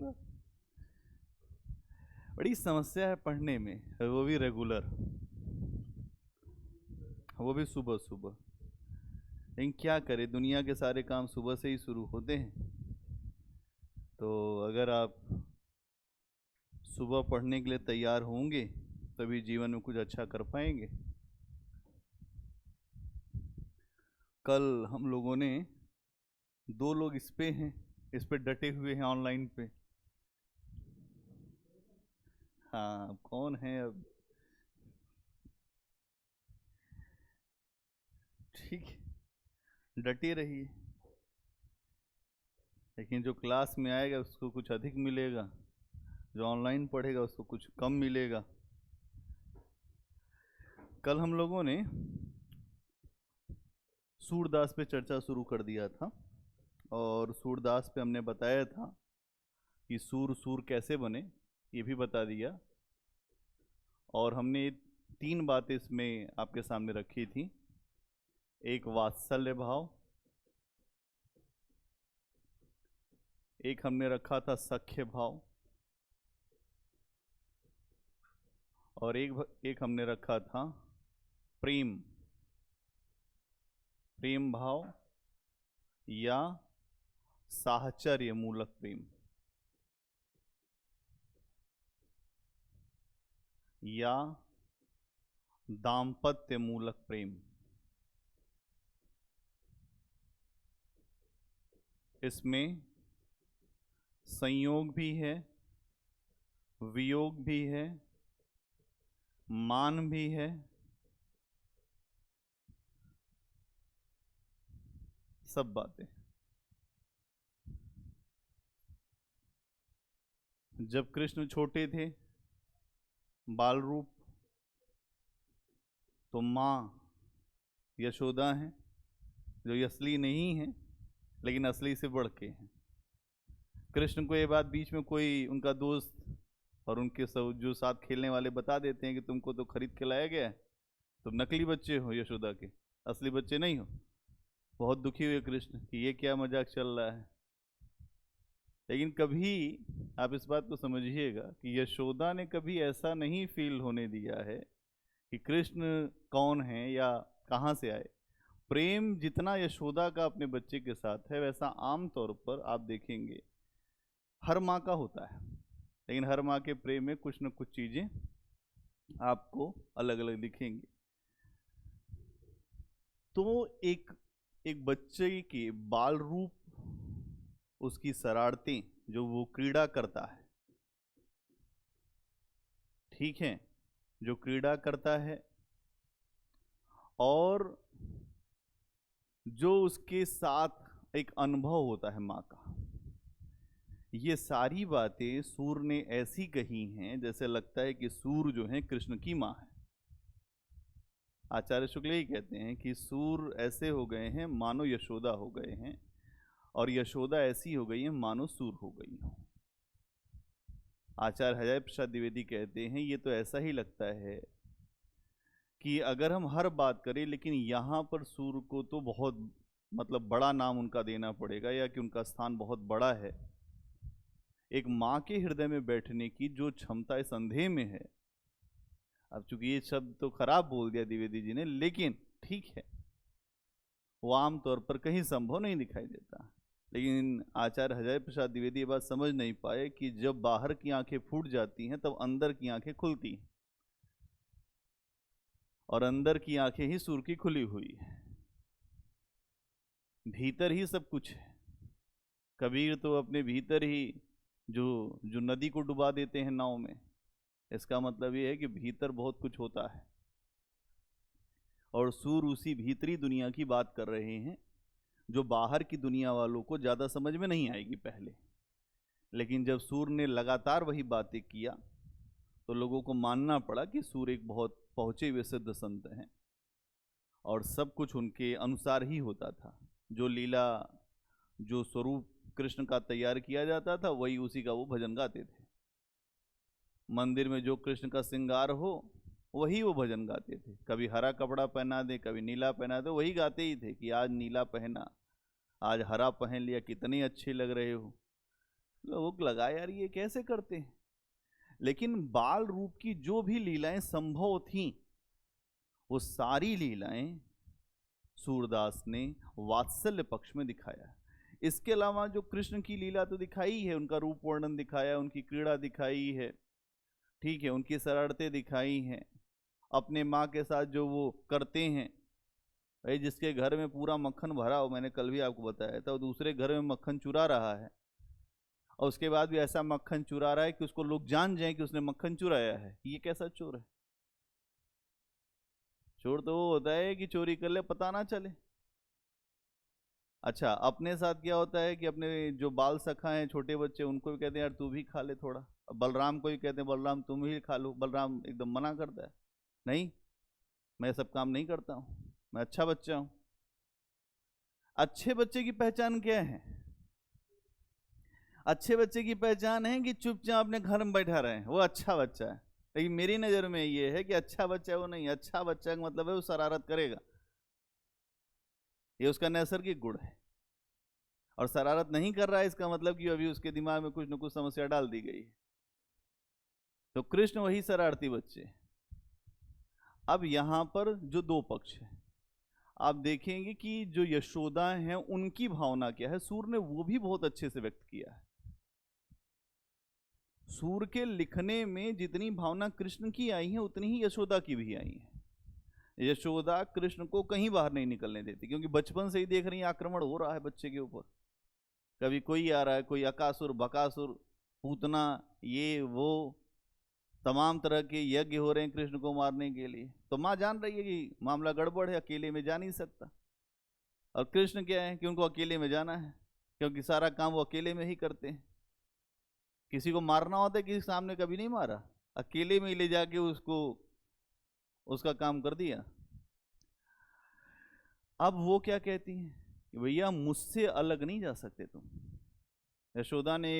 होगा। बड़ी समस्या है पढ़ने में, वो भी रेगुलर, वो भी सुबह सुबह। लेकिन क्या करें, दुनिया के सारे काम सुबह से ही शुरू होते हैं। तो अगर आप सुबह पढ़ने के लिए तैयार होंगे तभी जीवन में कुछ अच्छा कर पाएंगे। कल हम लोगों ने 2 लोग इस पे डटे हुए हैं ऑनलाइन पे। हाँ, अब कौन है अब? ठीक है, डटे रहिए, लेकिन जो क्लास में आएगा उसको कुछ अधिक मिलेगा, जो ऑनलाइन पढ़ेगा उसको कुछ कम मिलेगा। कल हम लोगों ने सूरदास पे चर्चा शुरू कर दिया था, और सूरदास पे हमने बताया था कि सूर कैसे बने, ये भी बता दिया। और हमने 3 बातें इसमें आपके सामने रखी थी। एक वात्सल्य भाव, एक हमने रखा था सख्य भाव, और एक हमने रखा था प्रेम भाव या साहचर्य मूलक प्रेम, या दाम्पत्य मूलक प्रेम। इसमें संयोग भी है, वियोग भी है, मान भी है, सब बातें। जब कृष्ण छोटे थे, बाल रूप, तो माँ यशोदा हैं, जो असली नहीं है लेकिन असली से बढ़ के हैं। कृष्ण को ये बात बीच में कोई उनका दोस्त और उनके सब जो साथ खेलने वाले बता देते हैं कि तुमको तो खरीद के लाया गया है, तुम नकली बच्चे हो यशोदा के, असली बच्चे नहीं हो। बहुत दुखी हुए कृष्ण कि ये क्या मजाक चल रहा है। लेकिन कभी आप इस बात को समझिएगा कि यशोदा ने कभी ऐसा नहीं फील होने दिया है कि कृष्ण कौन है या कहाँ से आए। प्रेम जितना यशोदा का अपने बच्चे के साथ है, वैसा आम तौर पर आप देखेंगे हर माँ का होता है। लेकिन हर माँ के प्रेम में कुछ न कुछ चीज़ें आपको अलग अलग दिखेंगी। तो एक बच्चे के बाल रूप, उसकी शरारतें, जो वो क्रीड़ा करता है, ठीक है, जो क्रीड़ा करता है, और जो उसके साथ एक अनुभव होता है माँ का, ये सारी बातें सूर ने ऐसी कही हैं जैसे लगता है कि सूर जो है कृष्ण की माँ है। आचार्य शुक्ल ही कहते हैं कि सूर ऐसे हो गए हैं मानो यशोदा हो गए हैं, और यशोदा ऐसी हो गई है मानो सूर हो गई हो। आचार्य हजाय प्रसाद द्विवेदी कहते हैं ये तो ऐसा ही लगता है कि अगर हम हर बात करें, लेकिन यहाँ पर सूर को तो बहुत मतलब बड़ा नाम उनका देना पड़ेगा, या कि उनका स्थान बहुत बड़ा है। एक माँ के हृदय में बैठने की जो क्षमता इस अंधे में है, अब चूंकि ये शब्द तो खराब बोल दिया द्विवेदी जी ने, लेकिन ठीक है, वो आमतौर पर कहीं संभव नहीं दिखाई देता। लेकिन आचार्य हजाय प्रसाद द्विवेदी ये बात समझ नहीं पाए कि जब बाहर की आंखें फूट जाती हैं तब अंदर की आंखें खुलती हैं, और अंदर की आंखें ही सूर की खुली हुई है। भीतर ही सब कुछ है। कबीर तो अपने भीतर ही जो नदी को डुबा देते हैं नाव में। इसका मतलब ये है कि भीतर बहुत कुछ होता है, और सूर उसी भीतरी दुनिया की बात कर रहे हैं जो बाहर की दुनिया वालों को ज़्यादा समझ में नहीं आएगी पहले। लेकिन जब सूर ने लगातार वही बातें किया तो लोगों को मानना पड़ा कि सूर एक बहुत पहुँचे हुए सिद्ध संत हैं, और सब कुछ उनके अनुसार ही होता था। जो लीला, जो स्वरूप कृष्ण का तैयार किया जाता था, वही उसी का वो भजन गाते थे। मंदिर में जो कृष्ण का श्रृंगार हो वही वो भजन गाते थे। कभी हरा कपड़ा पहना दे, कभी नीला पहना दे, वही गाते ही थे कि आज नीला पहना, आज हरा पहन लिया, कितने अच्छे लग रहे हो। लोगों को लगा यार ये कैसे करते हैं, लेकिन बाल रूप की जो भी लीलाएं संभव थीं वो सारी लीलाएं सूरदास ने वात्सल्य पक्ष में दिखाया। इसके अलावा जो कृष्ण की लीला तो दिखाई है, उनका रूप वर्णन दिखाया, उनकी क्रीड़ा दिखाई है, ठीक है, उनकी शरारतें दिखाई हैं, अपने माँ के साथ जो वो करते हैं। भाई जिसके घर में पूरा मक्खन भरा हो, मैंने कल भी आपको बताया था, वो दूसरे घर में मक्खन चुरा रहा है और उसके बाद भी ऐसा मक्खन चुरा रहा है कि उसको लोग जान जाएं कि उसने मक्खन चुराया है। ये कैसा चोर है? चोर तो वो होता है कि चोरी कर ले पता ना चले। अच्छा, अपने साथ क्या होता है कि अपने जो बाल सखा हैं, छोटे बच्चे, उनको भी कहते हैं यार तू भी खा ले थोड़ा। अब बलराम को ही कहते हैं बलराम तुम ही खा लो। बलराम एकदम मना करता है, नहीं मैं सब काम नहीं करता हूँ, मैं अच्छा बच्चा हूँ। अच्छे बच्चे की पहचान क्या है? अच्छे बच्चे की पहचान है कि चुपचाप अपने घर में बैठा रहे, वो अच्छा बच्चा है। लेकिन मेरी नज़र में ये है कि अच्छा बच्चा वो नहीं, अच्छा बच्चा का मतलब है वो शरारत करेगा, ये उसका नैसर्गिक गुण है। और शरारत नहीं कर रहा है इसका मतलब कि अभी उसके दिमाग में कुछ न कुछ समस्या डाल दी गई है। तो कृष्ण वही शरारती बच्चे। अब यहां पर जो दो पक्ष है, आप देखेंगे कि जो यशोदा हैं उनकी भावना क्या है, सूर ने वो भी बहुत अच्छे से व्यक्त किया है। सूर के लिखने में जितनी भावना कृष्ण की आई है उतनी ही यशोदा की भी आई है। यशोदा कृष्ण को कहीं बाहर नहीं निकलने देती, क्योंकि बचपन से ही देख रही है आक्रमण हो रहा है बच्चे के ऊपर। कभी कोई आ रहा है, कोई अकासुर बकासुर पूतना ये वो तमाम तरह के यज्ञ हो रहे हैं कृष्ण को मारने के लिए। तो माँ जान रही है कि मामला गड़बड़ है, अकेले में जा नहीं सकता। और कृष्ण क्या है कि उनको अकेले में जाना है, क्योंकि सारा काम वो अकेले में ही करते हैं। किसी को मारना होता है किसी सामने कभी नहीं मारा, अकेले में ही ले जाके उसको उसका काम कर दिया। अब वो क्या कहती हैं कि भैया मुझसे अलग नहीं जा सकते तुम। यशोदा ने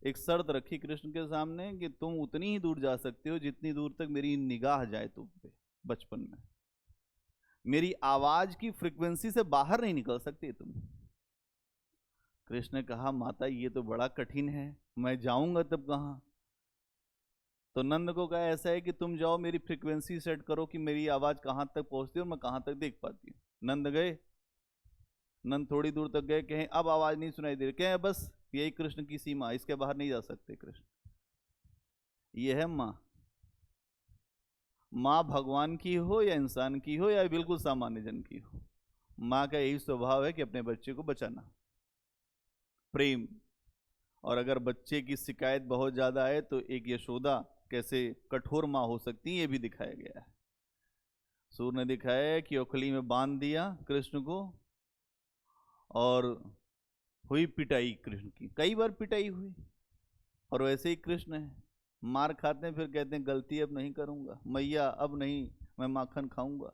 एक शर्त रखी कृष्ण के सामने कि तुम उतनी ही दूर जा सकते हो जितनी दूर तक मेरी निगाह जाए तुम पे। बचपन में मेरी आवाज की फ्रीक्वेंसी से बाहर नहीं निकल सकते तुम। कृष्ण ने कहा माता ये तो बड़ा कठिन है, मैं जाऊंगा तब कहाँ? तो नंद को कहा ऐसा है कि तुम जाओ मेरी फ्रीक्वेंसी सेट करो कि मेरी आवाज कहाँ तक पहुंचती है और मैं कहाँ तक देख पाती हूँ। नंद गए, नंद थोड़ी दूर तक गए, कहें अब आवाज नहीं सुनाई दे रही, कहें बस यही कृष्ण की सीमा, इसके बाहर नहीं जा सकते कृष्ण। ये है माँ। माँ भगवान की हो या इंसान की हो या बिल्कुल सामान्य जन की हो, माँ का यही स्वभाव है कि अपने बच्चे को बचाना, प्रेम। और अगर बच्चे की शिकायत बहुत ज्यादा है तो एक यशोदा कैसे कठोर माँ हो सकती है ये भी दिखाया गया है। सूर ने दिखाया है कि ओखली में बांध दिया कृष्ण को और हुई पिटाई कृष्ण की, कई बार पिटाई हुई। और वैसे ही कृष्ण है, मार खाते हैं फिर कहते हैं गलती अब नहीं करूंगा मैया, अब नहीं, मैं माखन खाऊंगा।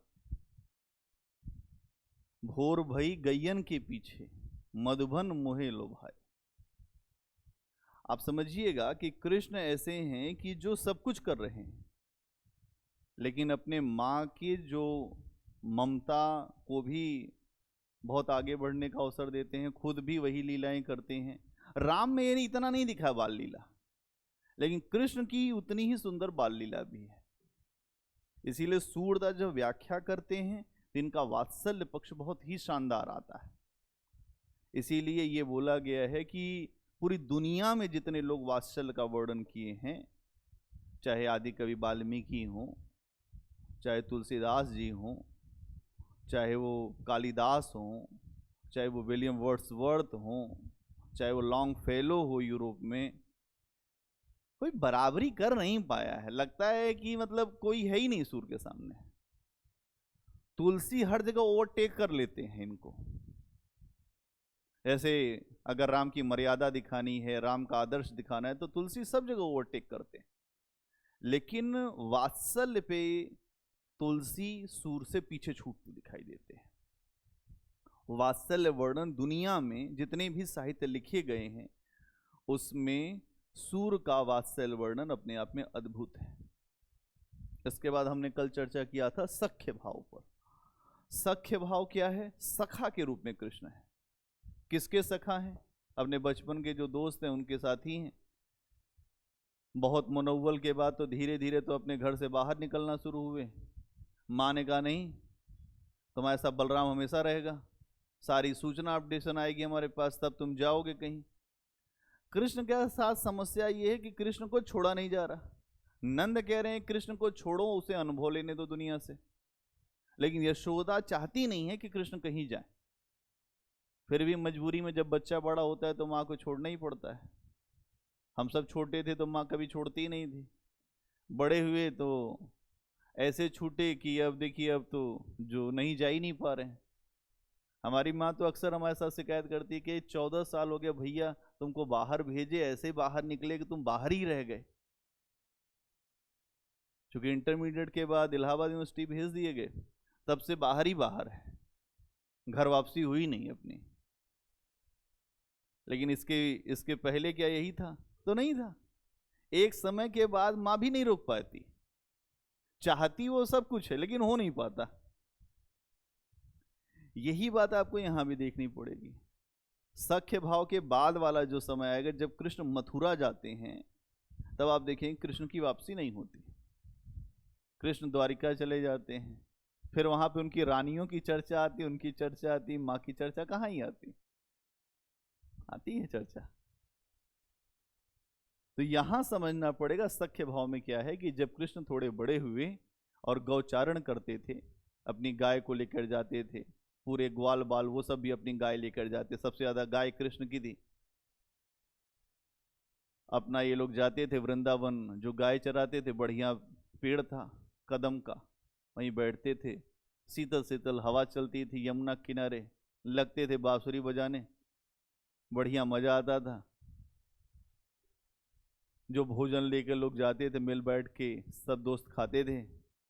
भोर भई गैयन के पीछे मधुबन मोहे लोभाए। आप समझिएगा कि कृष्ण ऐसे हैं कि जो सब कुछ कर रहे हैं लेकिन अपने माँ की जो ममता को भी बहुत आगे बढ़ने का अवसर देते हैं, खुद भी वही लीलाएं करते हैं। राम में ये इतना नहीं दिखा बाल लीला, लेकिन कृष्ण की उतनी ही सुंदर बाल लीला भी है। इसीलिए सूरदास जब व्याख्या करते हैं तो इनका वात्सल्य पक्ष बहुत ही शानदार आता है। इसीलिए ये बोला गया है कि पूरी दुनिया में जितने लोग वात्सल्य का वर्णन किए हैं, चाहे आदि कवि वाल्मीकि हों, चाहे तुलसीदास जी हों, चाहे वो कालिदास हों, चाहे वो विलियम वर्ड्सवर्थ हों, चाहे वो लॉन्ग फेलो हो यूरोप में, कोई बराबरी कर नहीं पाया है। लगता है कि मतलब कोई है ही नहीं सूर के सामने। तुलसी हर जगह ओवरटेक कर लेते हैं इनको। जैसे अगर राम की मर्यादा दिखानी है, राम का आदर्श दिखाना है, तो तुलसी सब जगह ओवरटेक करते हैं। लेकिन वात्सल्य पे तुलसी सूर से पीछे छूटते दिखाई देते हैं। वात्सल्य वर्णन दुनिया में जितने भी साहित्य लिखे गए हैं उसमें सूर का वात्सल्य वर्णन अपने आप में अद्भुत है। इसके बाद हमने कल चर्चा किया था सख्य भाव पर। सख्य भाव क्या है? सखा के रूप में कृष्ण है। किसके सखा है? अपने बचपन के जो दोस्त हैं उनके साथी हैं। बहुत मनोबल के बाद तो धीरे धीरे तो अपने घर से बाहर निकलना शुरू हुए। माँ ने कहा नहीं, तुम्हारे साथ बलराम हमेशा रहेगा, सारी सूचना अपडेशन आएगी हमारे पास, तब तुम जाओगे कहीं। कृष्ण के साथ समस्या ये है कि कृष्ण को छोड़ा नहीं जा रहा। नंद कह रहे हैं कृष्ण को छोड़ो, उसे अनुभव लेने दो दुनिया से, लेकिन यशोदा चाहती नहीं है कि कृष्ण कहीं जाए। फिर भी मजबूरी में जब बच्चा बड़ा होता है तो माँ को छोड़ना ही पड़ता है। हम सब छोटे थे तो माँ कभी छोड़ती ही नहीं थी, बड़े हुए तो ऐसे छूटे कि अब देखिए अब तो जो नहीं जा ही नहीं पा रहे हैं। हमारी माँ तो अक्सर हमारे साथ शिकायत करती है कि 14 साल हो गया भैया, तुमको बाहर भेजे, ऐसे बाहर निकले कि तुम बाहर ही रह गए। चूंकि इंटरमीडिएट के बाद इलाहाबाद यूनिवर्सिटी भेज दिए गए, तब से बाहर ही बाहर है, घर वापसी हुई नहीं अपनी। लेकिन इसके पहले क्या यही था? तो नहीं था। एक समय के बाद माँ भी नहीं रोक पाती, चाहती वो सब कुछ है लेकिन हो नहीं पाता। यही बात आपको यहां भी देखनी पड़ेगी। सख्य भाव के बाद वाला जो समय आएगा, जब कृष्ण मथुरा जाते हैं, तब आप देखेंगे कृष्ण की वापसी नहीं होती। कृष्ण द्वारिका चले जाते हैं, फिर वहां पे उनकी रानियों की चर्चा आती, उनकी चर्चा आती, माँ की चर्चा कहाँ ही आती है चर्चा। तो यहां समझना पड़ेगा सख्य भाव में क्या है कि जब कृष्ण थोड़े बड़े हुए और गौचारण करते थे, अपनी गाय को लेकर जाते थे, पूरे ग्वाल बाल वो सब भी अपनी गाय लेकर जाते, सबसे ज्यादा गाय कृष्ण की थी। अपना ये लोग जाते थे वृंदावन, जो गाय चराते थे, बढ़िया पेड़ था कदम का, वहीं बैठते थे, शीतल शीतल हवा चलती थी, यमुना किनारे लगते थे बांसुरी बजाने, बढ़िया मजा आता था। जो भोजन लेकर लोग जाते थे, मिल बैठ के सब दोस्त खाते थे,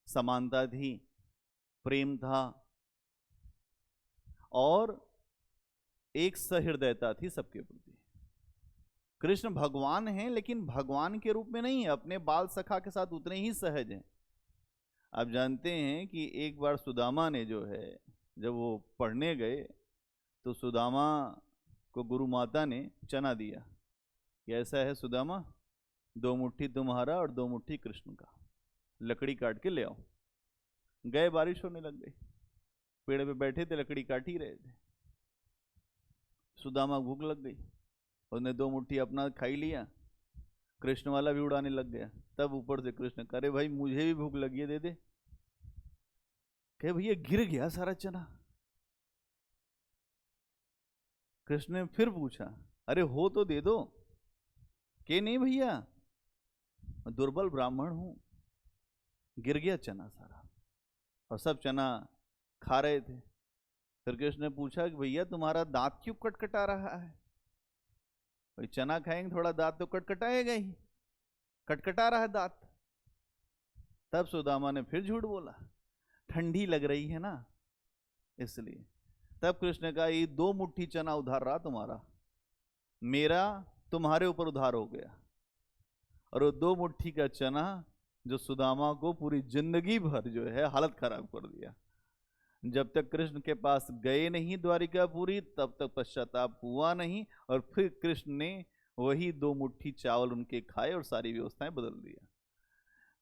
समानता थी, प्रेम था और एक सहृदयता थी सबके प्रति। कृष्ण भगवान हैं लेकिन भगवान के रूप में नहीं है, अपने बाल सखा के साथ उतने ही सहज हैं। आप जानते हैं कि एक बार सुदामा ने जो है, जब वो पढ़ने गए तो सुदामा को गुरु माता ने चना दिया कि ऐसा है सुदामा, 2 मुट्ठी तुम्हारा और 2 मुट्ठी कृष्ण का, लकड़ी काट के ले आओ। गए, बारिश होने लग गई, पेड़ पे बैठे थे, लकड़ी काट ही रहे थे। सुदामा भूख लग गई, उसने 2 मुट्ठी अपना खाई लिया, कृष्ण वाला भी उड़ाने लग गया। तब ऊपर से कृष्ण करे भाई मुझे भी भूख लगी है, दे दे। कहे भैया गिर गया सारा चना। कृष्ण ने फिर पूछा, अरे हो तो दे दो। के नहीं भैया, दुर्बल ब्राह्मण हूं, गिर गया चना सारा। और सब चना खा रहे थे। फिर कृष्ण ने पूछा कि भैया तुम्हारा दांत क्यों कटकटा रहा है? भाई चना खाएंगे थोड़ा दांत तो कटकटाएगा ही, कटकटा रहा है दांत। तब सुदामा ने फिर झूठ बोला, ठंडी लग रही है ना इसलिए। तब कृष्ण ने कहा ये 2 मुट्ठी चना उधार रहा तुम्हारा, मेरा तुम्हारे ऊपर उधार हो गया। और वो 2 मुट्ठी का चना जो सुदामा को पूरी जिंदगी भर जो है हालत खराब कर दिया। जब तक कृष्ण के पास गए नहीं द्वारिकापुरी, तब तक पश्चाताप हुआ नहीं। और फिर कृष्ण ने वही 2 मुट्ठी चावल उनके खाए और सारी व्यवस्थाएं बदल दिया।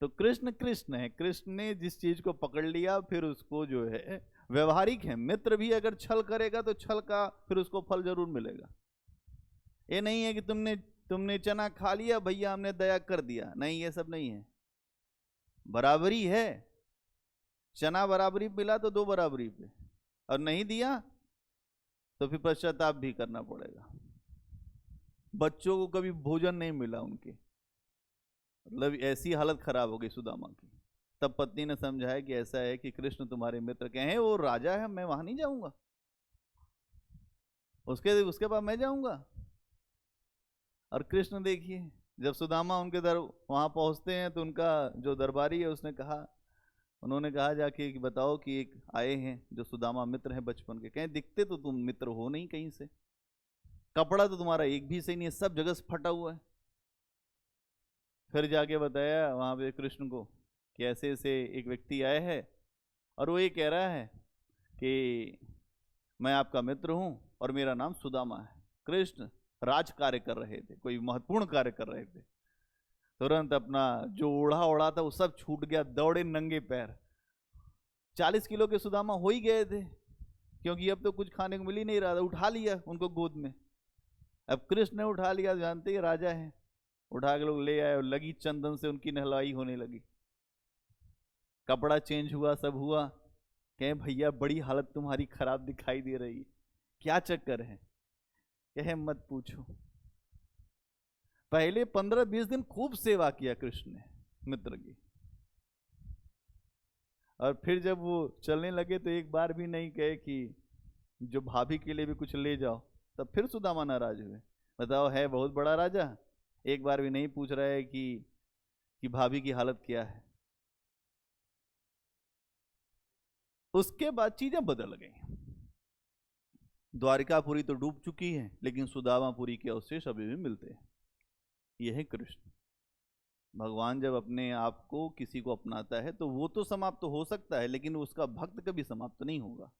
तो कृष्ण कृष्ण है, कृष्ण ने जिस चीज को पकड़ लिया फिर उसको जो है व्यवहारिक है। मित्र भी अगर छल करेगा तो छल का फिर उसको फल जरूर मिलेगा। ये नहीं है कि तुमने चना खा लिया भैया हमने दया कर दिया, नहीं, ये सब नहीं है। बराबरी है, चना बराबरी मिला तो 2 बराबरी पे, और नहीं दिया तो फिर पश्चाताप भी करना पड़ेगा। बच्चों को कभी भोजन नहीं मिला उनके, मतलब ऐसी हालत खराब हो गई सुदामा की। तब पत्नी ने समझाया कि ऐसा है कि कृष्ण तुम्हारे मित्र के हैं, वो राजा है, मैं वहां नहीं जाऊंगा, उसके बाद मैं जाऊंगा। और कृष्ण देखिए, जब सुदामा उनके वहां पहुंचते हैं तो उनका जो दरबारी है उसने कहा, उन्होंने कहा जाके कि बताओ कि एक आए हैं जो सुदामा मित्र हैं बचपन के। कहें दिखते तो तुम मित्र हो नहीं कहीं से, कपड़ा तो तुम्हारा एक भी सही नहीं है, सब जगह से फटा हुआ है। फिर जाके बताया वहां पे कृष्ण को कि ऐसे ऐसे एक व्यक्ति आया है और वो ये कह रहा है कि मैं आपका मित्र हूं और मेरा नाम सुदामा है। कृष्ण राज कार्य कर रहे थे, कोई महत्वपूर्ण कार्य कर रहे थे, तुरंत अपना जो ओढ़ा था वो सब छूट गया, दौड़े नंगे पैर। 40 किलो के सुदामा हो ही गए थे, क्योंकि अब तो कुछ खाने को मिल ही नहीं रहा था। उठा लिया उनको गोद में। अब कृष्ण ने उठा लिया, जानते ही राजा है, उठा के लोग ले आए और लगी चंदन से उनकी नहलाई होने लगी। कपड़ा चेंज हुआ, सब हुआ। कहे भैया बड़ी हालत तुम्हारी खराब दिखाई दे रही है, क्या चक्कर है? कहे मत पूछो। पहले 15-20 दिन खूब सेवा किया कृष्ण ने मित्र की, और फिर जब वो चलने लगे तो एक बार भी नहीं कहे कि जो भाभी के लिए भी कुछ ले जाओ। तब फिर सुदामा नाराज हुए। बताओ, है बहुत बड़ा राजा, एक बार भी नहीं पूछ रहा है कि भाभी की हालत क्या है। उसके बाद चीजें बदल गई। द्वारिकापुरी तो डूब चुकी है, लेकिन सुदामापुरी के अवशेष अभी भी मिलते हैं। यह है कृष्ण। भगवान जब अपने आप को किसी को अपनाता है तो वो तो समाप्त हो सकता है, लेकिन उसका भक्त कभी समाप्त नहीं होगा।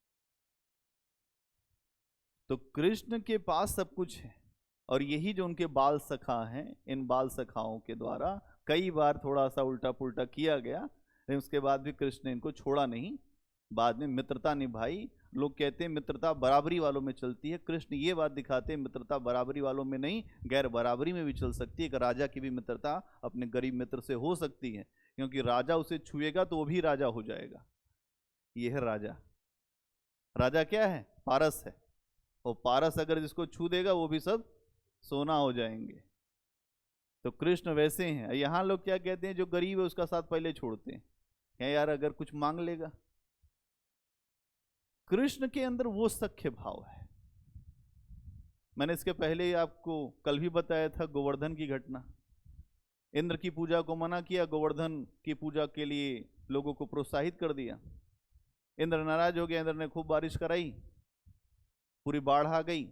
तो कृष्ण के पास सब कुछ है, और यही जो उनके बाल सखा हैं, इन बाल सखाओं के द्वारा कई बार थोड़ा सा उल्टा पुल्टा किया गया, लेकिन उसके बाद भी कृष्ण ने इनको छोड़ा नहीं। बाद में मित्रता निभाई। लोग कहते हैं मित्रता बराबरी वालों में चलती है, कृष्ण ये बात दिखाते हैं मित्रता बराबरी वालों में नहीं, गैर बराबरी में भी चल सकती है। एक राजा की भी मित्रता अपने गरीब मित्र से हो सकती है, क्योंकि राजा उसे छुएगा तो वो भी राजा हो जाएगा। यह है राजा। राजा क्या है? पारस है, और पारस अगर जिसको छू देगा वो भी सब सोना हो जाएंगे। तो कृष्ण वैसे हैं। यहां लोग क्या कहते हैं, जो गरीब है उसका साथ पहले छोड़ते हैं, क्या यार अगर कुछ मांग लेगा। कृष्ण के अंदर वो सख्य भाव है। मैंने इसके पहले आपको कल भी बताया था गोवर्धन की घटना। इंद्र की पूजा को मना किया, गोवर्धन की पूजा के लिए लोगों को प्रोत्साहित कर दिया। इंद्र नाराज हो गया, इंद्र ने खूब बारिश कराई, पूरी बाढ़ आ गई।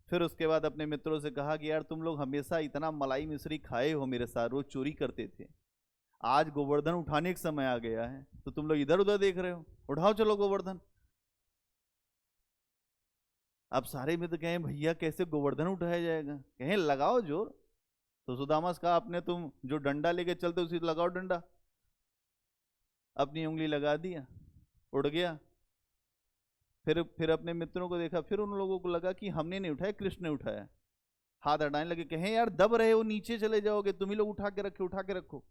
फिर उसके बाद अपने मित्रों से कहा कि यार तुम लोग हमेशा इतना मलाई मिश्री खाए हो, मेरे साथ रोज चोरी करते थे, आज गोवर्धन उठाने का समय आ गया है, तो तुम लोग इधर उधर देख रहे हो, उठाओ चलो गोवर्धन। अब सारे मित्र कहें भैया कैसे गोवर्धन उठाया जाएगा? कहें लगाओ जोर। तो सुदामा से कहा अपने तुम जो डंडा लेके चलते उसी लगाओ डंडा। अपनी उंगली लगा दिया, उड़ गया। फिर अपने मित्रों को देखा, फिर उन लोगों को लगा कि हमने नहीं उठाया, कृष्ण ने उठाया। हाथ हटाने लगे, कहें यार दब रहे हो, नीचे चले जाओगे, तुम ही लोग उठा के रखे, उठा के रखो।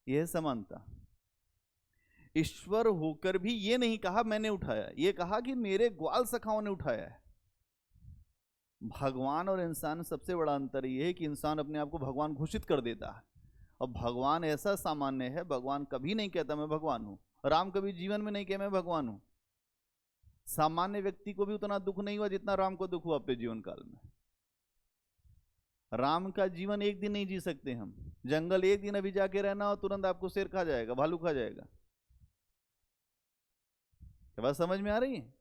यह समानता। ईश्वर होकर भी ये नहीं कहा मैंने उठाया, ये कहा कि मेरे ग्वाल सखाओं ने उठाया है। भगवान और इंसान सबसे बड़ा अंतर यह है कि इंसान अपने आप को भगवान घोषित कर देता है, और भगवान ऐसा सामान्य है, भगवान कभी नहीं कहता मैं भगवान हूं। राम कभी जीवन में नहीं कहे मैं भगवान हूं। सामान्य व्यक्ति को भी उतना दुख नहीं हुआ जितना राम को दुख हुआ अपने जीवन काल में। राम का जीवन एक दिन नहीं जी सकते हम। जंगल एक दिन अभी जाके रहना हो, तुरंत आपको शेर खा जाएगा, भालू खा जाएगा। क्या बात समझ में आ रही है?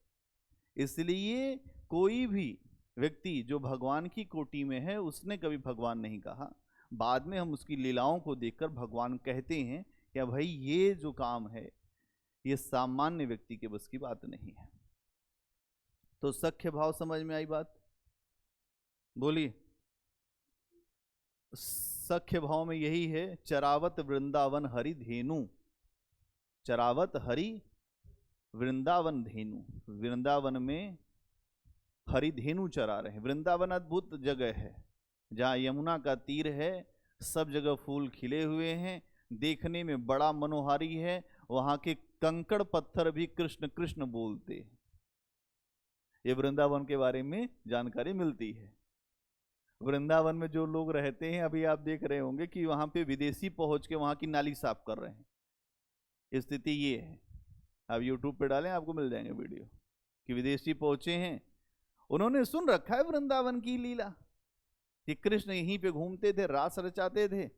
इसलिए कोई भी व्यक्ति जो भगवान की कोटि में है उसने कभी भगवान नहीं कहा। बाद में हम उसकी लीलाओं को देखकर भगवान कहते हैं कि भाई ये जो काम है ये सामान्य व्यक्ति के बस की बात नहीं है। तो सख्य भाव समझ में आई बात? बोलिए। सख्य भाव में यही है, चरावत वृंदावन हरि धेनु। चरावत हरि वृंदावन धेनु। वृंदावन में हरि धेनु चरा रहे हैं। वृंदावन अद्भुत जगह है, जहाँ यमुना का तीर है, सब जगह फूल खिले हुए हैं, देखने में बड़ा मनोहारी है। वहाँ के कंकड़ पत्थर भी कृष्ण कृष्ण बोलते हैं। ये वृंदावन के बारे में जानकारी मिलती है। वृंदावन में जो लोग रहते हैं, अभी आप देख रहे होंगे कि वहाँ पे विदेशी पहुँच के वहाँ की नाली साफ कर रहे हैं। स्थिति ये है, आप यूट्यूब पे डालें आपको मिल जाएंगे वीडियो, कि विदेशी पहुँचे हैं, उन्होंने सुन रखा है वृंदावन की लीला कि कृष्ण यहीं पे घूमते थे, रास रचाते थे,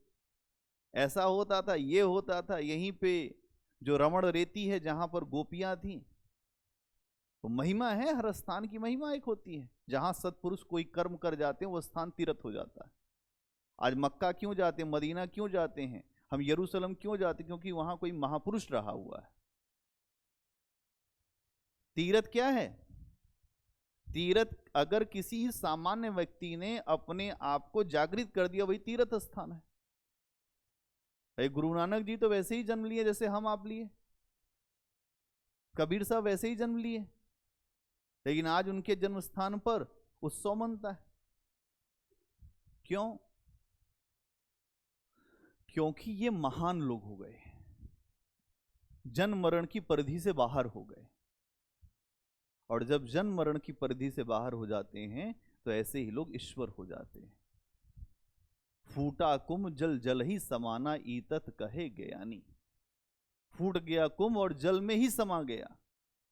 ऐसा होता था, ये होता था। यहीं पे जो रमण रेती है जहां पर गोपियां थी, तो महिमा है, हर स्थान की महिमा एक होती है। जहां सत्पुरुष कोई कर्म कर जाते हैं वो स्थान तीर्थ हो जाता है। आज मक्का क्यों जाते हैं, मदीना क्यों जाते हैं, हम यरूशलेम क्यों जाते हैं? क्योंकि वहां कोई महापुरुष रहा हुआ है। तीर्थ क्या है? तीर्थ अगर किसी सामान्य व्यक्ति ने अपने आप को जागृत कर दिया, वही तीर्थ स्थान है। गुरु नानक जी तो वैसे ही जन्म लिए जैसे हम आप लिए, कबीर साहब वैसे ही जन्म लिए, लेकिन आज उनके जन्म स्थान पर उत्सव मनता है। क्यों? क्योंकि ये महान लोग हो गए, जन्म मरण की परिधि से बाहर हो गए। और जब जन्म मरण की परिधि से बाहर हो जाते हैं तो ऐसे ही लोग ईश्वर हो जाते हैं। फूटा कुंभ जल जल ही समाना ईतत कहे ज्ञानी। फूट गया कुंभ और जल में ही समा गया,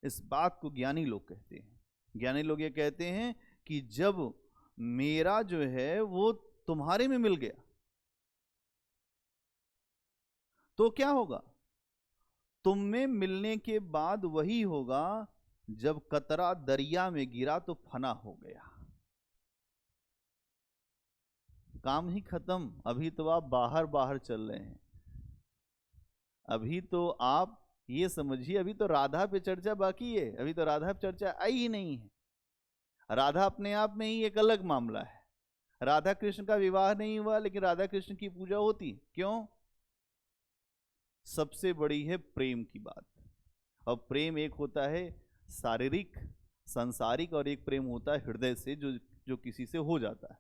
इस बात को ज्ञानी लोग कहते हैं। ज्ञानी लोग ये कहते हैं कि जब मेरा जो है वो तुम्हारे में मिल गया तो क्या होगा? तुम में मिलने के बाद वही होगा जब कतरा दरिया में गिरा तो फना हो गया। काम ही खत्म। अभी तो आप बाहर बाहर चल रहे हैं। अभी तो आप ये समझिए, अभी तो राधा पे चर्चा बाकी है, अभी तो राधा पे चर्चा आई ही नहीं है। राधा अपने आप में ही एक अलग मामला है। राधा कृष्ण का विवाह नहीं हुआ, लेकिन राधा कृष्ण की पूजा होती। क्यों? सबसे बड़ी है प्रेम की बात। और प्रेम एक होता है शारीरिक सांसारिक, और एक प्रेम होता है हृदय से, जो किसी से हो जाता है।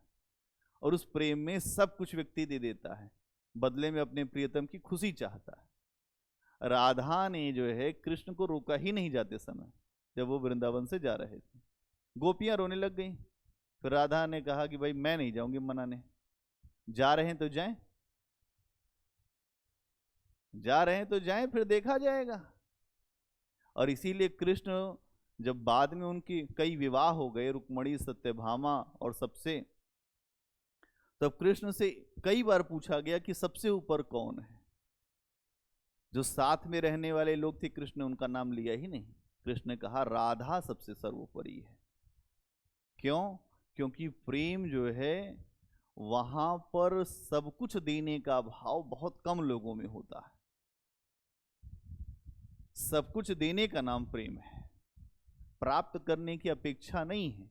और उस प्रेम में सब कुछ व्यक्ति दे देता है, बदले में अपने प्रियतम की खुशी चाहता है। राधा ने जो है कृष्ण को रोका ही नहीं जाते समय, जब वो वृंदावन से जा रहे थे। गोपियां रोने लग गई। फिर राधा ने कहा कि भाई मैं नहीं जाऊंगी मनाने, जा रहे हैं तो जाएं, जा रहे हैं तो जाएं, फिर देखा जाएगा। और इसीलिए कृष्ण जब बाद में उनकी कई विवाह हो गए, रुक्मणी, सत्यभामा और सबसे, तब कृष्ण से कई बार पूछा गया कि सबसे ऊपर कौन है। जो साथ में रहने वाले लोग थे, कृष्ण ने उनका नाम लिया ही नहीं। कृष्ण ने कहा राधा सबसे सर्वोपरि है। क्यों? क्योंकि प्रेम जो है वहां पर सब कुछ देने का भाव बहुत कम लोगों में होता है। सब कुछ देने का नाम प्रेम है, प्राप्त करने की अपेक्षा नहीं है।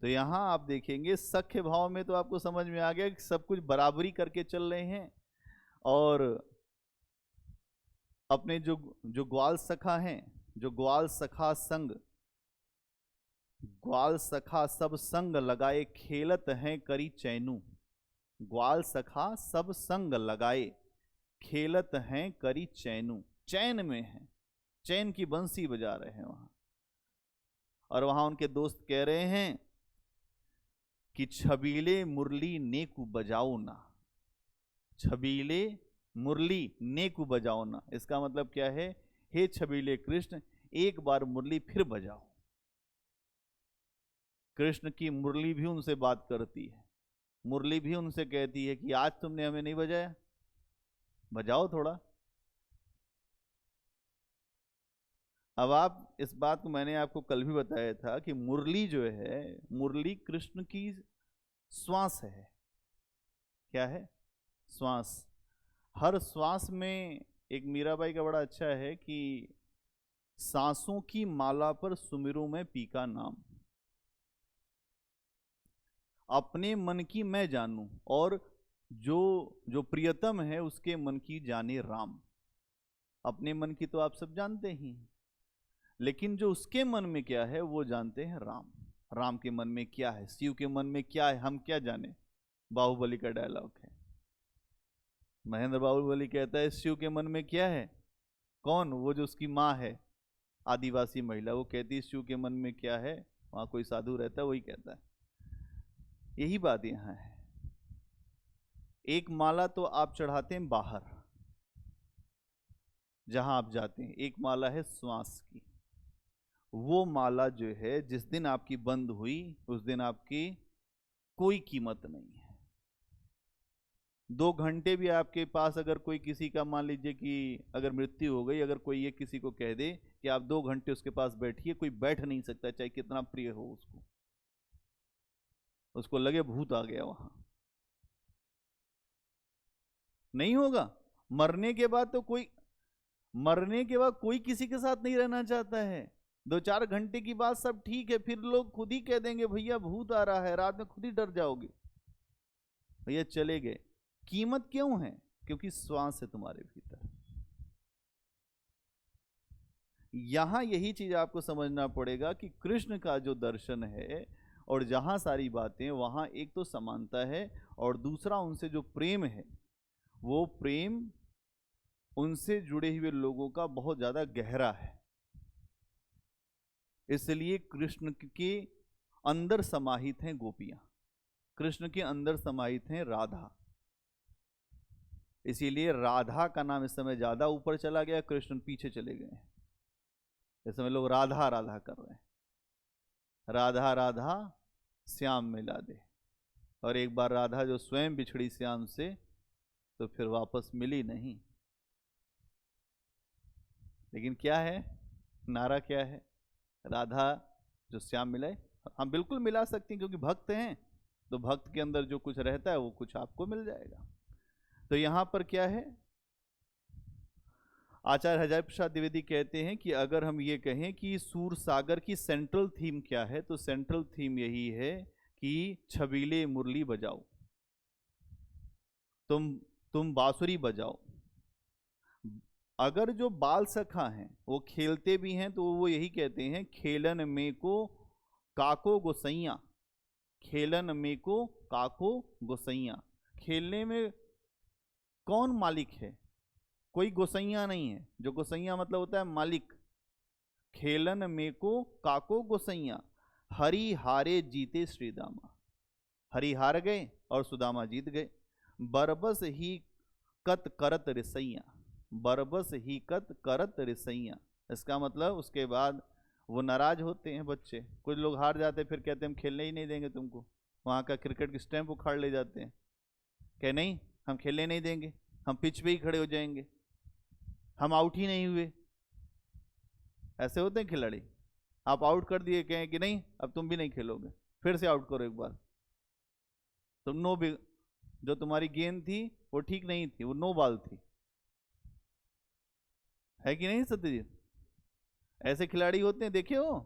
तो यहां आप देखेंगे सख्य भाव में तो आपको समझ में आ गया कि सब कुछ बराबरी करके चल रहे हैं। और अपने जो ग्वाल सखा हैं, जो ग्वाल सखा संग, ग्वाल सखा सब संग लगाए खेलत हैं करी चैनू। ग्वाल सखा सब संग लगाए खेलत हैं करी चैनू। चैन में है, चैन की बंसी बजा रहे हैं वहां। और वहां उनके दोस्त कह रहे हैं कि छबीले मुरली नेकु बजाओ ना। छबीले मुरली नेकु बजाओ ना, इसका मतलब क्या है? हे छबीले कृष्ण, एक बार मुरली फिर बजाओ। कृष्ण की मुरली भी उनसे बात करती है, मुरली भी उनसे कहती है कि आज तुमने हमें नहीं बजाया, बजाओ थोड़ा। अब आप इस बात को, मैंने आपको कल भी बताया था कि मुरली जो है, मुरली कृष्ण की श्वास है। क्या है? श्वास। हर श्वास में, एक मीराबाई का बड़ा अच्छा है कि सांसों की माला पर सुमिरू में पी का नाम, अपने मन की मैं जानूं, और जो प्रियतम है उसके मन की जाने राम। अपने मन की तो आप सब जानते ही, लेकिन जो उसके मन में क्या है वो जानते हैं राम। राम के मन में क्या है, शिव के मन में क्या है, हम क्या जाने। बाहुबली का डायलॉग है, महेंद्र बाहुबली कहता है शिव के मन में क्या है। कौन? वो जो उसकी माँ है, आदिवासी महिला, वो कहती है शिव के मन में क्या है। वहां कोई साधु रहता है, वही कहता है। यही बात यहां है। एक माला तो आप चढ़ाते हैं बाहर, जहां आप जाते हैं, एक माला है श्वास की। वो माला जो है जिस दिन आपकी बंद हुई, उस दिन आपकी कोई कीमत नहीं है। 2 घंटे भी आपके पास अगर कोई किसी का, मान लीजिए कि अगर मृत्यु हो गई, अगर कोई ये किसी को कह दे कि आप 2 घंटे उसके पास बैठिए, कोई बैठ नहीं सकता, चाहे कितना प्रिय हो उसको। उसको लगे भूत आ गया वहां, नहीं होगा। मरने के बाद तो कोई, मरने के बाद कोई किसी के साथ नहीं रहना चाहता है। 2-4 घंटे की बात सब ठीक है, फिर लोग खुद ही कह देंगे भैया भूत आ रहा है, रात में खुद ही डर जाओगे। भैया चले गए। कीमत क्यों है? क्योंकि श्वास है तुम्हारे भीतर। यहां यही चीज आपको समझना पड़ेगा कि कृष्ण का जो दर्शन है और जहां सारी बातें, वहां एक तो समानता है और दूसरा उनसे जो प्रेम है, वो प्रेम उनसे जुड़े हुए लोगों का बहुत ज्यादा गहरा है। इसलिए कृष्ण के अंदर समाहित हैं गोपियां, कृष्ण के अंदर समाहित हैं राधा। इसीलिए राधा का नाम इस समय ज्यादा ऊपर चला गया, कृष्ण पीछे चले गए। इस समय लोग राधा राधा कर रहे हैं, राधा राधा श्याम मिला दे। और एक बार राधा जो स्वयं बिछड़ी श्याम से, तो फिर वापस मिली नहीं। लेकिन क्या है नारा, क्या है? राधा जो श्याम मिलाए। हम बिल्कुल मिला सकते हैं, क्योंकि भक्त हैं, तो भक्त के अंदर जो कुछ रहता है वो कुछ आपको मिल जाएगा। तो यहां पर क्या है, आचार्य हजारी प्रसाद द्विवेदी कहते हैं कि अगर हम ये कहें कि सूर सागर की सेंट्रल थीम क्या है, तो सेंट्रल थीम यही है कि छबीले मुरली बजाओ, तुम बांसुरी बजाओ। अगर जो बाल सखा हैं वो खेलते भी हैं, तो वो यही कहते हैं, खेलन में को काको गोसैया, खेलन में को काको गोसैया। खेलने में कौन मालिक है? कोई गोसैया नहीं है। जो गोसैया मतलब होता है मालिक। खेलन में को काको गोसैया, हरि हारे जीते श्रीदामा। हरि हार गए और सुदामा जीत गए। बरबस ही कत करत रिसैया, बरबस ही कत करत रिसैया। इसका मतलब उसके बाद वो नाराज होते हैं बच्चे। कुछ लोग हार जाते फिर कहते हैं हम खेलने ही नहीं देंगे तुमको। वहाँ का क्रिकेट की स्टैंप उखाड़ ले जाते हैं, कह नहीं हम खेलने नहीं देंगे, हम पिच पे ही खड़े हो जाएंगे, हम आउट ही नहीं हुए। ऐसे होते हैं खिलाड़ी। आप आउट कर दिए, कहें कि नहीं अब तुम भी नहीं खेलोगे, फिर से आउट करो एक बार, तुम नो भी, जो तुम्हारी गेंद थी वो ठीक नहीं थी, वो नो बॉल थी। है कि नहीं सत्यजीत? ऐसे खिलाड़ी होते हैं, देखे हो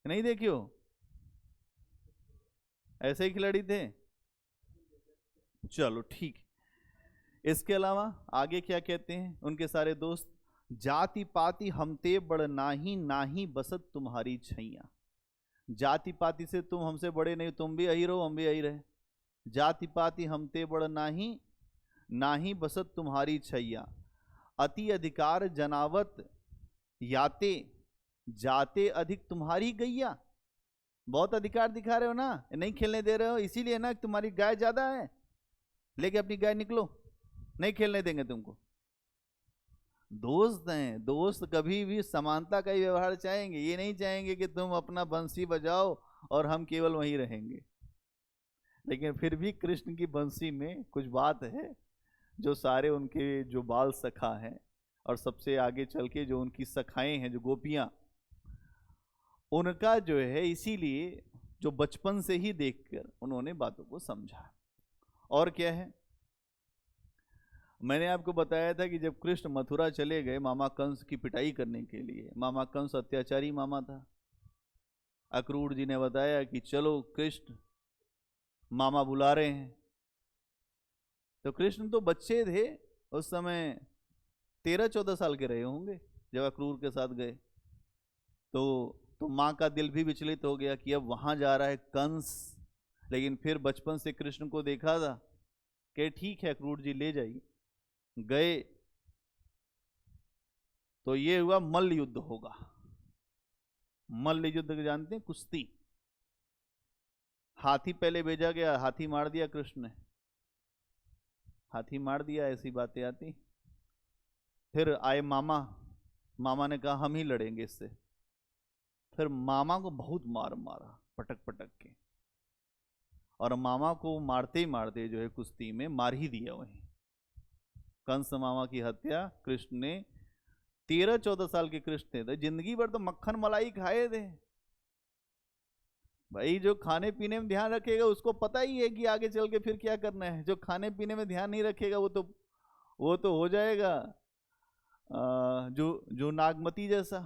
नहीं देखे हो? ऐसे ही खिलाड़ी थे। चलो ठीक। इसके अलावा आगे क्या कहते हैं उनके सारे दोस्त? जाति पाति हमते बड़ नाही, नाही बसत तुम्हारी छैया। जाति पाति से तुम हमसे बड़े नहीं, तुम भी यही रहो हम भी यही रहे। जाति पाति हमते बड़ नाही, नाही बसत तुम्हारी छैया। अति अधिकार जनावत याते, जाते अधिक तुम्हारी गैया। बहुत अधिकार दिखा रहे हो ना, नहीं खेलने दे रहे हो, इसीलिए ना तुम्हारी गाय ज्यादा है, लेके अपनी गाय निकलो, नहीं खेलने देंगे तुमको। दोस्त हैं, दोस्त कभी भी समानता का ही व्यवहार चाहेंगे, ये नहीं चाहेंगे कि तुम अपना बंसी बजाओ और हम केवल वहीं रहेंगे। लेकिन फिर भी कृष्ण की बंसी में कुछ बात है, जो सारे उनके जो बाल सखा हैं और सबसे आगे चल के जो उनकी सखाएं हैं, जो गोपियां, उनका जो है, इसीलिए जो बचपन से ही देखकर उन्होंने बातों को समझा। और क्या है, मैंने आपको बताया था कि जब कृष्ण मथुरा चले गए मामा कंस की पिटाई करने के लिए, मामा कंस अत्याचारी मामा था, अक्रूर जी ने बताया कि चलो कृष्ण मामा बुला रहे हैं। तो कृष्ण तो बच्चे थे उस समय, 13-14 साल के रहे होंगे जब अक्रूर के साथ गए। तो माँ का दिल भी विचलित हो गया कि अब वहां जा रहा है कंस। लेकिन फिर बचपन से कृष्ण को देखा था कि ठीक है अक्रूर जी ले जाइए। गए तो ये हुआ मल्ल युद्ध होगा। मल्ल युद्ध जानते हैं, कुश्ती। हाथी पहले भेजा गया, हाथी मार दिया कृष्ण ने, हाथी मार दिया, ऐसी बातें आती। फिर आए मामा, मामा ने कहा हम ही लड़ेंगे इससे। फिर मामा को बहुत मार मारा, पटक पटक के, और मामा को मारते ही मारते जो है कुश्ती में मार ही दिया वहीं। कंस मामा की हत्या कृष्ण ने, 13-14 साल के कृष्ण थे, तो जिंदगी भर तो मक्खन मलाई खाए थे। भाई जो खाने पीने में ध्यान रखेगा उसको पता ही है कि आगे चल के फिर क्या करना है। जो खाने पीने में ध्यान नहीं रखेगा वो तो हो जाएगा जो नागमती जैसा।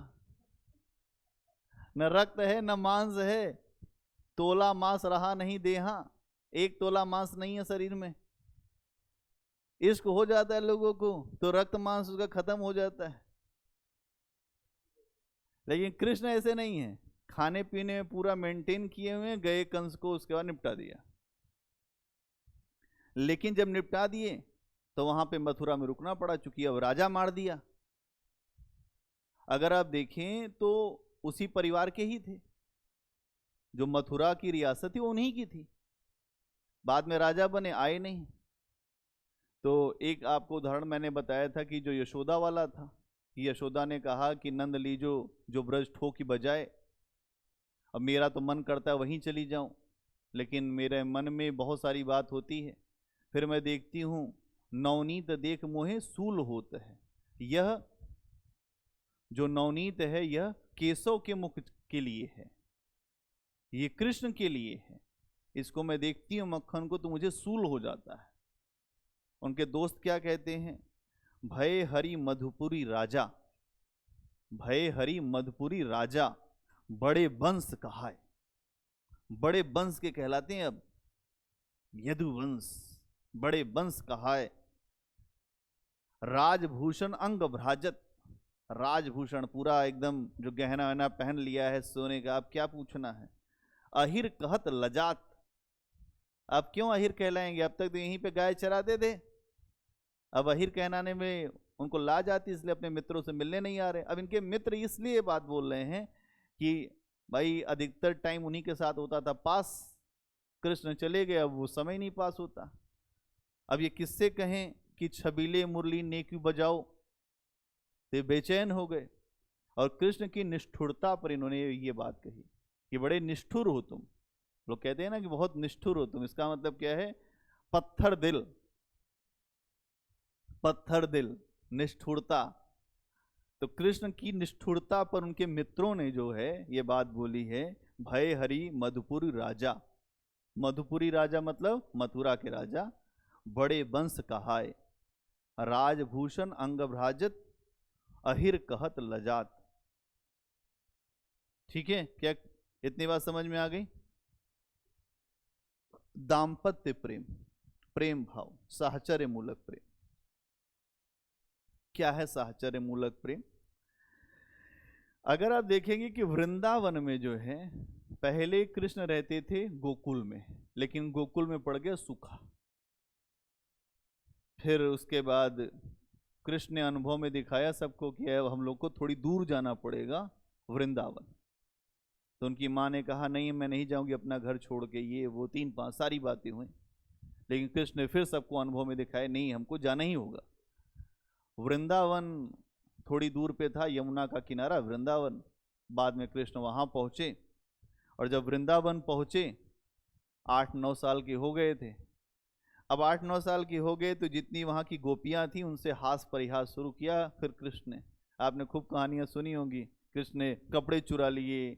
न रक्त है न मांस है, तोला मांस रहा नहीं देहा, 1 तोला मांस नहीं है शरीर में। इश्क हो जाता है लोगों को तो रक्त मांस उसका खत्म हो जाता है। लेकिन कृष्ण ऐसे नहीं है, खाने पीने में पूरा मेंटेन किए हुए, गए कंस को उसके बाद निपटा दिया। लेकिन जब निपटा दिए तो वहां पे मथुरा में रुकना पड़ा, चूंकि अब राजा मार दिया। अगर आप देखें तो उसी परिवार के ही थे, जो मथुरा की रियासत थी वो उन्हीं की थी, बाद में राजा बने, आए नहीं। तो एक आपको उदाहरण मैंने बताया था कि जो यशोदा वाला था, कि यशोदा ने कहा कि नंद लीजो जो ब्रज ठो की बजाए, अब मेरा तो मन करता है वहीं चली जाऊं, लेकिन मेरे मन में बहुत सारी बात होती है। फिर मैं देखती हूँ नवनीत देख मोहे सूल होता है, यह जो नवनीत है यह केशव के मुख के लिए है, ये कृष्ण के लिए है। इसको मैं देखती हूँ मक्खन को तो मुझे सूल हो जाता है। उनके दोस्त क्या कहते हैं, भय हरि मधुपुरी राजा, भय हरि मधुपुरी राजा, बड़े वंश कहाए। बड़े वंश के कहलाते हैं अब, यदुवंश, बड़े वंश कहाए। राजभूषण अंग भ्राजत, राजभूषण पूरा एकदम जो गहना वहना पहन लिया है सोने का, अब क्या पूछना है। अहिर कहत लजात, अब क्यों अहिर कहलाएंगे, अब तक तो यहीं पे गाय चराते थे, अब अहिर कहलाने में उनको लाज आती, इसलिए अपने मित्रों से मिलने नहीं आ रहे। अब इनके मित्र इसलिए बात बोल रहे हैं कि भाई अधिकतर टाइम उन्हीं के साथ होता था पास, कृष्ण चले गए, अब वो समय नहीं पास होता। अब ये किससे कहें कि छबीले मुरली ने क्यों बजाओ, तो बेचैन हो गए। और कृष्ण की निष्ठुरता पर इन्होंने ये बात कही कि बड़े निष्ठुर हो तुम। लोग कहते हैं ना कि बहुत निष्ठुर हो तुम, इसका मतलब क्या है, पत्थर दिल, पत्थर दिल, निष्ठुरता। तो कृष्ण की निष्ठुरता पर उनके मित्रों ने जो है ये बात बोली है, भय हरि मधुपुरी राजा, मधुपुरी राजा मतलब मथुरा के राजा, बड़े वंश कहाए, राजभूषण अंगभ्राजत, अहिर कहत लजात। ठीक है, क्या इतनी बात समझ में आ गई। दाम्पत्य प्रेम, प्रेम भाव, साहचर्य मूलक प्रेम। क्या है साहचर्य मूलक प्रेम। अगर आप देखेंगे कि वृंदावन में जो है पहले कृष्ण रहते थे गोकुल में, लेकिन गोकुल में पड़ गया सूखा। फिर उसके बाद कृष्ण ने अनुभव में दिखाया सबको कि अब हम लोग को थोड़ी दूर जाना पड़ेगा वृंदावन। तो उनकी माँ ने कहा नहीं मैं नहीं जाऊंगी अपना घर छोड़ के, ये वो 3-5 सारी बातें हुई। लेकिन कृष्ण ने फिर सबको अनुभव में दिखाया नहीं हमको जाना ही होगा। वृंदावन थोड़ी दूर पे था, यमुना का किनारा वृंदावन। बाद में कृष्ण वहाँ पहुँचे, और जब वृंदावन पहुँचे 8-9 साल के हो गए थे। अब 8-9 साल की हो गए तो जितनी वहाँ की गोपियाँ थी उनसे हास परिहास शुरू किया। फिर कृष्ण ने, आपने खूब कहानियाँ सुनी होंगी, कृष्ण ने कपड़े चुरा लिए,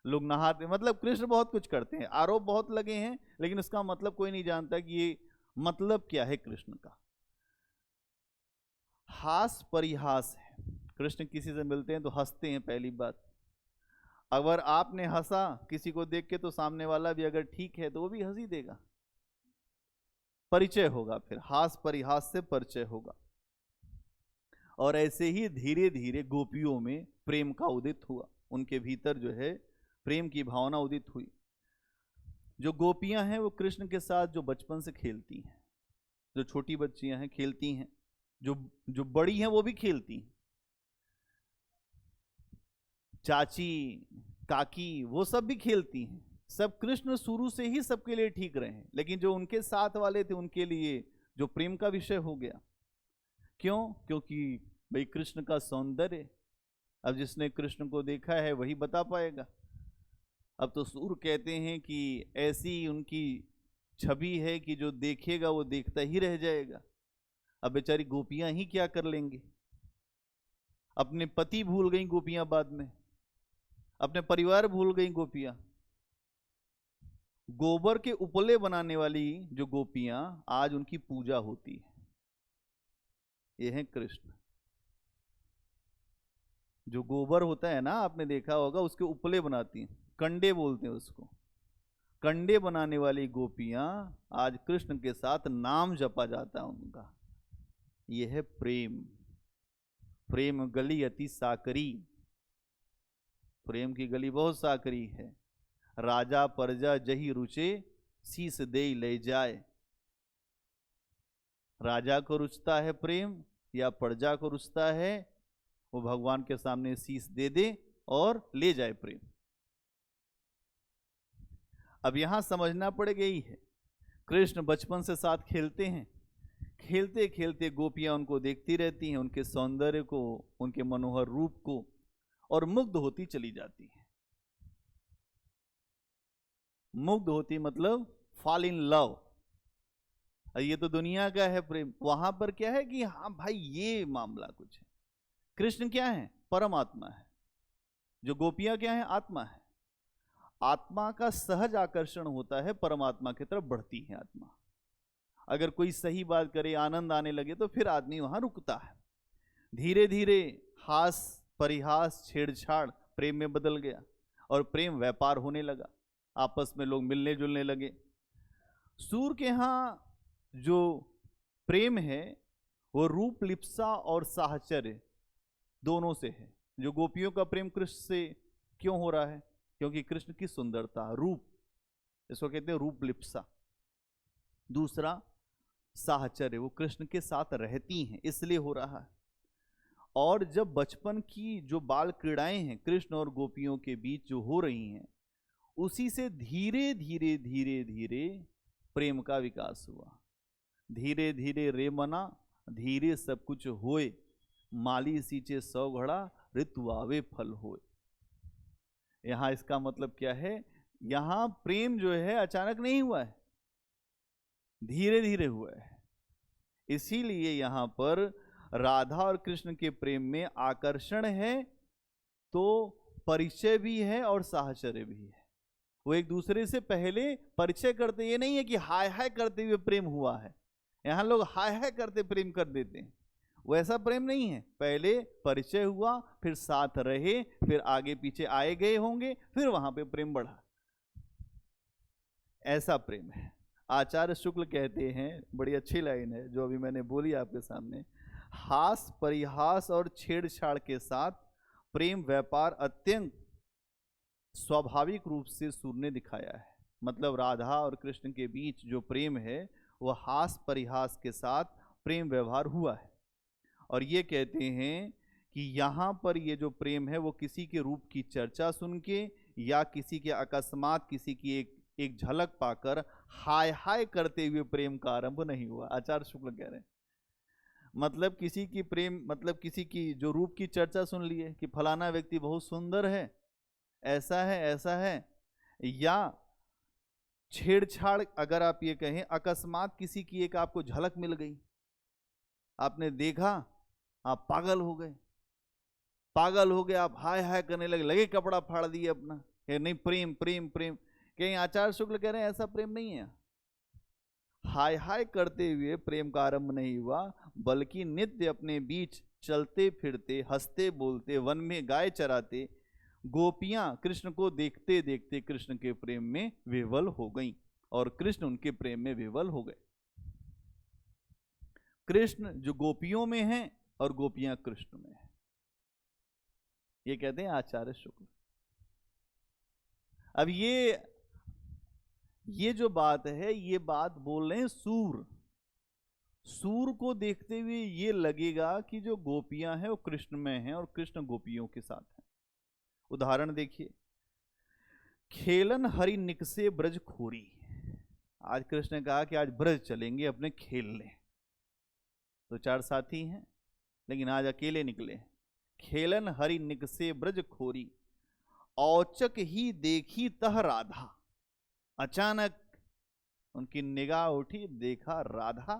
लोग नहाते, मतलब कृष्ण बहुत कुछ करते हैं। आरोप बहुत लगे हैं, लेकिन उसका मतलब कोई नहीं जानता कि ये मतलब क्या है कृष्ण का। हास परिहास है, कृष्ण किसी से मिलते हैं तो हंसते हैं। पहली बात, अगर आपने हंसा किसी को देख के तो सामने वाला भी अगर ठीक है तो वो भी हंस ही देगा, परिचय होगा, फिर हास परिहास से परिचय होगा। और ऐसे ही धीरे धीरे गोपियों में प्रेम का उदित हुआ, उनके भीतर जो है प्रेम की भावना उदित हुई। जो गोपियां हैं वो कृष्ण के साथ जो बचपन से खेलती हैं, जो छोटी बच्चियां हैं खेलती हैं, जो बड़ी हैं वो भी खेलती हैं, चाची काकी वो सब भी खेलती हैं। सब कृष्ण शुरू से ही सबके लिए ठीक रहे हैं, लेकिन जो उनके साथ वाले थे उनके लिए जो प्रेम का विषय हो गया। क्यों? क्योंकि भाई कृष्ण का सौंदर्य, अब जिसने कृष्ण को देखा है वही बता पाएगा। अब तो सूर कहते हैं कि ऐसी उनकी छवि है कि जो देखेगा वो देखता ही रह जाएगा। अब बेचारी गोपियां ही क्या कर लेंगे, अपने पति भूल गई गोपियां, बाद में अपने परिवार भूल गई गोपियां। गोबर के उपले बनाने वाली जो गोपियां आज उनकी पूजा होती है, ये हैं कृष्ण। जो गोबर होता है ना, आपने देखा होगा, उसके उपले बनाती हैं, कंडे बोलते हैं उसको। कंडे बनाने वाली गोपियां आज कृष्ण के साथ नाम जपा जाता है उनका। यह है प्रेम। प्रेम गली अति साकरी, प्रेम की गली बहुत साकरी है। राजा प्रजा जही रुचे, शीस दे ले जाए। राजा को रुचता है प्रेम या प्रजा को रुचता है, वो भगवान के सामने शीस दे दे और ले जाए प्रेम। अब यहां समझना पड़ेगा यही है, कृष्ण बचपन से साथ खेलते हैं, खेलते खेलते गोपियां उनको देखती रहती हैं, उनके सौंदर्य को, उनके मनोहर रूप को, और मुग्ध होती चली जाती हैं। मुग्ध होती मतलब फॉल इन लव। ये तो दुनिया का है प्रेम, वहां पर क्या है कि हाँ भाई ये मामला कुछ है। कृष्ण क्या है? परमात्मा है। जो गोपियां क्या है? आत्मा है। आत्मा का सहज आकर्षण होता है, परमात्मा की तरफ बढ़ती है आत्मा। अगर कोई सही बात करे, आनंद आने लगे, तो फिर आदमी वहां रुकता है। धीरे धीरे हास परिहास छेड़छाड़ प्रेम में बदल गया, और प्रेम व्यापार होने लगा, आपस में लोग मिलने जुलने लगे। सूर के यहां जो प्रेम है वो रूप लिप्सा और साहचर्य दोनों से है। जो गोपियों का प्रेम कृष्ण से क्यों हो रहा है? क्योंकि कृष्ण की सुंदरता, रूप, इसको कहते हैं रूप लिप्सा। दूसरा साहचर्य, वो कृष्ण के साथ रहती हैं इसलिए हो रहा है। और जब बचपन की जो बाल क्रीड़ाएं हैं कृष्ण और गोपियों के बीच जो हो रही हैं, उसी से धीरे धीरे धीरे धीरे प्रेम का विकास हुआ। धीरे धीरे रे मना धीरे सब कुछ होए, माली सींचे 100 घड़ा ऋतु आवे फल होए। यहां इसका मतलब क्या है? यहां प्रेम जो है अचानक नहीं हुआ है, धीरे धीरे हुआ है। इसीलिए यहां पर राधा और कृष्ण के प्रेम में आकर्षण है तो परिचय भी है और साहचर्य भी है। वो एक दूसरे से पहले परिचय करते, ये नहीं है कि हाय हाय करते हुए प्रेम हुआ है। यहां लोग हाय हाय करते प्रेम कर देते हैं, वैसा प्रेम नहीं है। पहले परिचय हुआ, फिर साथ रहे, फिर आगे पीछे आए गए होंगे, फिर वहां पे प्रेम बढ़ा, ऐसा प्रेम है। आचार्य शुक्ल कहते हैं, बड़ी अच्छी लाइन है जो अभी मैंने बोली आपके सामने, हास परिहास और छेड़छाड़ के साथ प्रेम व्यापार अत्यंत स्वाभाविक रूप से सूर ने दिखाया है। मतलब राधा और कृष्ण के बीच जो प्रेम है वह हास परिहास के साथ प्रेम व्यवहार हुआ है। और ये कहते हैं कि यहाँ पर ये जो प्रेम है वो किसी के रूप की चर्चा सुन के या किसी के अकस्मात किसी की एक झलक पाकर हाय हाय करते हुए प्रेम का आरंभ नहीं हुआ। आचार्य शुक्ल कह रहे हैं मतलब किसी की प्रेम, मतलब किसी की जो रूप की चर्चा सुन लिए कि फलाना व्यक्ति बहुत सुंदर है, ऐसा है, या छेड़छाड़, अगर आप ये कहें अकस्मात किसी की एक आपको झलक मिल गई, आपने देखा, आप पागल हो गए, आप हाय हाय करने लगे कपड़ा फाड़ दिए अपना, नहीं प्रेम प्रेम प्रेम। कहीं आचार्य शुक्ल कह रहे हैं ऐसा प्रेम नहीं है। हाय हाय करते हुए प्रेम का आरंभ नहीं हुआ, बल्कि नित्य अपने बीच चलते फिरते हंसते बोलते वन में गाय चराते गोपियां कृष्ण को देखते देखते कृष्ण के प्रेम में विह्वल हो गईं और कृष्ण उनके प्रेम में विह्वल हो गए। कृष्ण जो गोपियों में हैं और गोपियां कृष्ण में हैं, ये कहते हैं आचार्य शुक्ल। अब ये जो बात है, ये बात बोल रहे हैं सूर को देखते हुए ये लगेगा कि जो गोपियां हैं वो कृष्ण में हैं और कृष्ण गोपियों के साथ हैं। उदाहरण देखिए, खेलन हरि निकसे ब्रज खोरी। आज कृष्ण ने कहा कि आज ब्रज चलेंगे अपने खेलने, तो 4 साथी हैं लेकिन आज अकेले निकले। खेलन हरि निकसे ब्रज खोरी, औचक ही देखी तह राधा। अचानक उनकी निगाह उठी, देखा राधा,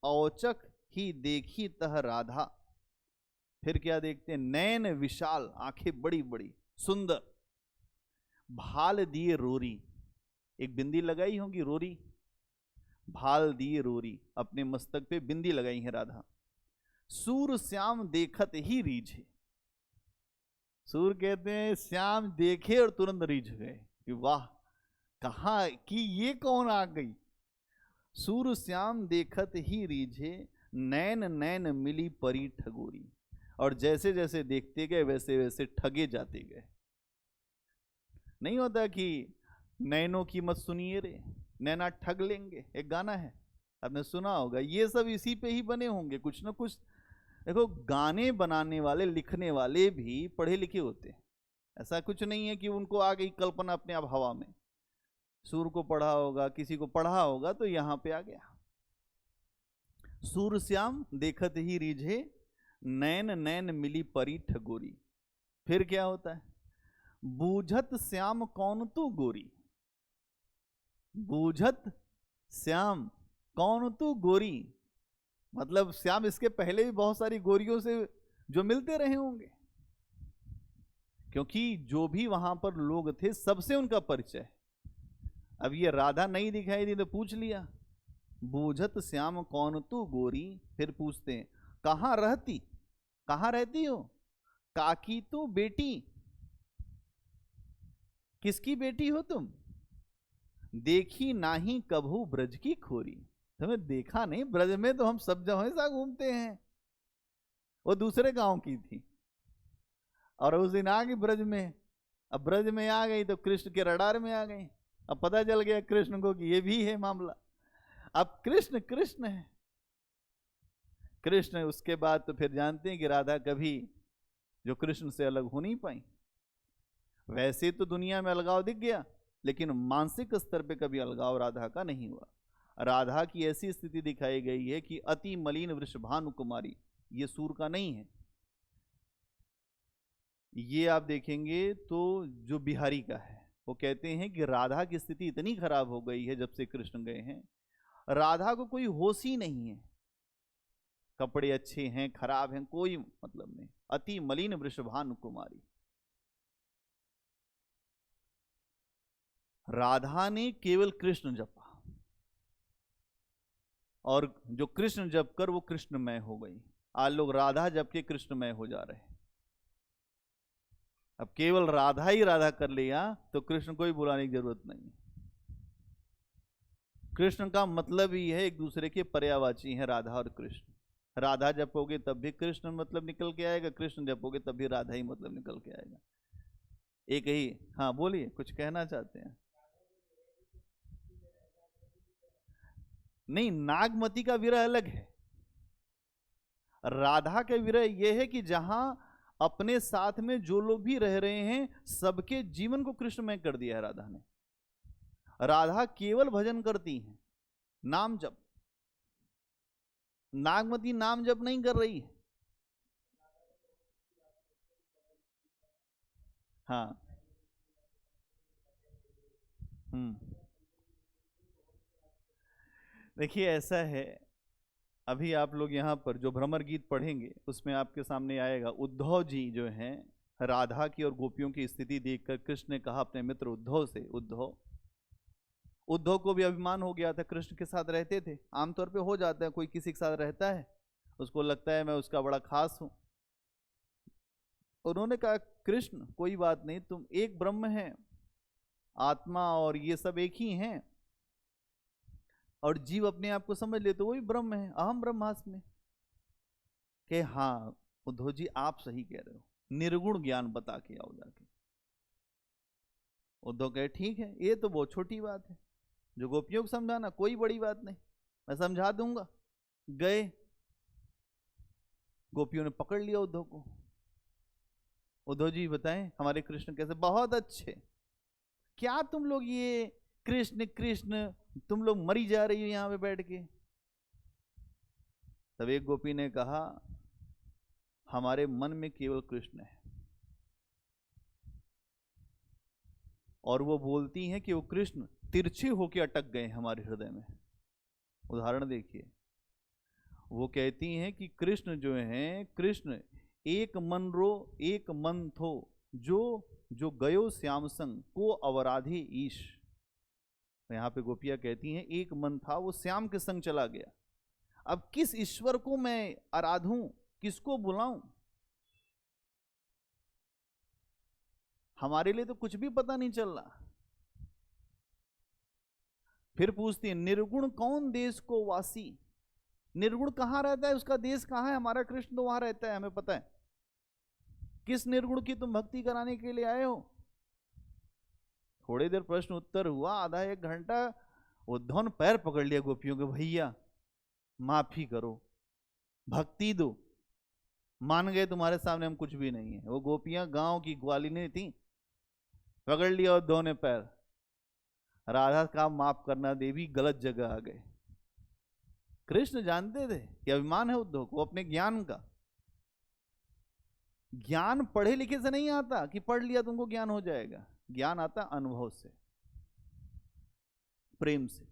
औचक ही देखी तह राधा। फिर क्या देखते हैं? नैन विशाल, आंखें बड़ी बड़ी सुंदर, भाल दिए रोरी, एक बिंदी लगाई होगी रोरी, भाल दिए रोरी, अपने मस्तक पे बिंदी लगाई है राधा। सूर श्याम देखत ही रीझे, सूर कहते हैं श्याम देखे और तुरंत रिझ गए कि वाह, कहाँ कि ये कौन आ गई। सूर श्याम देखत ही रीझे, नैन नैन मिली परी ठगोरी। और जैसे जैसे देखते गए वैसे वैसे ठगे जाते गए। नहीं होता कि नैनों की मत सुनिए रे, नैना ठग लेंगे, एक गाना है आपने सुना होगा। ये सब इसी पे ही बने होंगे कुछ ना कुछ। देखो, गाने बनाने वाले लिखने वाले भी पढ़े लिखे होते हैं, ऐसा कुछ नहीं है कि उनको आ गई कल्पना अपने आप हवा में। सूर को पढ़ा होगा, किसी को पढ़ा होगा तो यहां पे आ गया। सूर श्याम देखत ही रीझे, नैन नैन मिली परी ठगोरी। फिर क्या होता है, बूझत श्याम कौन तू गोरी। बूझत श्याम कौन तू गोरी, मतलब श्याम इसके पहले भी बहुत सारी गोरियों से जो मिलते रहे होंगे, क्योंकि जो भी वहां पर लोग थे सबसे उनका परिचय। अब ये राधा नहीं दिखाई दी तो पूछ लिया, बूझत श्याम कौन तू गोरी। फिर पूछते हैं कहां रहती, कहां रहती हो, काकी तू बेटी, किसकी बेटी हो तुम, देखी नाही कभू ब्रज की खोरी। तुम्हें देखा नहीं, ब्रज में तो हम सब हमेशा घूमते हैं। वो दूसरे गांव की थी और उस दिन आ गई ब्रज में। अब ब्रज में आ गई तो कृष्ण के रडार में आ गई। अब पता चल गया कृष्ण को कि ये भी है मामला। अब कृष्ण कृष्ण है, कृष्ण। उसके बाद तो फिर जानते हैं कि राधा कभी जो कृष्ण से अलग हो नहीं पाई। वैसे तो दुनिया में अलगाव दिख गया, लेकिन मानसिक स्तर पे कभी अलगाव राधा का नहीं हुआ। राधा की ऐसी स्थिति दिखाई गई है कि अति मलिन वृषभानु कुमारी, ये सूर का नहीं है। ये आप देखेंगे तो जो बिहारी का है, वो कहते हैं कि राधा की स्थिति इतनी खराब हो गई है जब से कृष्ण गए हैं, राधा को कोई होश ही नहीं है। कपड़े अच्छे हैं खराब हैं कोई मतलब नहीं, अति मलिन वृषभानु कुमारी। राधा ने केवल कृष्ण जपा, और जो कृष्ण जप कर वो कृष्णमय हो गई। आज लोग राधा जप के कृष्णमय हो जा रहे हैं। अब केवल राधा ही राधा कर लिया तो कृष्ण को ही बुलाने की जरूरत नहीं। कृष्ण का मतलब ही है एक दूसरे के पर्यायवाची हैं राधा और कृष्ण। राधा जपोगे तब भी कृष्ण मतलब निकल के आएगा, कृष्ण जपोगे तब भी राधा ही मतलब निकल के आएगा, एक ही। हाँ बोलिए, कुछ कहना चाहते हैं? नहीं, नागमती का विरह अलग है। राधा का विरह यह है कि जहां अपने साथ में जो लोग भी रह रहे हैं सबके जीवन को कृष्णमय कर दिया है राधा ने। राधा केवल भजन करती हैं, नाम जप। नागमती नाम जप नहीं कर रही है। हाँ। देखिए ऐसा है, अभी आप लोग यहाँ पर जो भ्रमर गीत पढ़ेंगे उसमें आपके सामने आएगा, उद्धव जी जो हैं राधा की और गोपियों की स्थिति देखकर कृष्ण ने कहा अपने मित्र उद्धव से, उद्धव। उद्धव को भी अभिमान हो गया था, कृष्ण के साथ रहते थे, आमतौर पे हो जाता है, कोई किसी के साथ रहता है उसको लगता है मैं उसका बड़ा खास हूं। उन्होंने कहा कृष्ण कोई बात नहीं, तुम एक ब्रह्म हैं, आत्मा और ये सब एक ही हैं, और जीव अपने आप को समझ ले तो वही ब्रह्म है, अहम ब्रह्मास्मि। के हाँ उद्धव जी आप सही कह रहे हो, निर्गुण ज्ञान बता के आओ जाके। उद्धव कहे ठीक है, ये तो बहुत छोटी बात है, जो गोपियों को समझाना कोई बड़ी बात नहीं, मैं समझा दूंगा। गए, गोपियों ने पकड़ लिया उद्धव को। उद्धव जी बताएं हमारे कृष्ण कैसे, बहुत अच्छे। क्या तुम लोग ये कृष्ण कृष्ण, तुम लोग मरी जा रही हो यहां पे बैठ के। तब एक गोपी ने कहा हमारे मन में केवल कृष्ण है, और वो बोलती हैं कि वो कृष्ण तिरछे होके अटक गए हमारे हृदय में। उदाहरण देखिए, वो कहती हैं कि कृष्ण जो हैं, कृष्ण एक मन रो एक मन थो, जो जो गयो श्याम संग को अवराधे ईश। तो यहाँ पे गोपियां कहती हैं एक मन था, वो श्याम के संग चला गया। अब किस ईश्वर को मैं आराधूं, किसको बुलाऊं। हमारे लिए तो कुछ भी पता नहीं चल रहा। फिर पूछती है, निर्गुण कौन देश को वासी? निर्गुण कहां रहता है, उसका देश कहां है? हमारा कृष्ण तो वहां रहता है, हमें पता है। किस निर्गुण की तुम भक्ति कराने के लिए आए हो? थोड़ी देर प्रश्न उत्तर हुआ, आधा एक घंटा उद्धव ने पैर पकड़ लिया गोपियों के, भैया माफी करो, भक्ति दो, मान गए तुम्हारे सामने हम कुछ भी नहीं है। वो गोपियां गांव की ग्वालिनी थी, पकड़ लिया उद्धव ने पैर, राधा का माफ करना देवी, गलत जगह आ गए। कृष्ण जानते थे कि अभिमान है उद्धव को अपने ज्ञान का। ज्ञान पढ़े लिखे से नहीं आता कि पढ़ लिया तुमको ज्ञान हो जाएगा, ज्ञान आता अनुभव से, प्रेम से।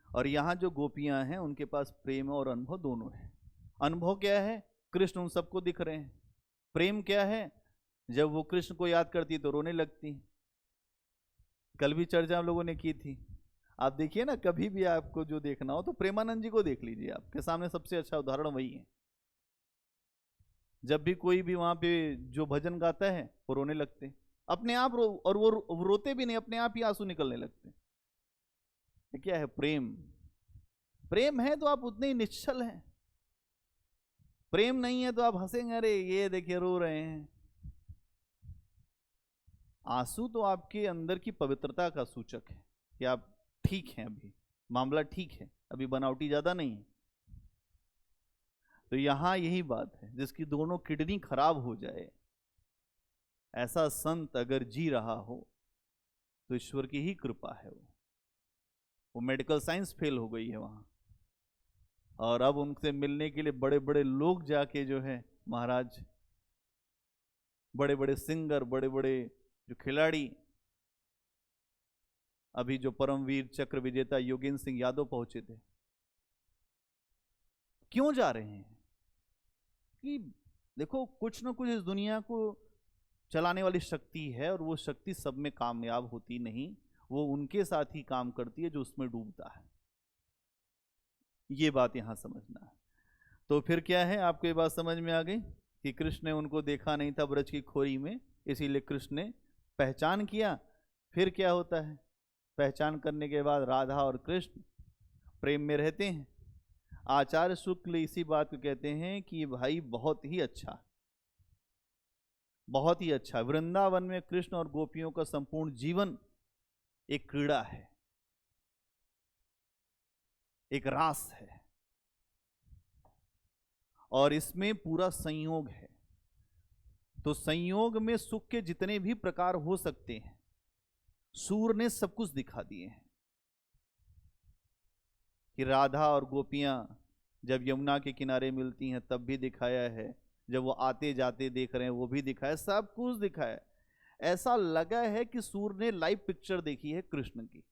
और यहां जो गोपियां हैं उनके पास प्रेम और अनुभव दोनों है। अनुभव क्या है? कृष्ण उन सबको दिख रहे हैं। प्रेम क्या है? जब वो कृष्ण को याद करती तो रोने लगती। कल भी चर्चा हम लोगों ने की थी। आप देखिए ना, कभी भी आपको जो देखना हो तो प्रेमानंद जी को देख लीजिए, आपके सामने सबसे अच्छा उदाहरण वही है। जब भी कोई भी वहां पे जो भजन गाता है वो रोने लगते अपने आप, और वो रोते भी नहीं, अपने आप ही आंसू निकलने लगते। ये क्या है? प्रेम। प्रेम है तो आप उतने ही निश्चल हैं, प्रेम नहीं है तो आप हंसेंगे, अरे ये देखिए रो रहे हैं। आंसू तो आपके अंदर की पवित्रता का सूचक है कि आप ठीक हैं, अभी मामला ठीक है, अभी बनावटी ज्यादा नहीं है। तो यहां यही बात है, जिसकी दोनों किडनी खराब हो जाए, ऐसा संत अगर जी रहा हो तो ईश्वर की ही कृपा है। वो मेडिकल साइंस फेल हो गई है वहां, और अब उनसे मिलने के लिए बड़े बड़े लोग जाके जो है महाराज, बड़े बड़े सिंगर, बड़े बड़े जो खिलाड़ी, अभी जो परमवीर चक्र विजेता योगेंद्र सिंह यादव पहुंचे थे, क्यों जा रहे हैं? कि देखो कुछ ना कुछ इस दुनिया को चलाने वाली शक्ति है, और वो शक्ति सब में कामयाब होती नहीं, वो उनके साथ ही काम करती है जो उसमें डूबता है। ये बात यहां समझना है। तो फिर क्या है, आपको ये बात समझ में आ गई कि कृष्ण ने उनको देखा नहीं था ब्रज की खोरी में, इसीलिए कृष्ण ने पहचान किया। फिर क्या होता है? पहचान करने के बाद राधा और कृष्ण प्रेम में रहते हैं। आचार्य शुक्ल इसी बात को कहते हैं कि भाई बहुत ही अच्छा, बहुत ही अच्छा। वृंदावन में कृष्ण और गोपियों का संपूर्ण जीवन एक क्रीड़ा है, एक रास है, और इसमें पूरा संयोग है। तो संयोग में सुख के जितने भी प्रकार हो सकते हैं, सूर ने सब कुछ दिखा दिए हैं। कि राधा और गोपियां जब यमुना के किनारे मिलती हैं तब भी दिखाया है, जब वो आते जाते देख रहे हैं वो भी दिखाया, सब कुछ दिखाया। ऐसा लगा है कि सूर ने लाइव पिक्चर देखी है कृष्ण की।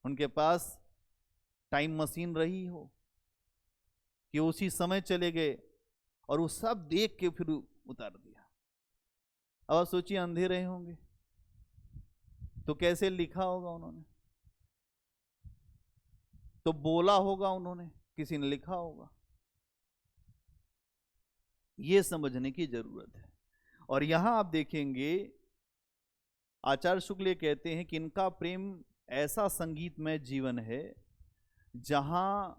उनके पास टाइम मशीन रही हो कि उसी समय चले गए और वो सब देख के फिर उतार दिया। अब आप सोचिए, अंधे रहे होंगे तो कैसे लिखा होगा उन्होंने, तो बोला होगा उन्होंने, किसी ने लिखा होगा। ये समझने की जरूरत है। और यहां आप देखेंगे आचार्य शुक्ल कहते हैं कि इनका प्रेम ऐसा संगीतमय जीवन है जहां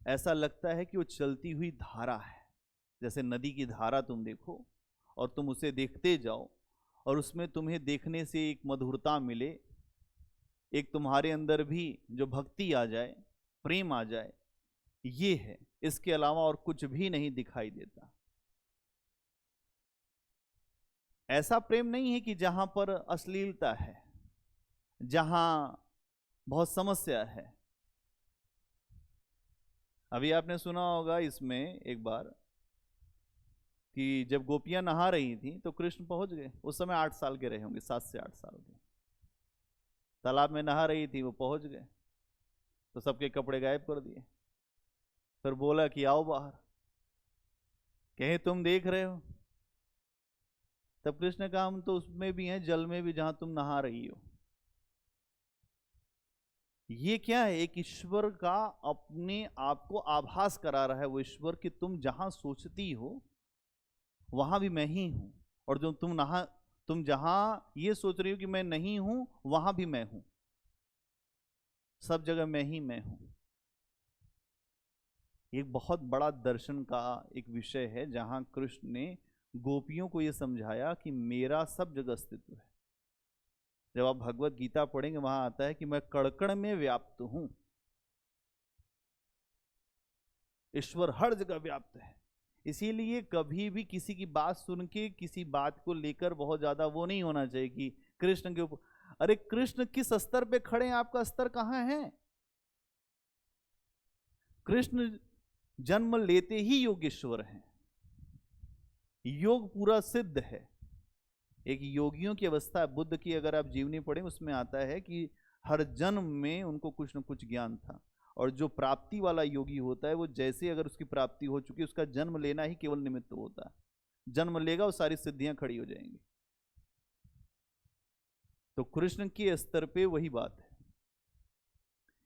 ऐसा लगता है कि वो चलती हुई धारा है। जैसे नदी की धारा तुम देखो और तुम उसे देखते जाओ, और उसमें तुम्हें देखने से एक मधुरता मिले, एक तुम्हारे अंदर भी जो भक्ति आ जाए, प्रेम आ जाए, ये है। इसके अलावा और कुछ भी नहीं दिखाई देता। ऐसा प्रेम नहीं है कि जहां पर अश्लीलता है, जहां बहुत समस्या है। अभी आपने सुना होगा इसमें एक बार कि जब गोपियां नहा रही थी तो कृष्ण पहुंच गए। उस समय 8 साल के रहे होंगे, 7 से 8 साल के। तालाब में नहा रही थी, वो पहुंच गए तो सबके कपड़े गायब कर दिए। फिर बोला कि आओ बाहर, कहे तुम देख रहे हो। तब कृष्ण ने कहा हम तो उसमें भी हैं, जल में भी, जहां तुम नहा रही हो। ये क्या है? एक ईश्वर का अपने आप को आभास करा रहा है वो ईश्वर कि तुम जहां सोचती हो वहां भी मैं ही हूं, और जो तुम जहां ये सोच रही हो कि मैं नहीं हूं, वहां भी मैं हूं। सब जगह मैं ही मैं हूं। एक बहुत बड़ा दर्शन का एक विषय है, जहां कृष्ण ने गोपियों को यह समझाया कि मेरा सब जगह अस्तित्व है। जब आप भगवत गीता पढ़ेंगे, वहां आता है कि मैं कण-कण में व्याप्त हूं। ईश्वर हर जगह व्याप्त है। इसीलिए कभी भी किसी की बात सुन के किसी बात को लेकर बहुत ज्यादा वो नहीं होना चाहिए कि कृष्ण के ऊपर, अरे कृष्ण किस स्तर पे खड़े हैं, आपका स्तर कहां है? कृष्ण जन्म लेते ही योगेश्वर हैं। योग पूरा सिद्ध है। एक योगियों की अवस्था, बुद्ध की अगर आप जीवनी पढ़ें, उसमें आता है कि हर जन्म में उनको कुछ न कुछ ज्ञान था। और जो प्राप्ति वाला योगी होता है, वो जैसे अगर उसकी प्राप्ति हो चुकी, उसका जन्म लेना ही केवल निमित्त होता है। जन्म लेगा, वो सारी सिद्धियां खड़ी हो जाएंगी। तो कृष्ण के स्तर पे वही बात है।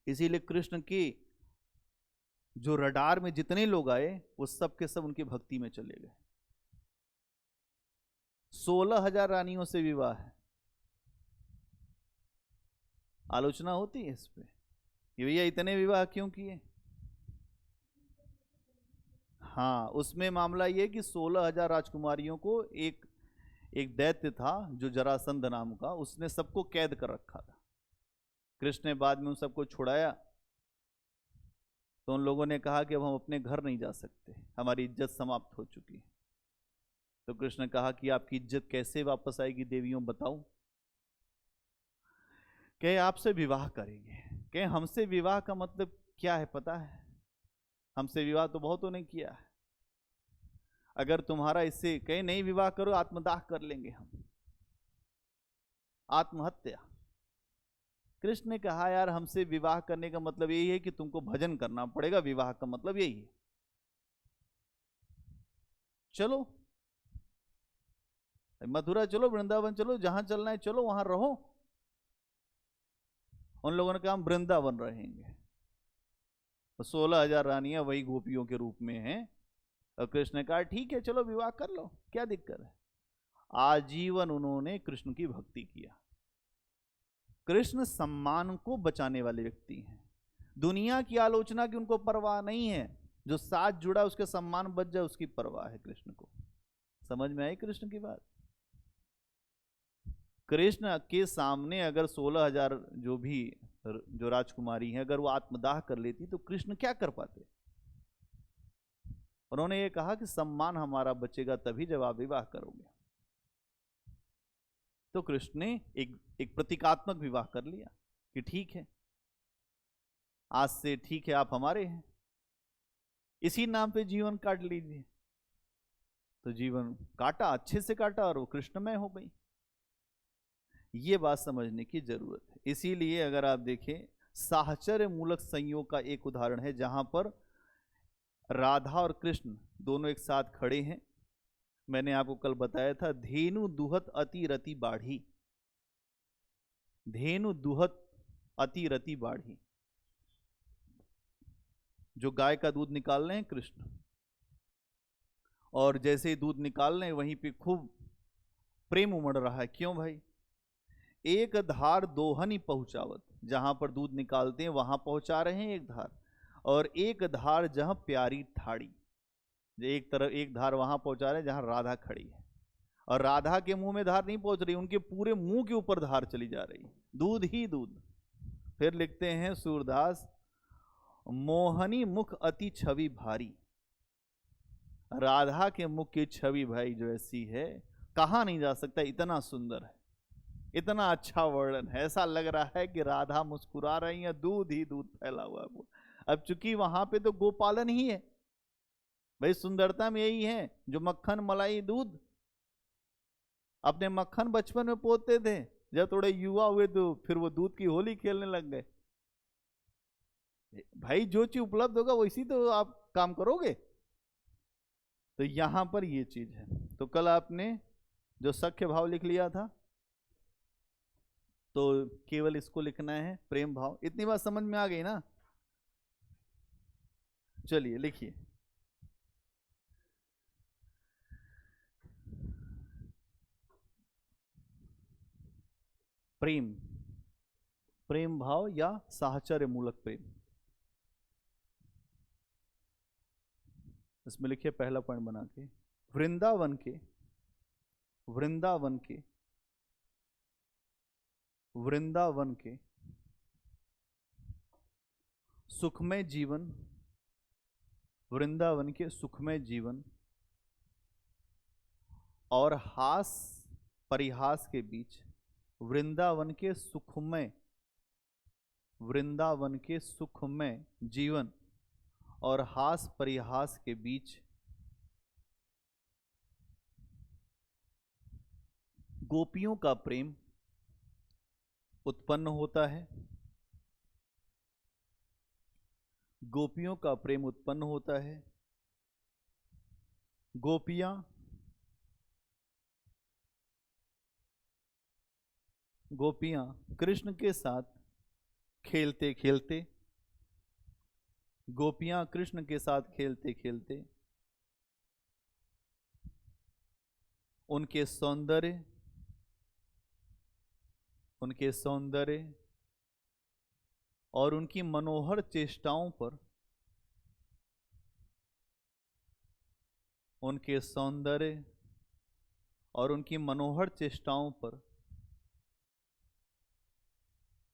इसीलिए कृष्ण के जो रडार में जितने लोग आए, वो सब के सब उनकी भक्ति में चले गए। 16,000 रानियों से विवाह है। आलोचना होती है इस पे कि भैया इतने विवाह क्यों किए? हाँ, उसमें मामला ये कि 16,000 राजकुमारियों को एक दैत्य था जो जरासंध नाम का, उसने सबको कैद कर रखा था। कृष्ण ने बाद में उन सबको छुड़ाया, तो उन लोगों ने कहा कि अब हम अपने घर नहीं जा सकते, हमारी इज्जत समाप्त हो चुकी है। तो कृष्ण ने कहा कि आपकी इज्जत कैसे वापस आएगी देवियों, बताओ। कहे आपसे विवाह करेंगे। कहे हमसे विवाह का मतलब क्या है पता है? हमसे विवाह तो बहुतों ने किया है। अगर तुम्हारा इससे, कहे नहीं विवाह करो, आत्मदाह कर लेंगे हम, आत्महत्या। कृष्ण ने कहा यार, हमसे विवाह करने का मतलब यही है कि तुमको भजन करना पड़ेगा, विवाह का मतलब यही है। चलो मथुरा चलो, वृंदावन चलो, जहां चलना है चलो, वहां रहो। उन लोगों ने कहा हम वृंदावन रहेंगे। 16,000 रानियां वही गोपियों के रूप में हैं। और कृष्ण ने कहा ठीक है चलो विवाह कर लो, क्या दिक्कत है। आजीवन उन्होंने कृष्ण की भक्ति किया। कृष्ण सम्मान को बचाने वाले व्यक्ति हैं। दुनिया की आलोचना की उनको परवाह नहीं है। जो साथ जुड़ा उसके सम्मान बच जाए, उसकी परवाह है कृष्ण को। समझ में आई कृष्ण की बात? कृष्ण के सामने अगर 16,000 जो राजकुमारी हैं, अगर वो आत्मदाह कर लेती, तो कृष्ण क्या कर पाते? उन्होंने ये कहा कि सम्मान हमारा बचेगा तभी जब आप विवाह करोगे। तो कृष्ण ने एक प्रतीकात्मक विवाह कर लिया कि ठीक है, आज से ठीक है, आप हमारे हैं, इसी नाम पे जीवन काट लीजिए। तो जीवन काटा, अच्छे से काटा, और वो कृष्णमय हो गई। ये बात समझने की जरूरत है। इसीलिए अगर आप देखें, साहचर्य मूलक संयोग का एक उदाहरण है जहां पर राधा और कृष्ण दोनों एक साथ खड़े हैं। मैंने आपको कल बताया था, धेनु दुहत अति रति बाढ़ी। धेनु दुहत अति रति बाढ़ी, जो गाय का दूध निकाल रहे हैं कृष्ण, और जैसे ही दूध निकाल रहे हैं वहीं पे खूब प्रेम उमड़ रहा है। क्यों भाई? एक धार दोहनी पहुंचावत, जहां पर दूध निकालते हैं वहां पहुंचा रहे हैं एक धार, और एक धार जहां प्यारी ठाड़ी, एक तरफ एक धार वहां पहुंचा रहे हैं जहां राधा खड़ी है। और राधा के मुंह में धार नहीं पहुंच रही, उनके पूरे मुंह के ऊपर धार चली जा रही, दूध ही दूध। फिर लिखते हैं सूरदास, मोहनी मुख अति छवि भारी। राधा के मुख की छवि भाई जो ऐसी है, कहा नहीं जा सकता, इतना सुंदर है, इतना अच्छा वर्णन है। ऐसा लग रहा है कि राधा मुस्कुरा रही है, दूध ही दूध फैला हुआ है। अब चूंकि वहां पे तो गोपालन ही है भाई, सुंदरता में यही है, जो मक्खन मलाई दूध। अपने मक्खन बचपन में पोते थे, जब थोड़े युवा हुए तो फिर वो दूध की होली खेलने लग गए। भाई जो चीज उपलब्ध होगा वैसी तो आप काम करोगे। तो यहां पर ये चीज है। तो कल आपने जो सख्य भाव लिख लिया था, तो केवल इसको लिखना है, प्रेम भाव। इतनी बात समझ में आ गई ना? चलिए लिखिए। प्रेम, प्रेम भाव या साहचर्य मूलक प्रेम। इसमें लिखिए पहला पॉइंट बना के, वृंदावन के, वृंदावन के, वृंदावन के सुखमय जीवन, वृंदावन के सुखमय जीवन और हास परिहास के बीच, वृंदावन के सुखमय, वृंदावन के सुखमय जीवन और हास परिहास के बीच गोपियों का प्रेम उत्पन्न होता है, गोपियों का प्रेम उत्पन्न होता है। गोपियां गोपियां कृष्ण के साथ खेलते खेलते, गोपियां कृष्ण के साथ खेलते खेलते उनके सौंदर्य, उनके सौंदर्य और उनकी मनोहर चेष्टाओं पर, उनके सौंदर्य और उनकी मनोहर चेष्टाओं पर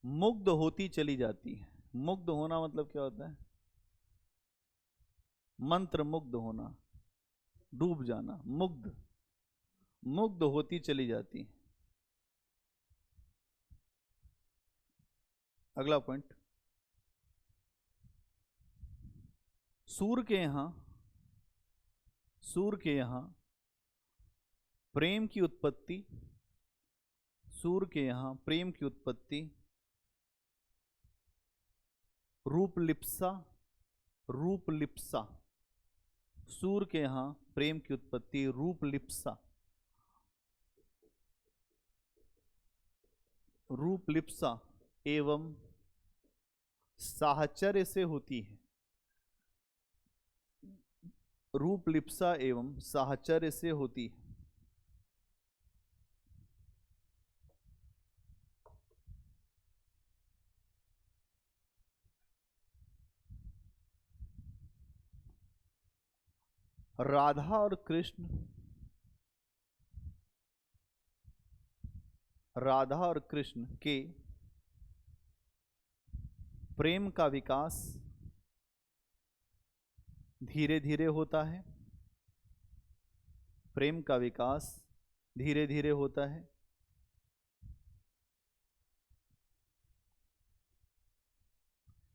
मुग्ध होती चली जाती है। मुग्ध होना मतलब क्या होता है? मंत्र मुग्ध होना, डूब जाना, मुग्ध, मुग्ध होती चली जाती है। अगला पॉइंट, सूर के यहां, सूर के यहां प्रेम की उत्पत्ति, सूर के यहां प्रेम की उत्पत्ति रूपलिप्सा, रूपलिप्सा, सूर के यहां प्रेम की उत्पत्ति रूपलिप्सा, रूपलिप्सा एवं साहचर्य से होती है, रूपलिप्सा एवं साहचर्य से होती है। राधा और कृष्ण, राधा और कृष्ण के प्रेम का विकास धीरे धीरे होता है, प्रेम का विकास धीरे धीरे होता है।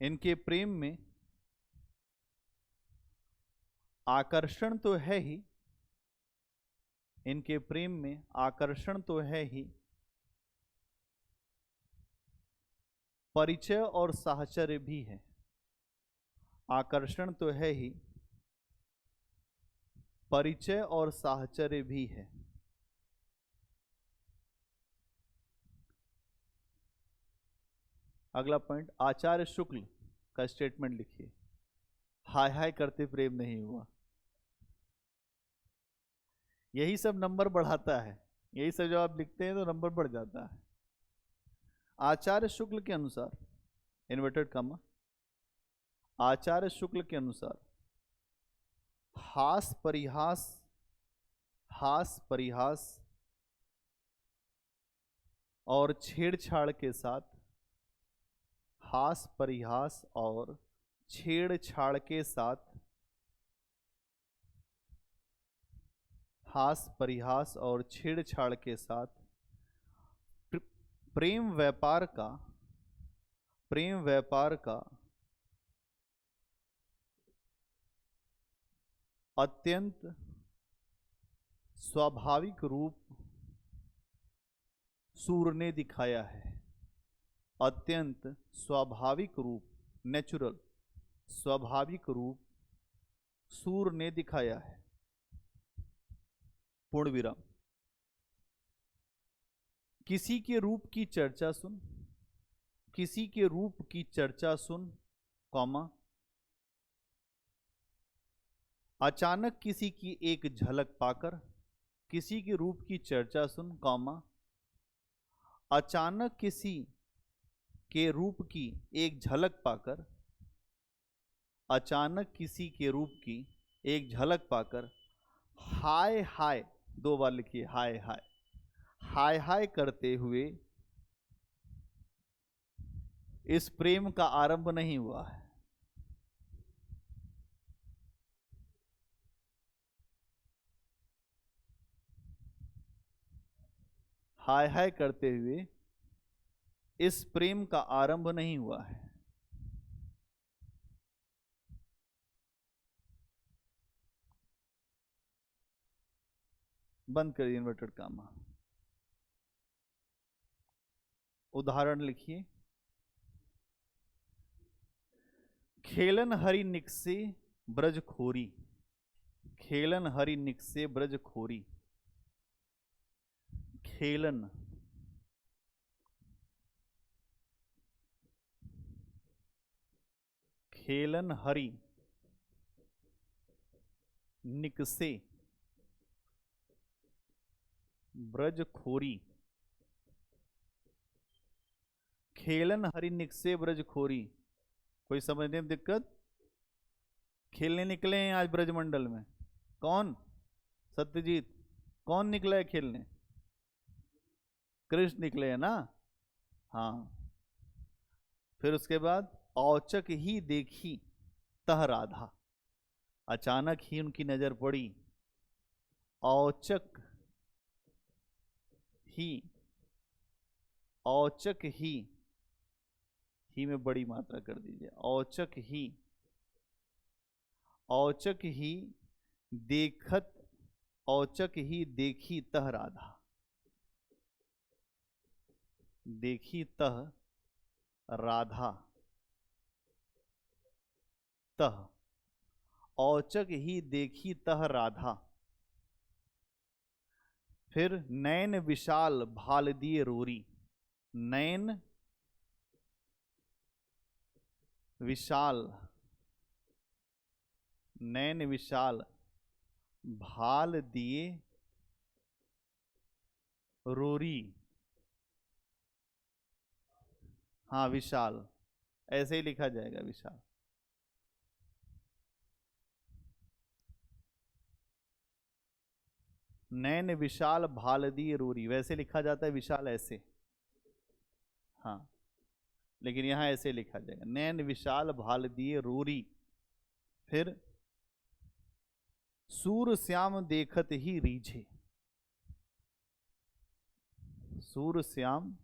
इनके प्रेम में आकर्षण तो है ही, इनके प्रेम में आकर्षण तो है ही, परिचय और साहचर्य भी है। आकर्षण तो है ही, परिचय और साहचर्य भी है। अगला पॉइंट, आचार्य शुक्ल का स्टेटमेंट लिखिए, हाय हाय करते प्रेम नहीं हुआ। यही सब नंबर बढ़ाता है, यही सब जब आप लिखते हैं तो नंबर बढ़ जाता है। आचार्य शुक्ल के अनुसार, इन्वर्टेड कॉमा, आचार्य शुक्ल के अनुसार हास परिहास, हास परिहास और छेड़छाड़ के साथ, हास परिहास और छेड़छाड़ के साथ, हास परिहास और छेड़छाड़ के साथ प्रेम व्यापार का, प्रेम व्यापार का अत्यंत स्वाभाविक रूप सूर ने दिखाया है। अत्यंत स्वाभाविक रूप, नेचुरल, स्वाभाविक रूप सूर ने दिखाया है। पूर्ण विराम। किसी के रूप की चर्चा सुन, किसी के रूप की चर्चा सुन, कॉमा, अचानक किसी की एक झलक पाकर, किसी के रूप की चर्चा सुन, कॉमा, अचानक किसी के रूप की एक झलक पाकर, अचानक किसी के रूप की एक झलक पाकर हाय हाय, 2 बार लिखिए हाय हाय, हाय हाय करते हुए इस प्रेम का आरंभ नहीं हुआ है। हाय हाय करते हुए इस प्रेम का आरंभ नहीं हुआ है। बंद करिए इन्वर्टेड कामा। उदाहरण लिखिए, खेलन हरि निकसे ब्रज खोरी, खेलन हरि निकसे ब्रज खोरी। खेलन, खेलन हरि निकसे ब्रज खोरी। खेलन हरि निकसे ब्रज खोरी, कोई समझने में दिक्कत? खेलने निकले हैं आज ब्रजमंडल में, कौन? सत्यजीत, कौन निकला है खेलने? कृष्ण निकले हैं ना? हाँ। फिर उसके बाद औचक ही देखी तह राधा, अचानक ही उनकी नजर पड़ी, औचक ही, औचक ही में बड़ी मात्रा कर दीजिए, औचक ही, औचक ही देखत, औचक ही देखी तह राधा, देखी तह राधा, तह, औचक ही देखी तह राधा। फिर नैन विशाल भाल दिए रोरी, नैन विशाल, नैन विशाल भाल दिए रोरी। हाँ विशाल, ऐसे ही लिखा जाएगा विशाल। नैन विशाल भाल दिए रोरी, वैसे लिखा जाता है विशाल ऐसे, हाँ, लेकिन यहां ऐसे लिखा जाएगा नैन विशाल भाल दिए रोरी। फिर सूर श्याम देखत ही रीझे, सूर श्याम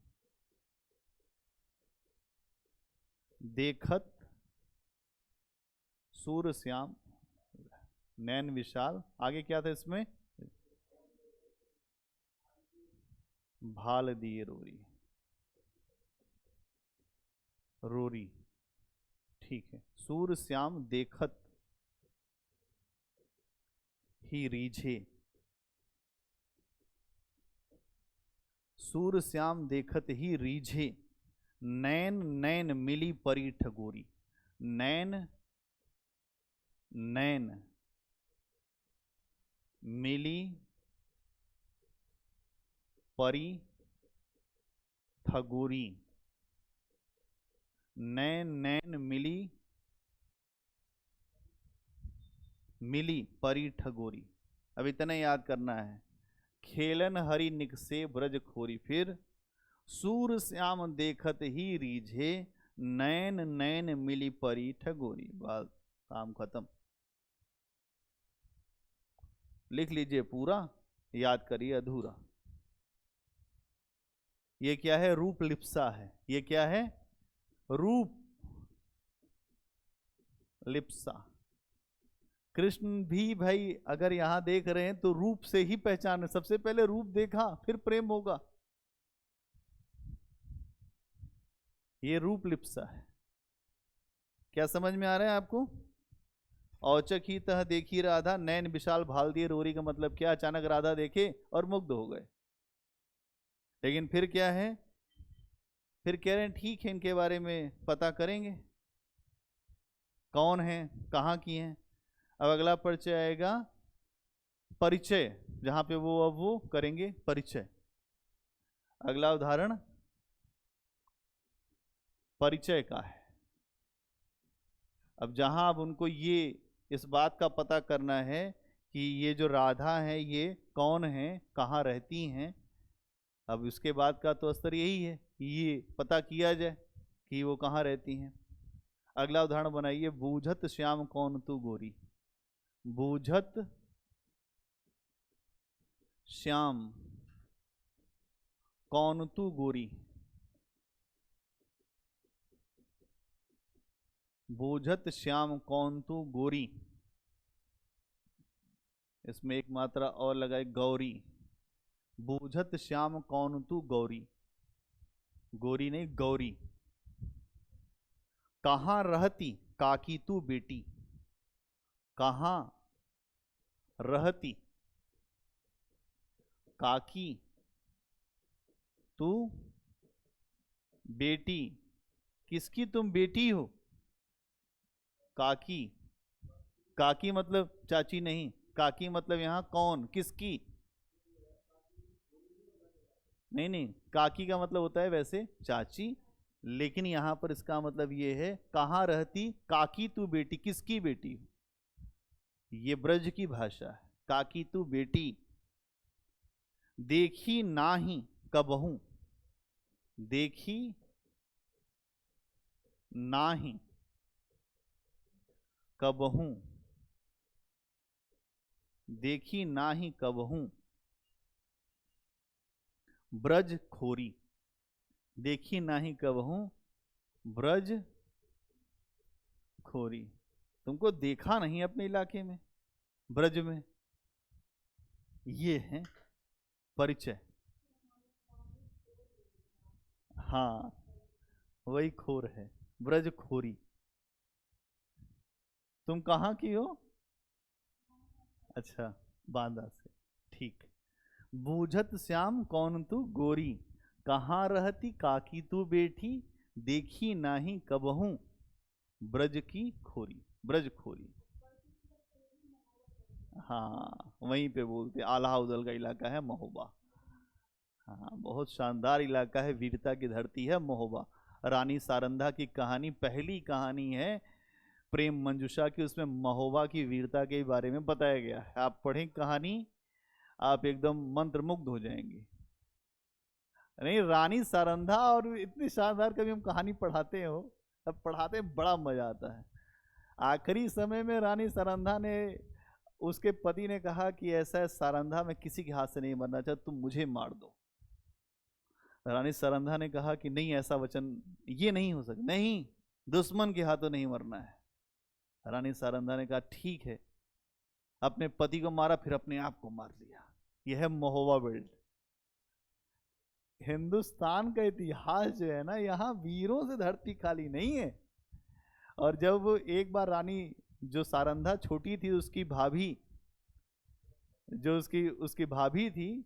देखत, सूर श्याम, नैन विशाल, आगे क्या था इसमें? भाल दिए रोरी, रोरी, ठीक है। सूर श्याम देखत ही रीझे, सूर श्याम देखत ही रीझे, नैन नैन मिली परी ठगोरी, नैन नैन मिली परी ठगोरी, नैन नैन मिली, मिली परी ठगोरी। अब इतना याद करना है, खेलन हरि निकसे ब्रज खोरी, फिर सूर श्याम देखत ही रीझे, नैन नैन मिली परी ठगोरी। बस काम खत्म। लिख लीजिए पूरा, याद करिए अधूरा। ये क्या है? रूप लिप्सा है। ये क्या है? रूप लिप्सा। कृष्ण भी भाई अगर यहां देख रहे हैं तो रूप से ही पहचान, सबसे पहले रूप देखा फिर प्रेम होगा, ये रूप लिप्सा है। क्या समझ में आ रहा है आपको? औचक ही तह देखी राधा, नैन विशाल भाल दिए रोरी का मतलब क्या? अचानक राधा देखे और मुग्ध हो गए। लेकिन फिर क्या है? फिर कह रहे हैं ठीक है, इनके बारे में पता करेंगे कौन है, कहाँ की हैं। अब अगला परिचय आएगा, परिचय, जहां पे वो अब वो करेंगे परिचय। अगला उदाहरण, परिचय का है। अब जहां अब उनको ये इस बात का पता करना है कि ये जो राधा है ये कौन है, कहाँ रहती हैं, अब इसके बाद का तो स्तर यही है कि ये पता किया जाए कि वो कहाँ रहती हैं। अगला उदाहरण बनाइए, बूझत श्याम कौन तू गोरी। बूझत श्याम कौन तू गोरी। बूझत श्याम कौन तू गोरी, इसमें एक मात्रा और लगाए गौरी। बूझत श्याम कौन तू गौरी, गोरी नहीं गौरी। कहाँ रहती काकी तू बेटी। कहाँ रहती काकी तू बेटी। किसकी तुम बेटी हो। काकी, काकी मतलब चाची नहीं, काकी मतलब यहां कौन, किसकी। नहीं नहीं, काकी का मतलब होता है वैसे चाची, लेकिन यहां पर इसका मतलब ये है कहाँ रहती काकी तू बेटी, किसकी बेटी हो। ये ब्रज की भाषा है। काकी तू बेटी। देखी नाही कबहू। देखी नाही कबहू। देखी नाही कबहू ब्रज खोरी। देखी नाही कबहू ब्रज खोरी। तुमको देखा नहीं अपने इलाके में, ब्रज में। ये है परिचय। हाँ वही खोर है, ब्रज खोरी। तुम कहाँ की हो। अच्छा, बांदा से, ठीक। बूझत श्याम कौन तू गोरी, कहाँ रहती काकी तू बेटी, देखी नाही कबहू ब्रज की खोरी। ब्रज खोरी। हाँ वहीं पे बोलते, आल्हा उदल का इलाका है महोबा। हाँ बहुत शानदार इलाका है, वीरता की धरती है महोबा। रानी सारंधा की कहानी पहली कहानी है प्रेम मंजुषा की, उसमें महोबा की वीरता के बारे में बताया गया है। आप पढ़ें कहानी, आप एकदम मंत्रमुग्ध हो जाएंगे। नहीं रानी सारंधा, और इतनी शानदार कभी हम कहानी पढ़ाते हो, तब पढ़ाते बड़ा मजा आता है। आखिरी समय में रानी सारंधा ने, उसके पति ने कहा कि ऐसा है सारंधा, मैं किसी के हाथ से नहीं मरना चाहता, तुम मुझे मार दो। रानी सारंधा ने कहा कि नहीं ऐसा वचन ये नहीं हो सकता, नहीं दुश्मन के हाथों नहीं मरना है। रानी सारंधा ने कहा ठीक है, अपने पति को मारा, फिर अपने आप को मार लिया। यह है महोबा बेल्ट। हिंदुस्तान का इतिहास जो है ना, यहाँ वीरों से धरती खाली नहीं है। और जब एक बार रानी जो सारंधा छोटी थी, उसकी भाभी, जो उसकी भाभी थी,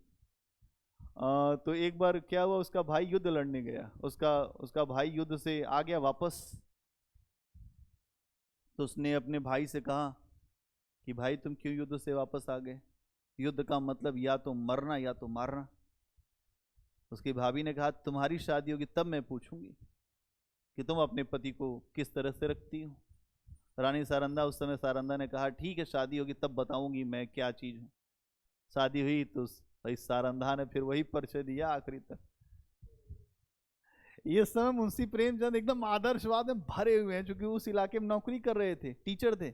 तो एक बार क्या हुआ, उसका भाई युद्ध लड़ने गया, उसका भाई युद्ध से आ गया वापस। तो उसने अपने भाई से कहा कि भाई तुम क्यों युद्ध से वापस आ गए, युद्ध का मतलब या तो मरना या तो मारना। उसकी भाभी ने कहा तुम्हारी शादी होगी तब मैं पूछूंगी कि तुम अपने पति को किस तरह से रखती हो। रानी सारंधा, उस समय सारंधा ने कहा ठीक है शादी होगी तब बताऊंगी मैं क्या चीज हूँ। शादी हुई तो भाई सारंधा ने फिर वही परिचय दिया आखिरी तक। ये समय मुंशी प्रेमचंद एकदम आदर्शवाद में भरे हुए हैं, क्योंकि उस इलाके में नौकरी कर रहे थे, टीचर थे।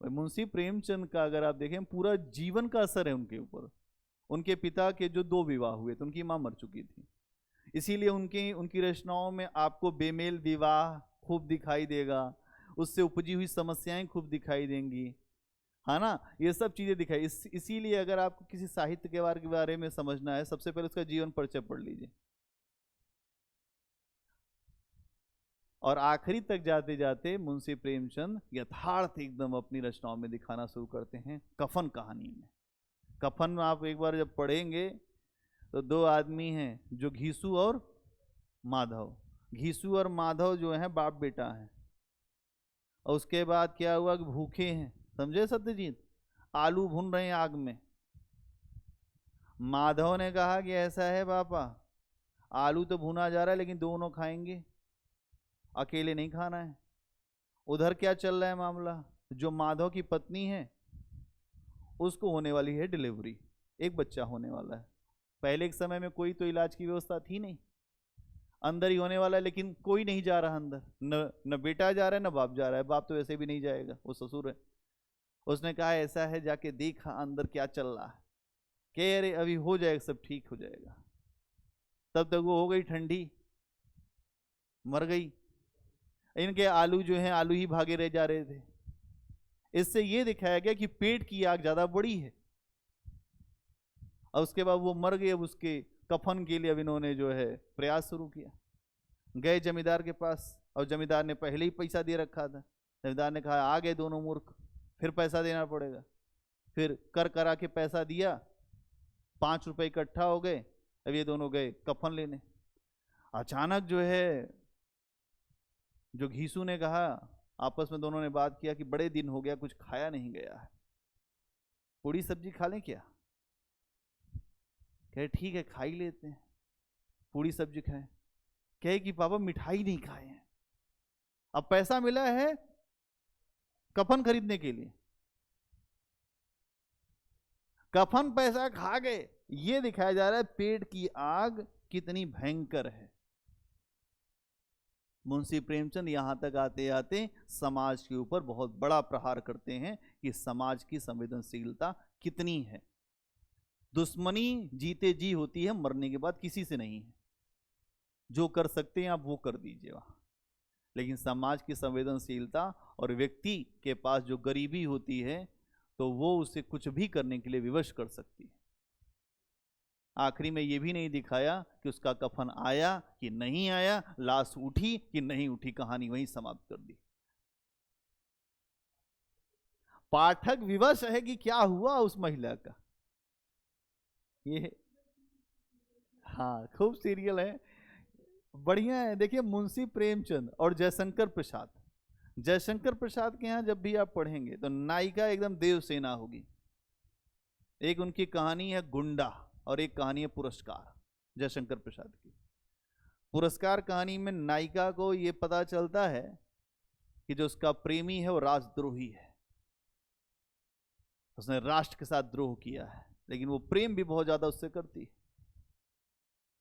मुंशी प्रेमचंद का अगर आप देखें पूरा जीवन का असर है उनके ऊपर। उनके पिता के जो 2 विवाह हुए थे, उनकी मां मर चुकी थी, इसीलिए उनकी रचनाओं में आपको बेमेल विवाह खूब दिखाई देगा, उससे उपजी हुई समस्याएं खूब दिखाई देंगी, है ना, ये सब चीजें दिखाई। इसीलिए अगर आपको किसी साहित्य के बारे में समझना है, सबसे पहले उसका जीवन परिचय पढ़ लीजिए। और आखिरी तक जाते जाते मुंशी प्रेमचंद यथार्थ एकदम अपनी रचनाओं में दिखाना शुरू करते हैं। कफन कहानी में, कफन में आप एक बार जब पढ़ेंगे तो 2 आदमी हैं जो घीसू और माधव, घीसू और माधव जो है बाप बेटा हैं। और उसके बाद क्या हुआ कि भूखे हैं, समझे सत्यजीत, आलू भून रहे हैं आग में। माधव ने कहा कि ऐसा है पापा, आलू तो भुना जा रहा है लेकिन दोनों खाएंगे, अकेले नहीं खाना है। उधर क्या चल रहा है मामला, जो माधव की पत्नी है उसको होने वाली है डिलीवरी, एक बच्चा होने वाला है। पहले के समय में कोई तो इलाज की व्यवस्था थी नहीं, अंदर ही होने वाला है, लेकिन कोई नहीं जा रहा अंदर, न बेटा जा रहा है न बाप जा रहा है। बाप तो वैसे भी नहीं जाएगा, वो ससुर है। उसने कहा ऐसा है, जाके देखा अंदर क्या चल रहा है। कह अरे अभी हो जाएगा, सब ठीक हो जाएगा। तब तक वो हो गई ठंडी, मर गई। इनके आलू जो हैं आलू ही भागे रह जा रहे थे। इससे ये दिखाया गया कि पेट की आग ज्यादा बड़ी है। और उसके बाद वो मर गई। अब उसके कफन के लिए अब इन्होंने जो है प्रयास शुरू किया। गए जमींदार के पास, और जमींदार ने पहले ही पैसा दे रखा था। जमींदार ने कहा आ गए दोनों मूर्ख, फिर पैसा देना पड़ेगा। फिर कर करा के पैसा दिया, 5 रुपए इकट्ठा हो गए। अब ये दोनों गए कफन लेने। अचानक जो है जो घीसू ने कहा, आपस में दोनों ने बात किया कि बड़े दिन हो गया कुछ खाया नहीं गया है, पूरी सब्जी खा लें क्या? कहे ठीक है खा ही लेते हैं, पूरी सब्जी खाएं। कहे कि पापा मिठाई नहीं खाए हैं, अब पैसा मिला है कफन खरीदने के लिए, कफन पैसा खा गए। ये दिखाया जा रहा है पेट की आग कितनी भयंकर है। मुंशी प्रेमचंद यहां तक आते आते समाज के ऊपर बहुत बड़ा प्रहार करते हैं कि समाज की संवेदनशीलता कितनी है। दुश्मनी जीते जी होती है, मरने के बाद किसी से नहीं है। जो कर सकते हैं आप वो कर दीजिए वहां। लेकिन समाज की संवेदनशीलता और व्यक्ति के पास जो गरीबी होती है तो वो उसे कुछ भी करने के लिए विवश कर सकती है। आखिरी में ये भी नहीं दिखाया कि उसका कफन आया कि नहीं आया, लाश उठी कि नहीं उठी, कहानी वहीं समाप्त कर दी। पाठक विवश है कि क्या हुआ उस महिला का। ये हाँ खूब सीरियल है, बढ़िया है। देखिए मुंशी प्रेमचंद और जयशंकर प्रसाद, जयशंकर प्रसाद के यहाँ जब भी आप पढ़ेंगे तो नायिका एकदम देवसेना होगी। एक उनकी कहानी है गुंडा और एक कहानी है पुरस्कार, जयशंकर प्रसाद की। पुरस्कार कहानी में नायिका को ये पता चलता है कि जो उसका प्रेमी है वो राजद्रोही है, उसने राष्ट्र के साथ द्रोह किया है। लेकिन वो प्रेम भी बहुत ज्यादा उससे करती है,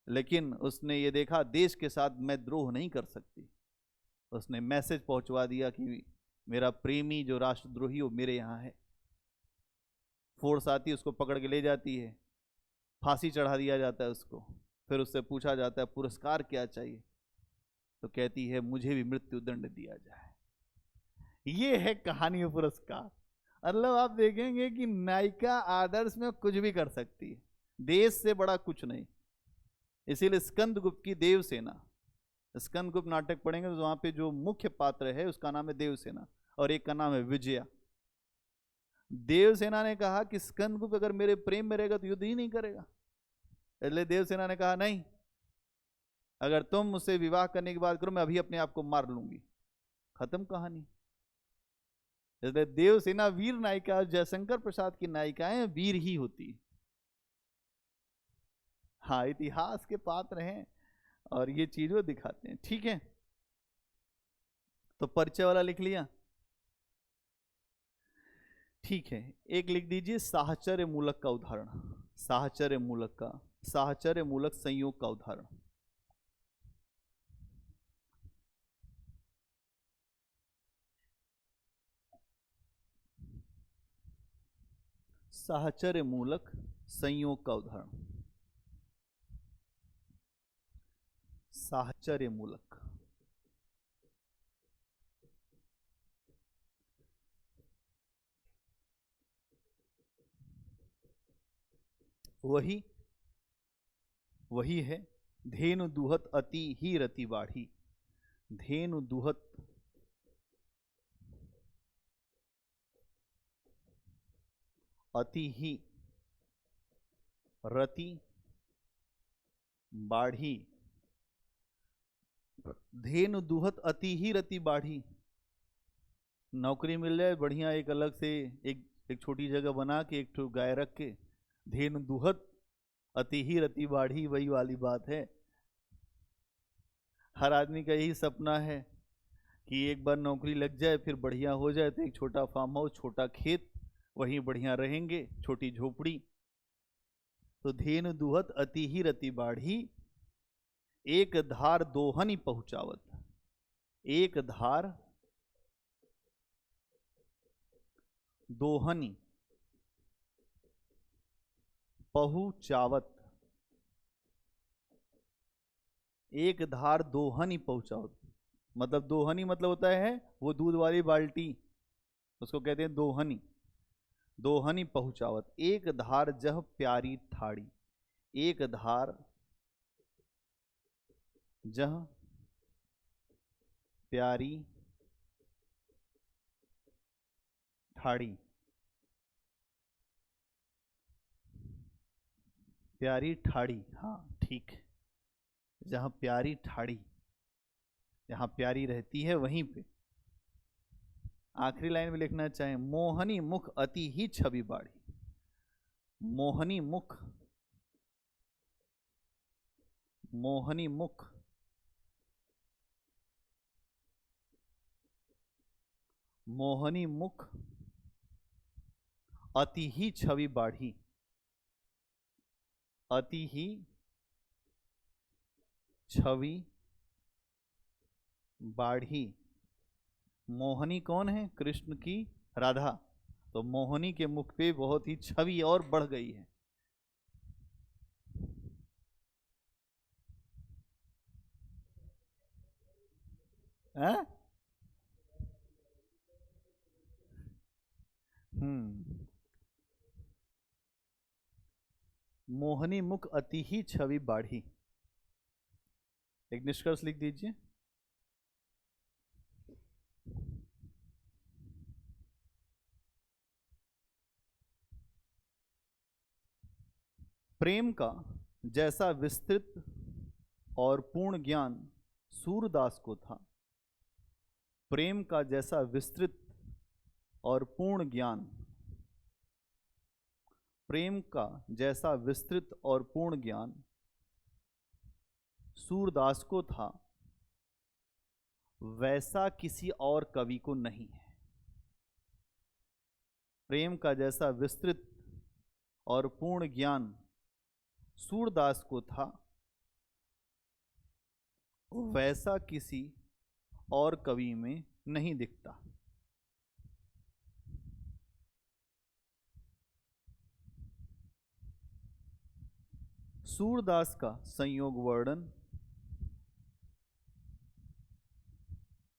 लेकिन उसने ये देखा देश के साथ मैं द्रोह नहीं कर सकती। उसने मैसेज पहुंचवा दिया कि मेरा प्रेमी जो राष्ट्रद्रोही वो मेरे यहाँ है। फोर्स आती है, उसको पकड़ के ले जाती है, फांसी चढ़ा दिया जाता है उसको। फिर उससे पूछा जाता है पुरस्कार क्या चाहिए, तो कहती है मुझे भी मृत्यु दंड दिया जाए। ये है कहानी पुरस्कार। मतलब आप देखेंगे कि नायिका आदर्श में कुछ भी कर सकती है, देश से बड़ा कुछ नहीं। इसीलिए स्कंदगुप्त की देवसेना, स्कंदगुप्त नाटक पढ़ेंगे तो वहां पे जो मुख्य पात्र है उसका नाम है देवसेना और एक का नाम है विजया। देवसेना ने कहा कि स्कंदगुप्त अगर मेरे प्रेम में रहेगा तो युद्ध ही नहीं करेगा। इसलिए देवसेना ने कहा नहीं, अगर तुम मुझसे विवाह करने की बात करो मैं अभी अपने आप को मार लूंगी। खत्म कहानी। इसलिए देवसेना वीर नायिका, जयशंकर प्रसाद की नायिकाएं वीर ही होती। हाँ इतिहास के पात्र हैं और ये चीज वो दिखाते हैं। ठीक है, तो परिचय वाला लिख लिया। ठीक है, एक लिख दीजिए साहचर्य मूलक का उदाहरण। साहचर्य मूलक का, साहचर्य मूलक संयोग का उदाहरण। साहचर्य मूलक संयोग का उदाहरण। साहचर्य मूलक, वही है धेनु दुहत अति ही रति बाढ़ी। धेनु दुहत अति ही रति बाढ़ी। धेनु दुहत अति ही रति बाढ़ी। नौकरी मिल जाए बढ़िया, एक अलग से एक छोटी जगह बना के एक ठो गाय रख के, धेनु दुहत अति ही रति बाढ़ी, वही वाली बात है। हर आदमी का यही सपना है कि एक बार नौकरी लग जाए फिर बढ़िया हो जाए तो एक छोटा फार्म हाउस, छोटा खेत, वहीं बढ़िया रहेंगे, छोटी झोपड़ी। तो धेनु दुहत अति ही रति बाढ़ी, एक धार दोहनी पहुंचावत। एक धार दोहनी पहुंचावत। एक धार दोहनी पहुंचावत मतलब दोहनी मतलब होता है वो दूध वाली बाल्टी, उसको कहते हैं दोहनी। दोहनी पहुंचावत एक धार जह प्यारी थाड़ी। एक धार जह प्यारी ठाड़ी। प्यारी ठाड़ी, हाँ ठीक। जहां प्यारी ठाड़ी, जहां प्यारी रहती है वहीं पे। आखिरी लाइन में लिखना चाहें, मोहनी मुख अति ही छवि बाढ़ी। मोहनी मुख, मोहनी मुख मोहनी मुख अति ही छवि बाढ़ी। अति ही छवि बाढ़ी। मोहनी कौन है? कृष्ण की राधा। तो मोहनी के मुख पे बहुत ही छवि और बढ़ गई है। हैं? मोहनी मुख अति ही छवि बाढ़ी। एक निष्कर्ष लिख दीजिए। प्रेम का जैसा विस्तृत और पूर्ण ज्ञान सूरदास को था। प्रेम का जैसा विस्तृत और पूर्ण ज्ञान, प्रेम का जैसा विस्तृत और पूर्ण ज्ञान सूरदास को था, वैसा किसी और कवि को नहीं है। प्रेम का जैसा विस्तृत और पूर्ण ज्ञान सूरदास को था, वैसा किसी और कवि में नहीं दिखता। सूरदास का संयोग वर्णन,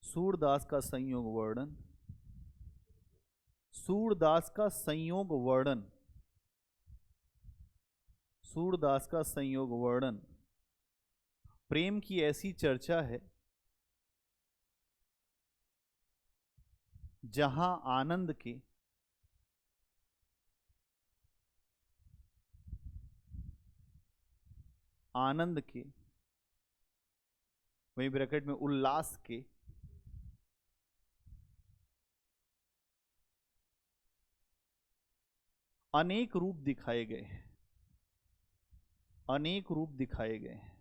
सूरदास का संयोग वर्णन, सूरदास का संयोग वर्णन, सूरदास का संयोग वर्णन प्रेम की ऐसी चर्चा है जहां आनंद के वही ब्रैकेट में उल्लास के अनेक रूप दिखाए गए हैं। अनेक रूप दिखाए गए हैं।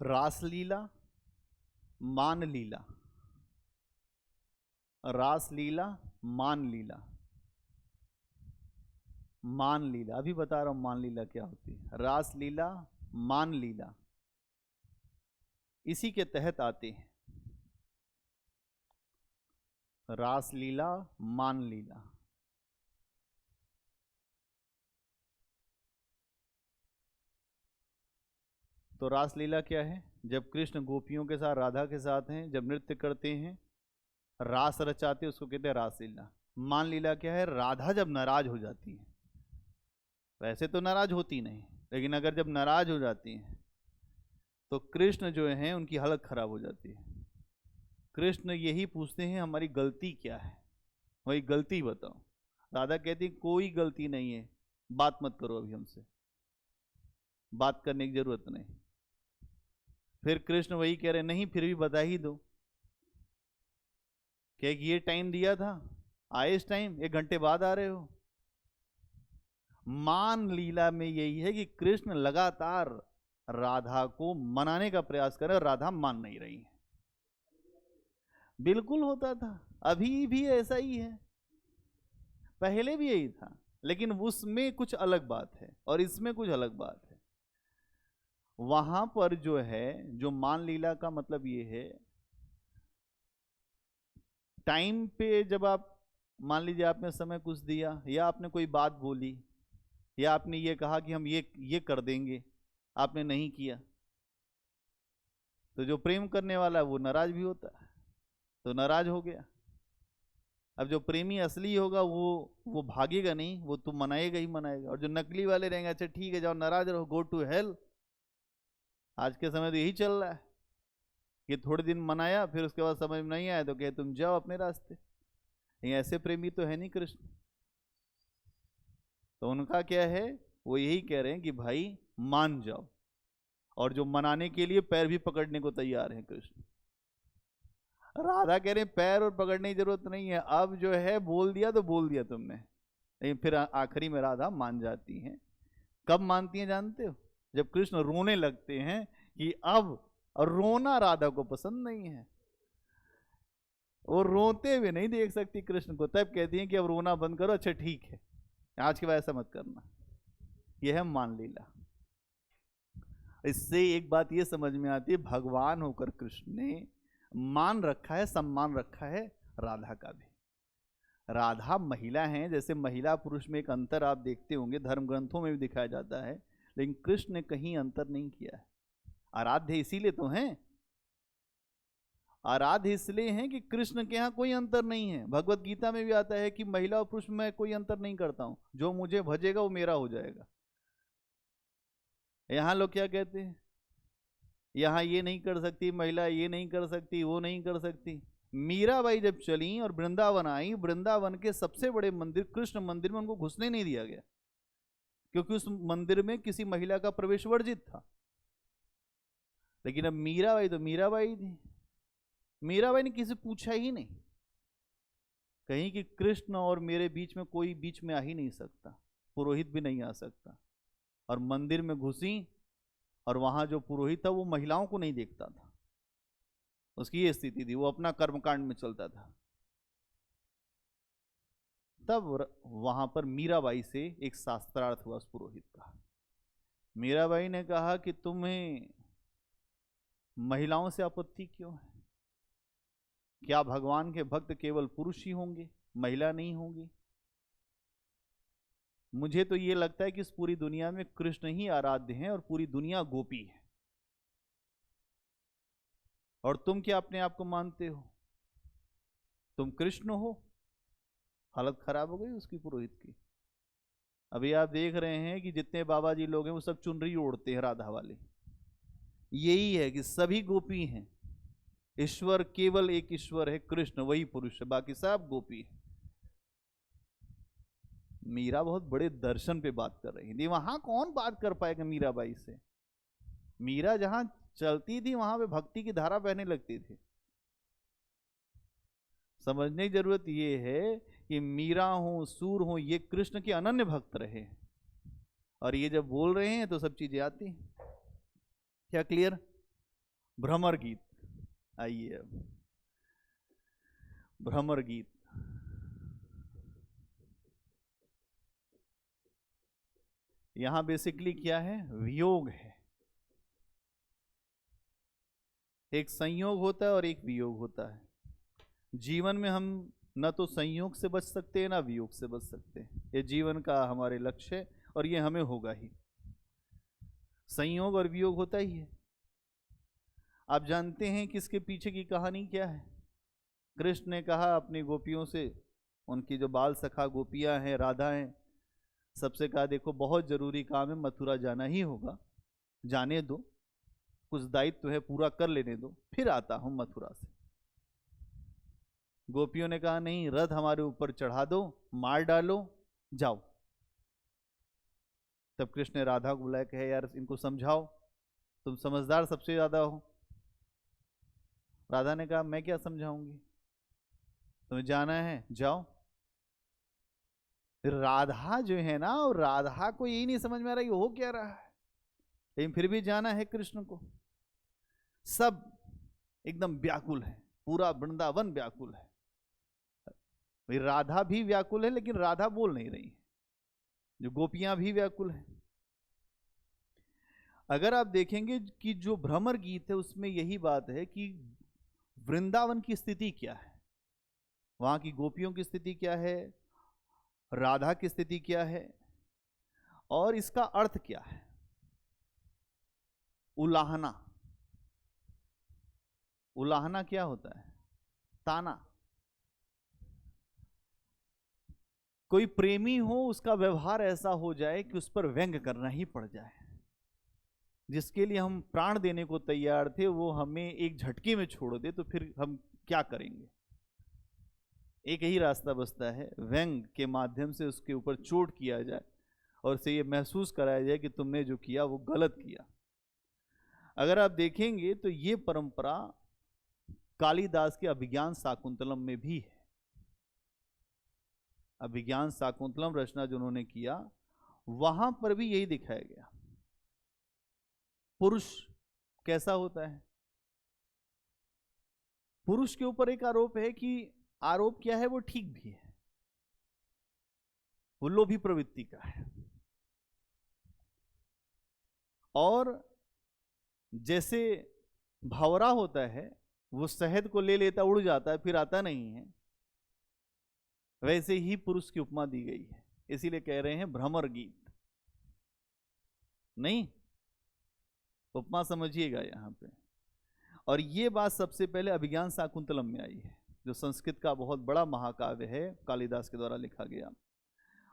रासलीला, मान लीला, रासलीला, मान लीला, मान लीला। अभी बता रहा हूं मान लीला क्या होती है। रासलीला, मान लीला इसी के तहत आते हैं। रासलीला, मान लीला। तो रासलीला क्या है? जब कृष्ण गोपियों के साथ, राधा के साथ हैं, जब नृत्य करते हैं, रास रचाते, उसको कहते हैं रासलीला। मान लीला क्या है? राधा जब नाराज हो जाती है, वैसे तो नाराज होती नहीं, लेकिन अगर जब नाराज हो जाती हैं तो कृष्ण जो है उनकी हालत खराब हो जाती है। कृष्ण यही पूछते हैं हमारी गलती क्या है, वही गलती बताओ। राधा कहती कोई गलती नहीं है, बात मत करो, अभी हमसे बात करने की जरूरत नहीं। फिर कृष्ण वही कह रहे नहीं, फिर भी बता ही दो। क्या ये टाइम दिया था, आए इस टाइम, 1 घंटे बाद आ रहे हो। मान लीला में यही है कि कृष्ण लगातार राधा को मनाने का प्रयास कर रहे हैं, राधा मान नहीं रही है। बिल्कुल होता था, अभी भी ऐसा ही है, पहले भी यही था, लेकिन उसमें कुछ अलग बात है और इसमें कुछ अलग बात है। वहां पर जो है, जो मान लीला का मतलब ये है, टाइम पे जब आप मान लीजिए आपने समय कुछ दिया, या आपने कोई बात बोली, या आपने ये कहा कि हम ये कर देंगे, आपने नहीं किया, तो जो प्रेम करने वाला है वो नाराज भी होता है, तो नाराज हो गया। अब जो प्रेमी असली होगा वो भागेगा नहीं, वो तो मनाएगा ही मनाएगा। और जो नकली वाले रहेंगे, अच्छा ठीक है जाओ नाराज रहो, गो टू हेल। आज के समय तो यही चल रहा है कि थोड़े दिन मनाया, फिर उसके बाद समझ में नहीं आया तो कहे तुम जाओ अपने रास्ते। ये ऐसे प्रेमी तो है नहीं कृष्ण। तो उनका क्या है, वो यही कह रहे हैं कि भाई मान जाओ, और जो मनाने के लिए पैर भी पकड़ने को तैयार हैं कृष्ण। राधा कह रहे हैं पैर और पकड़ने की जरूरत नहीं है, अब जो है बोल दिया तो बोल दिया तुमने। लेकिन फिर आखिरी में राधा मान जाती हैं। कब मानती हैं जानते हो? जब कृष्ण रोने लगते हैं कि अब रोना राधा को पसंद नहीं है, वो रोते हुए नहीं देख सकती कृष्ण को, तब कहती हैं कि अब रोना बंद करो, अच्छा ठीक है आज के बाद ऐसा मत करना। यह है मान लीला। इससे एक बात ये समझ में आती है, भगवान होकर कृष्ण ने मान रखा है, सम्मान रखा है राधा का भी। राधा महिला हैं, जैसे महिला पुरुष में एक अंतर आप देखते होंगे, धर्म ग्रंथों में भी दिखाया जाता है, लेकिन कृष्ण ने कहीं अंतर नहीं किया है। आराध्य इसीलिए तो हैं, आराध्य इसलिए हैं कि कृष्ण के यहाँ कोई अंतर नहीं है। भगवत गीता में भी आता है कि महिला और पुरुष में कोई अंतर नहीं करता हूं, जो मुझे भजेगा वो मेरा हो जाएगा। यहां लोग क्या कहते हैं, यहां ये नहीं कर सकती महिला, ये नहीं कर सकती, वो नहीं कर सकती। मीराबाई जब चली और वृंदावन आई, वृंदावन के सबसे बड़े मंदिर कृष्ण मंदिर में उनको घुसने नहीं दिया गया, क्योंकि उस मंदिर में किसी महिला का प्रवेश वर्जित था। लेकिन अब मीराबाई तो मीराबाई थी, मीराबाई ने किसी पूछा ही नहीं, कहीं कि कृष्ण और मेरे बीच में कोई बीच में आ ही नहीं सकता, पुरोहित भी नहीं आ सकता। और मंदिर में घुसी, और वहां जो पुरोहित था वो महिलाओं को नहीं देखता था, उसकी ये स्थिति थी, वो अपना कर्मकांड में चलता था। तब वहां पर मीराबाई से एक शास्त्रार्थ हुआ उस पुरोहित का। मीराबाई ने कहा कि तुम्हें महिलाओं से आपत्ति क्यों है? क्या भगवान के भक्त केवल पुरुष ही होंगे, महिला नहीं होंगी? मुझे तो ये लगता है कि इस पूरी दुनिया में कृष्ण ही आराध्य हैं और पूरी दुनिया गोपी है। और तुम क्या अपने आप को मानते हो? तुम कृष्ण हो? हालत खराब हो गई उसकी पुरोहित की। अभी आप देख रहे हैं कि जितने बाबा जी लोग हैं वो सब चुनरी ओढ़ते हैं राधा वाले। यही है कि सभी गोपी हैं, ईश्वर केवल एक ईश्वर है कृष्ण, वही पुरुष है, बाकी सब गोपी है। मीरा बहुत बड़े दर्शन पे बात कर रही थी, वहां कौन बात कर पाएगा मीराबाई से? मीरा जहां चलती थी वहां पे भक्ति की धारा बहने लगती थी। समझने की जरूरत यह है कि मीरा हो, सूर हो, ये कृष्ण के अनन्य भक्त रहे, और ये जब बोल रहे हैं तो सब चीजें आती हैं। क्या क्लियर? भ्रमर गीत, आइए अब भ्रमर गीत। यहां बेसिकली क्या है? वियोग है। एक संयोग होता है और एक वियोग होता है। जीवन में हम न तो संयोग से बच सकते हैं ना वियोग से बच सकते हैं, ये जीवन का हमारे लक्ष्य है और ये हमें होगा ही। संयोग और वियोग होता ही है। आप जानते हैं कि इसके पीछे की कहानी क्या है? कृष्ण ने कहा अपनी गोपियों से, उनकी जो बाल सखा गोपियां हैं, राधा हैं, सबसे कहा देखो बहुत जरूरी काम है, मथुरा जाना ही होगा, जाने दो, कुछ दायित्व है पूरा कर लेने दो, फिर आता हूं मथुरा से। गोपियों ने कहा नहीं, रथ हमारे ऊपर चढ़ा दो, मार डालो, जाओ। तब कृष्ण ने राधा को बुलाया, कहे यार इनको समझाओ, तुम समझदार सबसे ज्यादा हो। राधा ने कहा मैं क्या समझाऊंगी, तुम्हें जाना है जाओ। राधा जो है ना, और राधा को यही नहीं समझ में आ रहा है हो क्या रहा है। लेकिन फिर भी जाना है कृष्ण को। सब एकदम व्याकुल है, पूरा वृंदावन व्याकुल है। भाई राधा भी व्याकुल है, लेकिन राधा बोल नहीं रही है, जो गोपियां भी व्याकुल है। अगर आप देखेंगे कि जो भ्रमर गीत है उसमें यही बात है कि वृंदावन की स्थिति क्या है, वहां की गोपियों की स्थिति क्या है, राधा की स्थिति क्या है, और इसका अर्थ क्या है। उलाहना, उलाहना क्या होता है? ताना। कोई प्रेमी हो, उसका व्यवहार ऐसा हो जाए कि उस पर व्यंग करना ही पड़ जाए। जिसके लिए हम प्राण देने को तैयार थे, वो हमें एक झटके में छोड़ दे, तो फिर हम क्या करेंगे? एक ही रास्ता बचता है, व्यंग के माध्यम से उसके ऊपर चोट किया जाए और उसे ये महसूस कराया जाए कि तुमने जो किया वो गलत किया। अगर आप देखेंगे तो ये परंपरा कालिदास के अभिज्ञान शाकुंतलम में भी है। अभिज्ञान शाकुंतलम रचना जो उन्होंने किया, वहां पर भी यही दिखाया गया। पुरुष कैसा होता है? पुरुष के ऊपर एक आरोप है कि आरोप क्या है, वो ठीक भी है, वो लोभी प्रवृत्ति का है। और जैसे भंवरा होता है, वो शहद को ले लेता, उड़ जाता है, फिर आता नहीं है, वैसे ही पुरुष की उपमा दी गई है। इसीलिए कह रहे हैं भ्रमर गीत। नहीं, उपमा समझिएगा यहां पे। और ये बात सबसे पहले अभिज्ञान शाकुंतलम में आई है, जो संस्कृत का बहुत बड़ा महाकाव्य है, कालिदास के द्वारा लिखा गया।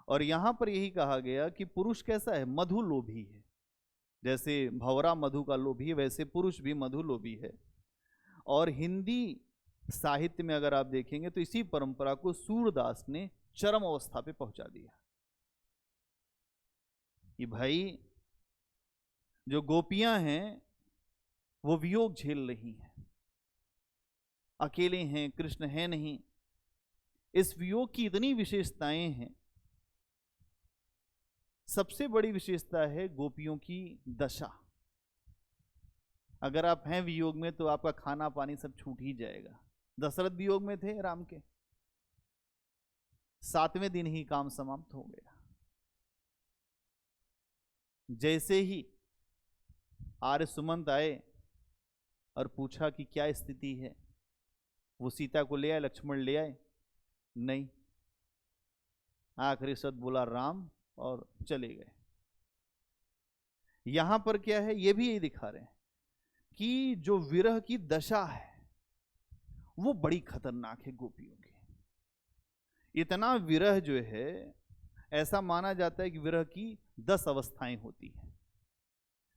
और यहां पर यही कहा गया कि पुरुष कैसा है? मधु लोभी है। जैसे भंवरा मधु का लोभी है, वैसे पुरुष भी मधु लोभी है। और हिंदी साहित्य में अगर आप देखेंगे तो इसी परंपरा को सूरदास ने चरम अवस्था पे पहुंचा दिया कि भाई जो गोपियां हैं वो वियोग झेल रही हैं, अकेले हैं, कृष्ण है नहीं। इस वियोग की इतनी विशेषताएं हैं। सबसे बड़ी विशेषता है गोपियों की दशा। अगर आप हैं वियोग में तो आपका खाना पानी सब छूट ही जाएगा। दशरथ वियोग में थे राम के, 7वें दिन ही काम समाप्त हो गया। जैसे ही आर्य सुमंत आए और पूछा कि क्या स्थिति है, वो सीता को ले आए, लक्ष्मण ले आए, नहीं। आखिरी शब्द बोला राम और चले गए। यहां पर क्या है, ये भी यही दिखा रहे हैं कि जो विरह की दशा है वो बड़ी खतरनाक है गोपियों की। इतना विरह जो है, ऐसा माना जाता है कि विरह की 10 अवस्थाएं होती हैं।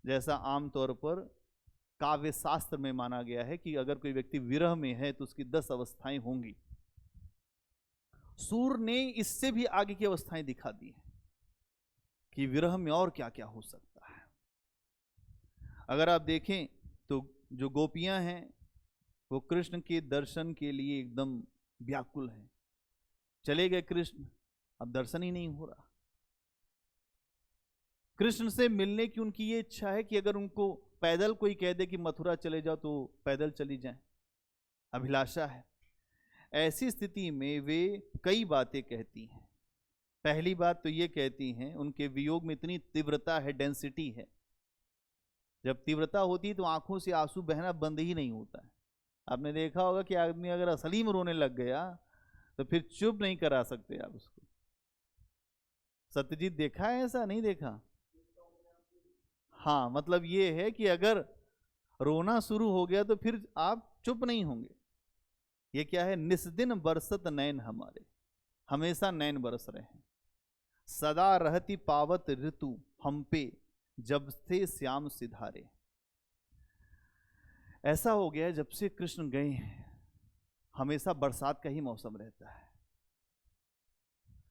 जैसा आमतौर पर काव्य शास्त्र में माना गया है कि अगर कोई व्यक्ति विरह में है तो उसकी 10 अवस्थाएं होंगी। सूर ने इससे भी आगे की अवस्थाएं दिखा दी हैं कि विरह में और क्या क्या हो सकता है। अगर आप देखें तो जो गोपियां हैं वो कृष्ण के दर्शन के लिए एकदम व्याकुल हैं। चले गए कृष्ण, अब दर्शन ही नहीं हो रहा। कृष्ण से मिलने की उनकी ये इच्छा है कि अगर उनको पैदल कोई कह दे कि मथुरा चले जाओ तो पैदल चली जाएं, अभिलाषा है। ऐसी स्थिति में वे कई बातें कहती हैं। पहली बात तो ये कहती हैं, उनके वियोग में इतनी तीव्रता है, डेंसिटी है। जब तीव्रता होती है तो आंखों से आंसू बहना बंद ही नहीं होता है। आपने देखा होगा कि आदमी अगर असली में रोने लग गया तो फिर चुप नहीं करा सकते आप उसको। सत्यजीत देखा है ऐसा? नहीं देखा? हाँ, मतलब ये है कि अगर रोना शुरू हो गया तो फिर आप चुप नहीं होंगे। ये क्या है? निस्दिन बरसत नैन हमारे, हमेशा नैन बरस रहे हैं। सदा रहती पावत ऋतु हम पे, जब से श्याम सिधारे। ऐसा हो गया है जब से कृष्ण गए हैं हमेशा बरसात का ही मौसम रहता है।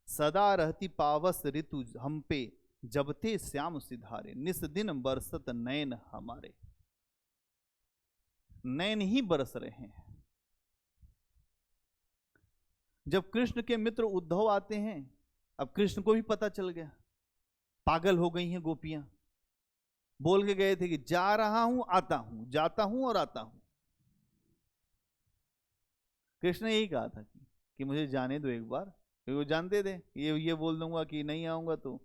सदा रहती पावस ऋतु हम पे, जब थे श्याम सिधारे। निस दिन बरसत नैन हमारे, नैन ही बरस रहे हैं। जब कृष्ण के मित्र उद्धव आते हैं, अब कृष्ण को भी पता चल गया, पागल हो गई हैं गोपियां। बोल के गए थे कि जा रहा हूं आता हूं, जाता हूं और आता हूं। कृष्ण ने यही कहा था कि मुझे जाने दो एक बार, क्योंकि वो जानते थे ये बोल दूंगा कि नहीं आऊंगा तो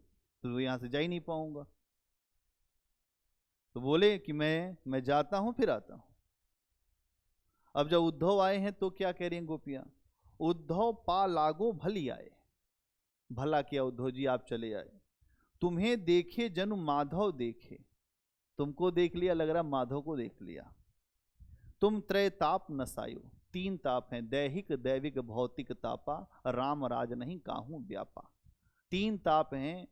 यहां से जा ही नहीं पाऊंगा। तो बोले कि मैं जाता हूं फिर आता हूं। अब जब उद्धव आए हैं तो क्या कह रही हैं गोपियां, उद्धव पा लागो भली आए। भला किया उद्धव जी आप चले आए। तुम्हें देखे जनु माधव देखे, तुमको देख लिया, लग रहा माधव को देख लिया। तुम त्रय ताप नसायो, 3 ताप हैं, दैहिक दैविक भौतिक तापा, राम राज नहीं काहू व्यापा। 3 ताप हैं।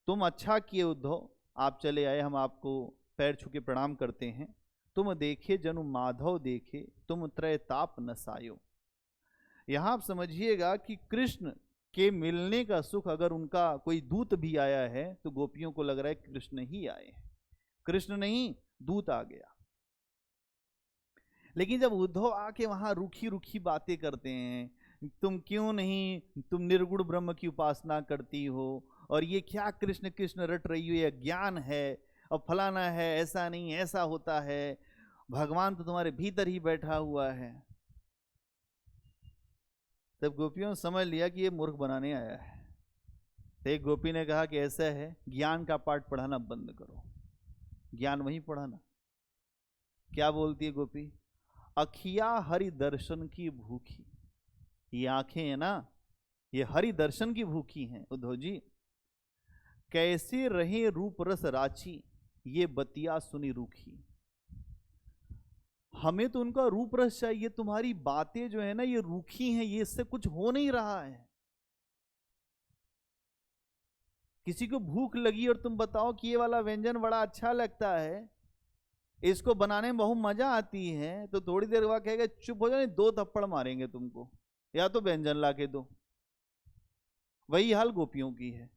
तुम अच्छा किए उद्धव आप चले आए, हम आपको पैर छू के प्रणाम करते हैं। तुम देखे जनु माधव देखे, तुम त्रय ताप नसायो। यहां आप समझिएगा कि कृष्ण के मिलने का सुख अगर उनका कोई दूत भी आया है तो गोपियों को लग रहा है कृष्ण ही आए हैं, कृष्ण नहीं दूत आ गया। लेकिन जब उद्धव आके वहां रूखी रूखी बातें करते हैं, तुम क्यों नहीं, तुम निर्गुण ब्रह्म की उपासना करती हो, और ये क्या कृष्ण कृष्ण रट रही हो, ये ज्ञान है और फलाना है, ऐसा नहीं ऐसा होता है, भगवान तो तुम्हारे भीतर ही बैठा हुआ है। तब गोपियों ने समझ लिया कि ये मूर्ख बनाने आया है। तो एक गोपी ने कहा कि ऐसा है, ज्ञान का पाठ पढ़ाना बंद करो, ज्ञान वहीं पढ़ाना। क्या बोलती है गोपी, अखिया हरि दर्शन की भूखी। ये आंखें है ना, ये हरि दर्शन की भूखी हैं उद्धव जी। कैसे रहे रूप रस राची, ये बतिया सुनी रूखी। हमें तो उनका रूप रस चाहिए, तुम्हारी बातें जो है ना ये रूखी हैं, ये इससे कुछ हो नहीं रहा है। किसी को भूख लगी और तुम बताओ कि ये वाला व्यंजन बड़ा अच्छा लगता है, इसको बनाने में बहुत मजा आती है, तो थोड़ी देर बाद कहेगा चुप हो जाओ, 2 थप्पड़ मारेंगे तुमको, या तो व्यंजन ला के दो। वही हाल गोपियों की है।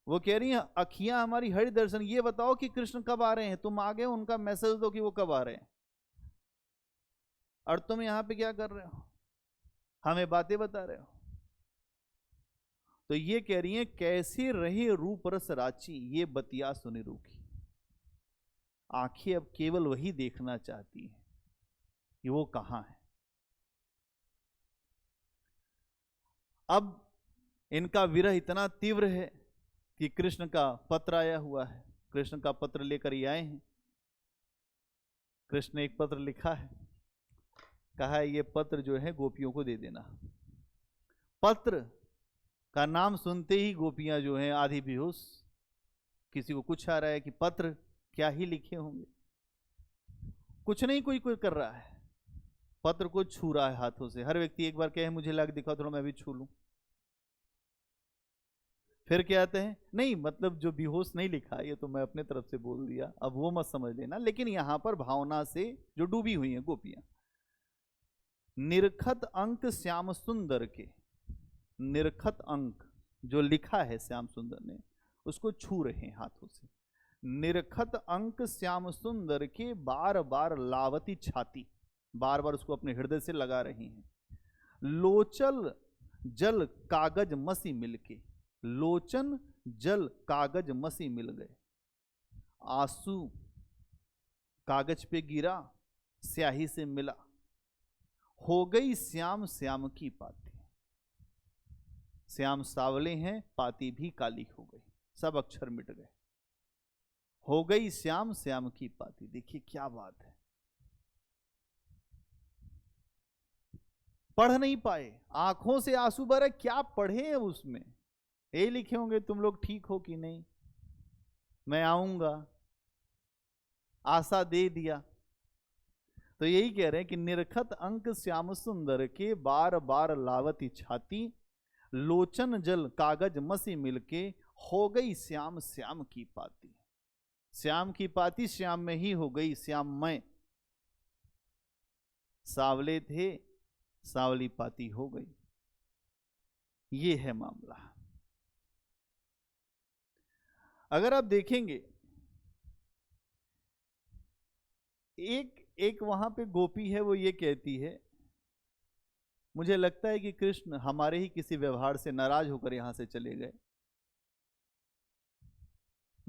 वो कह रही हैं अखियां हमारी हरि दर्शन, ये बताओ कि कृष्ण कब आ रहे हैं, तुम आ गए उनका मैसेज दो कि वो कब आ रहे हैं, और तुम यहां पे क्या कर रहे हो, हमें बातें बता रहे हो। तो ये कह रही हैं कैसे रहे रूप रस राची, ये बतिया सुनी रूखी। आंखें अब केवल वही देखना चाहती हैं कि वो कहां है। अब इनका विरह इतना तीव्र है कि कृष्ण का पत्र आया हुआ है, कृष्ण का पत्र लेकर ही आए हैं। कृष्ण ने एक पत्र लिखा है, कहा है ये पत्र जो है गोपियों को दे देना। पत्र का नाम सुनते ही गोपियां जो हैं आधी बेहोश, किसी को कुछ आ रहा है कि पत्र क्या ही लिखे होंगे, कुछ नहीं कोई कोई कर रहा है, पत्र को छू रहा है हाथों से। हर व्यक्ति एक बार कहे मुझे लाके दिखाओ थोड़ा मैं भी छू लूं, फिर क्या आते हैं, नहीं मतलब जो बेहोश नहीं लिखा, ये तो मैं अपने तरफ से बोल दिया, अब वो मत समझ लेना। लेकिन यहां पर भावना से जो डूबी हुई हैं गोपियां, निरखत अंक श्याम सुंदर के, निरखत अंक जो लिखा है श्याम सुंदर ने उसको छू रहे हैं हाथों से। निरखत अंक श्याम सुंदर के बार बार लावती छाती, बार बार उसको अपने हृदय से लगा रही हैं। लोचल जल कागज मसी मिलके, लोचन जल कागज मसी मिल गए। आंसू कागज पे गिरा, स्याही से मिला, हो गई श्याम श्याम की पाती। श्याम सावले हैं, पाती भी काली हो गई, सब अक्षर मिट गए। हो गई श्याम श्याम की पाती। देखिए क्या बात है, पढ़ नहीं पाए, आंखों से आंसू बरे, क्या पढ़े हैं उसमें, यही लिखे होंगे तुम लोग ठीक हो कि नहीं, मैं आऊंगा, आशा दे दिया। तो यही कह रहे हैं कि निरखत अंक श्याम सुंदर के बार बार लावती छाती, लोचन जल कागज मसी मिलके, हो गई श्याम श्याम की पाती। श्याम की पाती श्याम में ही हो गई, श्याममय, सावले थे सावली पाती हो गई। ये है मामला। अगर आप देखेंगे एक वहां पे गोपी है, वो ये कहती है मुझे लगता है कि कृष्ण हमारे ही किसी व्यवहार से नाराज होकर यहां से चले गए।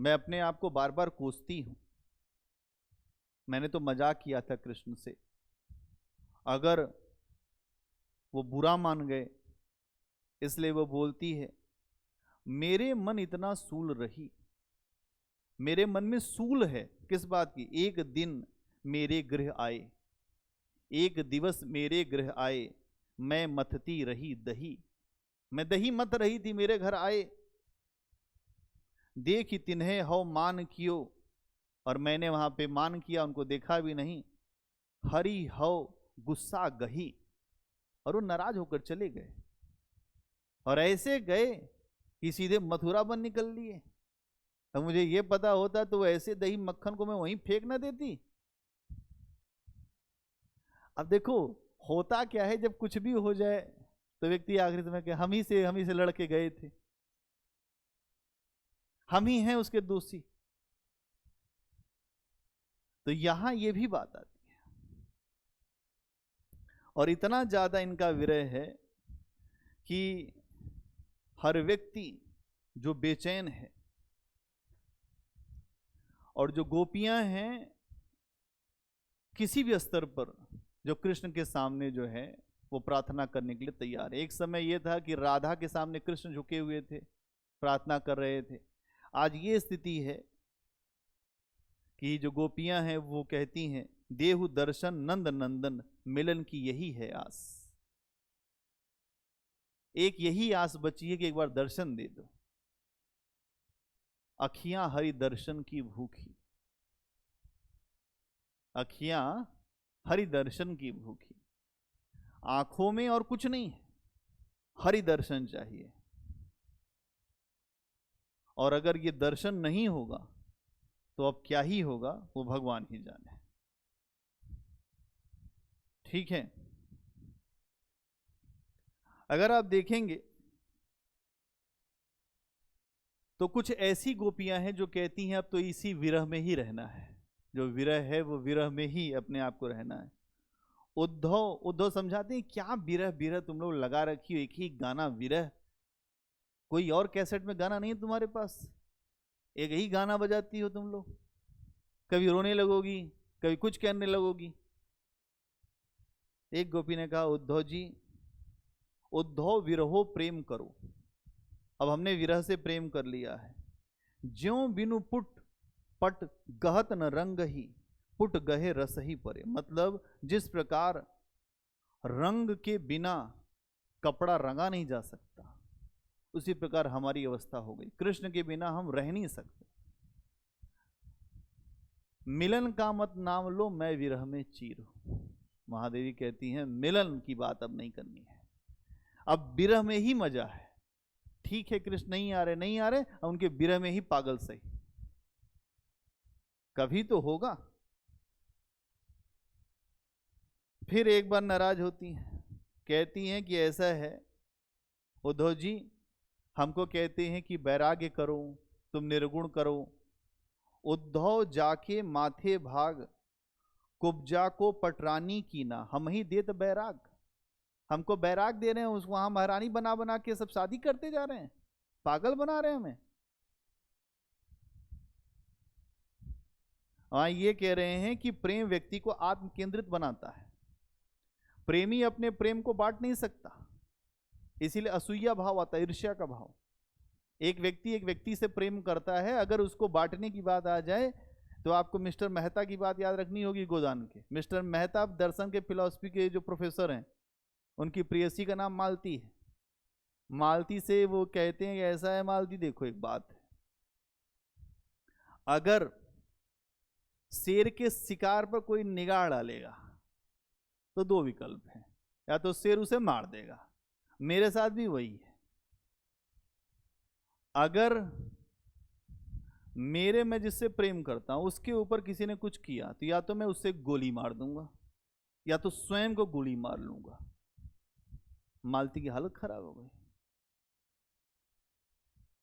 मैं अपने आप को बार बार कोसती हूं। मैंने तो मजाक किया था कृष्ण से, अगर वो बुरा मान गए इसलिए वो बोलती है, मेरे मन इतना सूल रही, मेरे मन में सूल है किस बात की, एक दिन मेरे गृह आए, एक दिवस मेरे गृह आए, मैं मथती रही दही। मैं दही मत रही थी, मेरे घर आए, देख तिन्हें हव मान कियो, और मैंने वहां पे मान किया, उनको देखा भी नहीं। हरि हव गुस्सा गही, और वो नाराज होकर चले गए, और ऐसे गए कि सीधे मथुरा बन निकल लिए। अब मुझे ये पता होता तो ऐसे दही मक्खन को मैं वहीं फेंक ना देती। अब देखो होता क्या है, जब कुछ भी हो जाए तो व्यक्ति आखिरी समय के हम ही से लड़के गए थे, हम ही हैं उसके दोषी। तो यहां ये भी बात आती है, और इतना ज्यादा इनका विरह है कि हर व्यक्ति जो बेचैन है, और जो गोपियां हैं किसी भी स्तर पर जो कृष्ण के सामने जो है वो प्रार्थना करने के लिए तैयार है। एक समय यह था कि राधा के सामने कृष्ण झुके हुए थे, प्रार्थना कर रहे थे। आज ये स्थिति है कि जो गोपियां हैं वो कहती हैं, देहु दर्शन नंद नंदन, मिलन की यही है आस। एक यही आस बची है कि एक बार दर्शन दे दो। अखियां हरि दर्शन की भूखी, अखियां हरि दर्शन की भूखी, आंखों में और कुछ नहीं है, हरि दर्शन चाहिए। और अगर ये दर्शन नहीं होगा तो अब क्या ही होगा वो भगवान ही जाने। ठीक है, अगर आप देखेंगे तो कुछ ऐसी गोपियां हैं जो कहती हैं अब तो इसी विरह में ही रहना है, जो विरह है वो विरह में ही अपने आप को रहना है। उद्धव समझाते हैं, क्या विरह विरह तुम लोग लगा रखी हो, एक ही गाना विरह, कोई और कैसेट में गाना नहीं है तुम्हारे पास, एक ही गाना बजाती हो तुम लोग, कभी रोने लगोगी कभी कुछ कहने लगोगी। एक गोपी ने कहा, उद्धव जी, उद्धव विरहो प्रेम करो। अब हमने विरह से प्रेम कर लिया है। ज्यों बिनु पुट पट गहत न रंग ही, पुट गहे रस ही परे। मतलब जिस प्रकार रंग के बिना कपड़ा रंगा नहीं जा सकता, उसी प्रकार हमारी अवस्था हो गई, कृष्ण के बिना हम रह नहीं सकते। मिलन का मत नाम लो, मैं विरह में चीर हूं। महादेवी कहती हैं मिलन की बात अब नहीं करनी है, अब विरह में ही मजा है। ठीक है कृष्ण नहीं आ रहे, उनके विरह में ही पागल सही, कभी तो होगा। फिर एक बार नाराज होती हैं, कहती हैं कि ऐसा है उद्धव जी, हमको कहते हैं कि वैराग्य करो, तुम निर्गुण करो। उद्धव जाके माथे भाग, कुब्जा को पटरानी की ना, हम ही देत बैराग। हमको बैराग दे रहे हैं, उसको वहां महारानी बना बना के सब शादी करते जा रहे हैं, पागल बना रहे हैं हमें। वहां ये कह रहे हैं कि प्रेम व्यक्ति को आत्म केंद्रित बनाता है, प्रेमी अपने प्रेम को बांट नहीं सकता, इसीलिए असूया भाव आता है, ईर्ष्या का भाव। एक व्यक्ति से प्रेम करता है, अगर उसको बांटने की बात आ जाए तो आपको मिस्टर मेहता की बात याद रखनी होगी, गोदान के मिस्टर मेहता दर्शन के फिलॉसफी के जो प्रोफेसर हैं, उनकी प्रेयसी का नाम मालती है। मालती से वो कहते हैं कि ऐसा है मालती, देखो एक बात है, अगर शेर के शिकार पर कोई निगाह डालेगा तो दो विकल्प हैं, या तो शेर उसे मार देगा, मेरे साथ भी वही है। अगर मेरे मैं जिससे प्रेम करता हूं उसके ऊपर किसी ने कुछ किया तो या तो मैं उससे गोली मार दूंगा या तो स्वयं को गोली मार लूंगा। मालती की हालत खराब हो गई।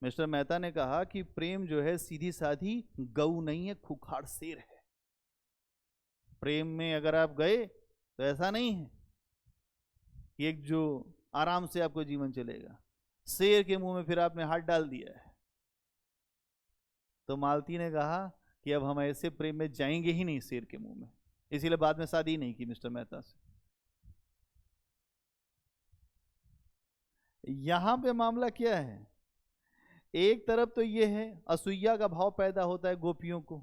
मिस्टर मेहता ने कहा कि प्रेम जो है सीधी साधी गऊ नहीं है, खुखार शेर है। प्रेम में अगर आप गए तो ऐसा नहीं है कि एक जो आराम से आपको जीवन चलेगा, शेर के मुंह में फिर आपने हाथ डाल दिया है तो मालती ने कहा कि अब हम ऐसे प्रेम में जाएंगे ही नहीं शेर के मुंह में, इसीलिए बाद में शादी नहीं की मिस्टर मेहता से। यहां पे मामला क्या है, एक तरफ तो ये है असूया का भाव पैदा होता है गोपियों को,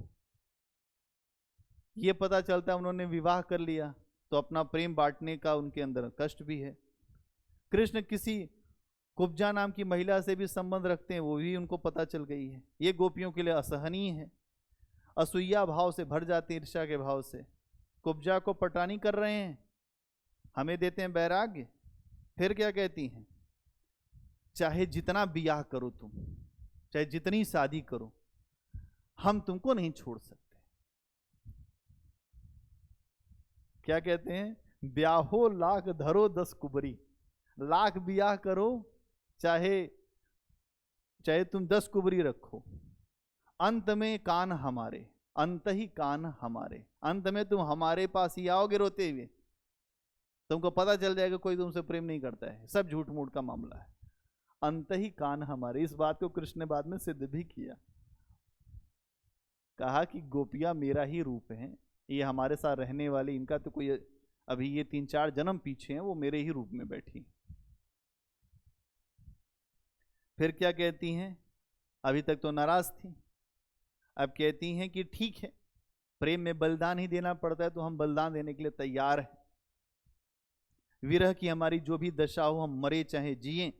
ये पता चलता है उन्होंने विवाह कर लिया तो अपना प्रेम बांटने का उनके अंदर कष्ट भी है। कृष्ण किसी कुब्जा नाम की महिला से भी संबंध रखते हैं, वो भी उनको पता चल गई है, ये गोपियों के लिए असहनीय है। असूया भाव से भर जाते हैं, ईर्ष्या के भाव से, कुब्जा को पटानी कर रहे हैं, हमें देते हैं वैराग्य। फिर क्या कहती हैं, चाहे जितना ब्याह करो तुम, चाहे जितनी शादी करो, हम तुमको नहीं छोड़ सकते। क्या कहते हैं, ब्याहो लाख धरो 10 कुबरी, लाख ब्याह करो, चाहे तुम 10 कुबरी रखो, अंत में कान हमारे, अंत ही कान हमारे, अंत में तुम हमारे पास ही आओगे रोते हुए, तुमको पता चल जाएगा कोई तुमसे प्रेम नहीं करता है, सब झूठ मूठ का मामला है, अंत ही कान हमारे। इस बात को कृष्ण ने बाद में सिद्ध भी किया, कहा कि गोपियां मेरा ही रूप हैं, ये हमारे साथ रहने वाली, इनका तो कोई अभी ये 3-4 जन्म पीछे हैं, वो मेरे ही रूप में बैठी। फिर क्या कहती हैं, अभी तक तो नाराज थी, अब कहती हैं कि ठीक है, प्रेम में बलिदान ही देना पड़ता है तो हम बलिदान देने के लिए तैयार हैं, विरह की हमारी जो भी दशा हो, हम मरे चाहे जिए,